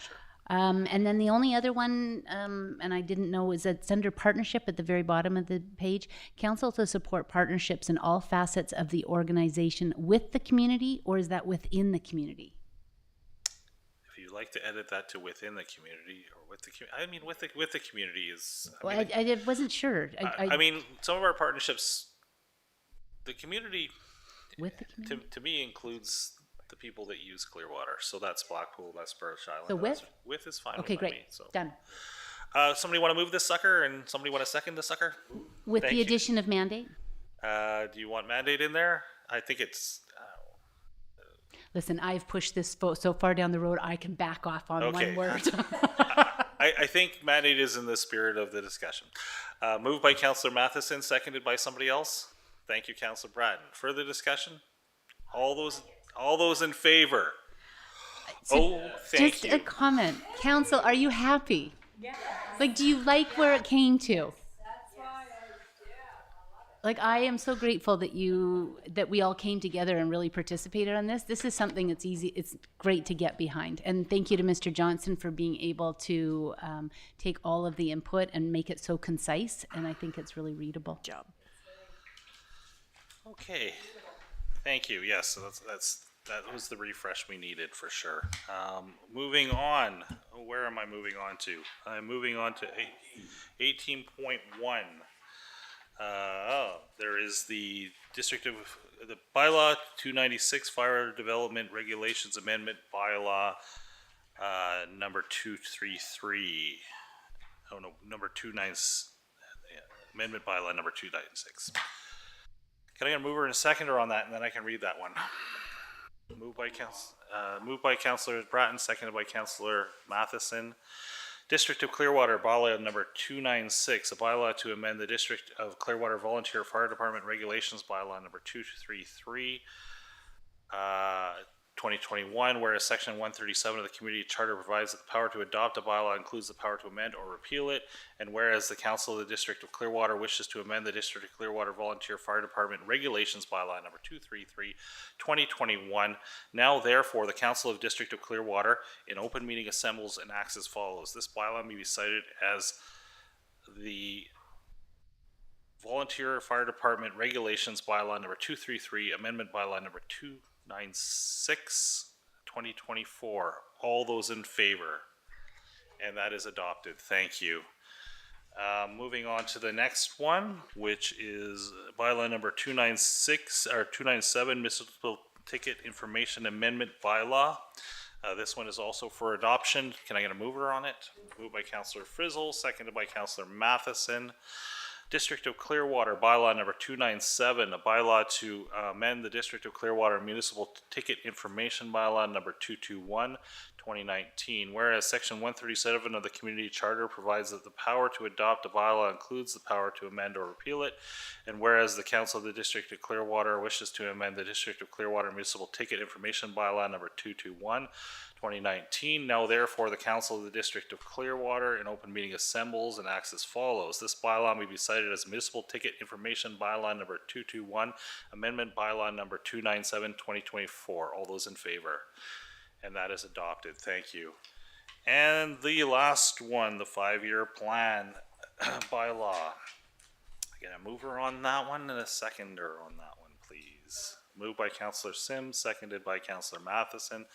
sure. And then the only other one, and I didn't know, is that it's under partnership at the very bottom of the page. Council to support partnerships in all facets of the organization with the community, or is that within the community? If you'd like to edit that to within the community or with the community, I mean, with the community is. I wasn't sure. I mean, some of our partnerships, the community, with the community? to me includes the people that use Clearwater. So that's Blackpool, that's Birch Island. So with is fine. Okay, with great. Me, so. Done. Somebody want to move this sucker, and somebody want to second the sucker? With Thank the you. addition of mandate? Do you want mandate in there? I think it's. Listen, I've pushed this so far down the road, I can back off on Okay. one word. I think mandate is in the spirit of the discussion. Moved by Councillor Matheson, seconded by somebody else. Thank you, Councillor Bratton. Further discussion? All those in favor? Thank Just you. a comment. Council, are you happy? Yeah. Like, do you like where it came to? Like, I am so grateful that we all came together and really participated on this. This is something that's easy. It's great to get behind. And thank you to Mr. Johnson for being able to take all of the input and make it so concise. And I think it's really readable. Job. Okay. Thank you. Yes, so that was the refresh we needed for sure. Moving on. Where am I moving on to? I'm moving on to 18.1. There is the the bylaw 296 Fire Development Regulations Amendment bylaw number 233. Oh no, number 29. Amendment bylaw number 296. Can I get a mover and a seconder on that, and then I can read that one? Moved by Councillor Bratton, seconded by Councillor Matheson. District of Clearwater bylaw number 296, a bylaw to amend the District of Clearwater Volunteer Fire Department Regulations bylaw number 233, 2021, whereas section 137 of the community charter provides that the power to adopt a bylaw includes the power to amend or repeal it, and whereas the Council of the District of Clearwater wishes to amend the District of Clearwater Volunteer Fire Department Regulations bylaw number 233, 2021, now therefore the Council of District of Clearwater in open meeting assembles and acts as follows. This bylaw may be cited as the Volunteer Fire Department Regulations bylaw number 233, amendment bylaw number 296, 2024. All those in favor? And that is adopted. Thank you. Moving on to the next one, which is bylaw number 296 or 297, Municipal Ticket Information Amendment bylaw. This one is also for adoption. Can I get a mover on it? Moved by Councillor Frizzle, seconded by Councillor Matheson. District of Clearwater bylaw number 297, a bylaw to amend the District of Clearwater Municipal Ticket Information bylaw number 221, 2019. Whereas section 137 of the Community Charter provides that the power to adopt a bylaw includes the power to amend or repeal it, and whereas the Council of the District of Clearwater wishes to amend the District of Clearwater Municipal Ticket Information bylaw number 221, 2019. Now therefore the Council of the District of Clearwater in open meeting assembles and acts as follows. This bylaw may be cited as Municipal Ticket Information bylaw number 221, amendment bylaw number 297, 2024. All those in favor? And that is adopted. Thank you. And the last one, the 5-year plan bylaw. Get a mover on that one and a seconder on that one, please. Moved by Councillor Sims, seconded by Councillor Matheson.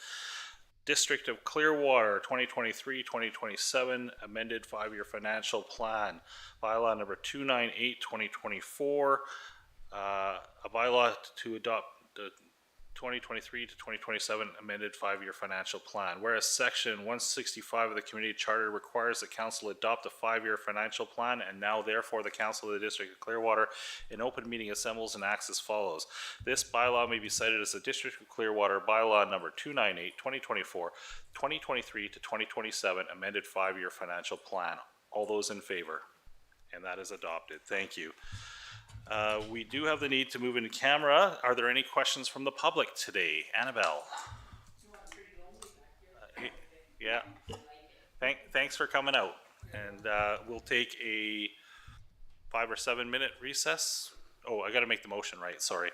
District of Clearwater 2023-2027 amended 5-year financial plan, bylaw number 298, 2024, a bylaw to adopt the 2023 to 2027 amended 5-year financial plan. Whereas section 165 of the community charter requires the council adopt a 5-year financial plan, and now therefore the council of the District of Clearwater in open meeting assembles and acts as follows. This bylaw may be cited as the District of Clearwater bylaw number 298, 2024, 2023 to 2027 amended 5-year financial plan. All those in favor? And that is adopted. Thank you. We do have the need to move into camera. Are there any questions from the public today? Annabelle? Yeah. Thanks for coming out. And we'll take a 5 or 7 minute recess. Oh, I got to make the motion right. Sorry.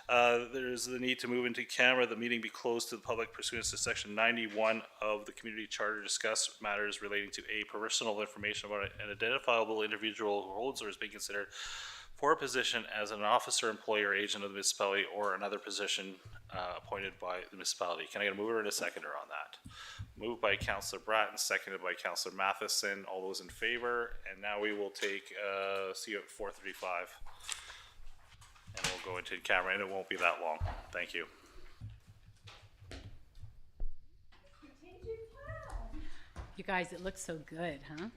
There's the need to move into camera. The meeting be closed to the public pursuant to section 91 of the community charter. Discuss matters relating to a personal information about an identifiable individual who holds or is being considered for a position as an officer, employer, agent of the municipality, or another position appointed by the municipality. Can I get a mover and a seconder on that? Moved by Councillor Bratton, seconded by Councillor Matheson. All those in favor? And now we will take, see you at 4:35. And we'll go into camera, and it won't be that long. Thank you. You guys, it looks so good, huh?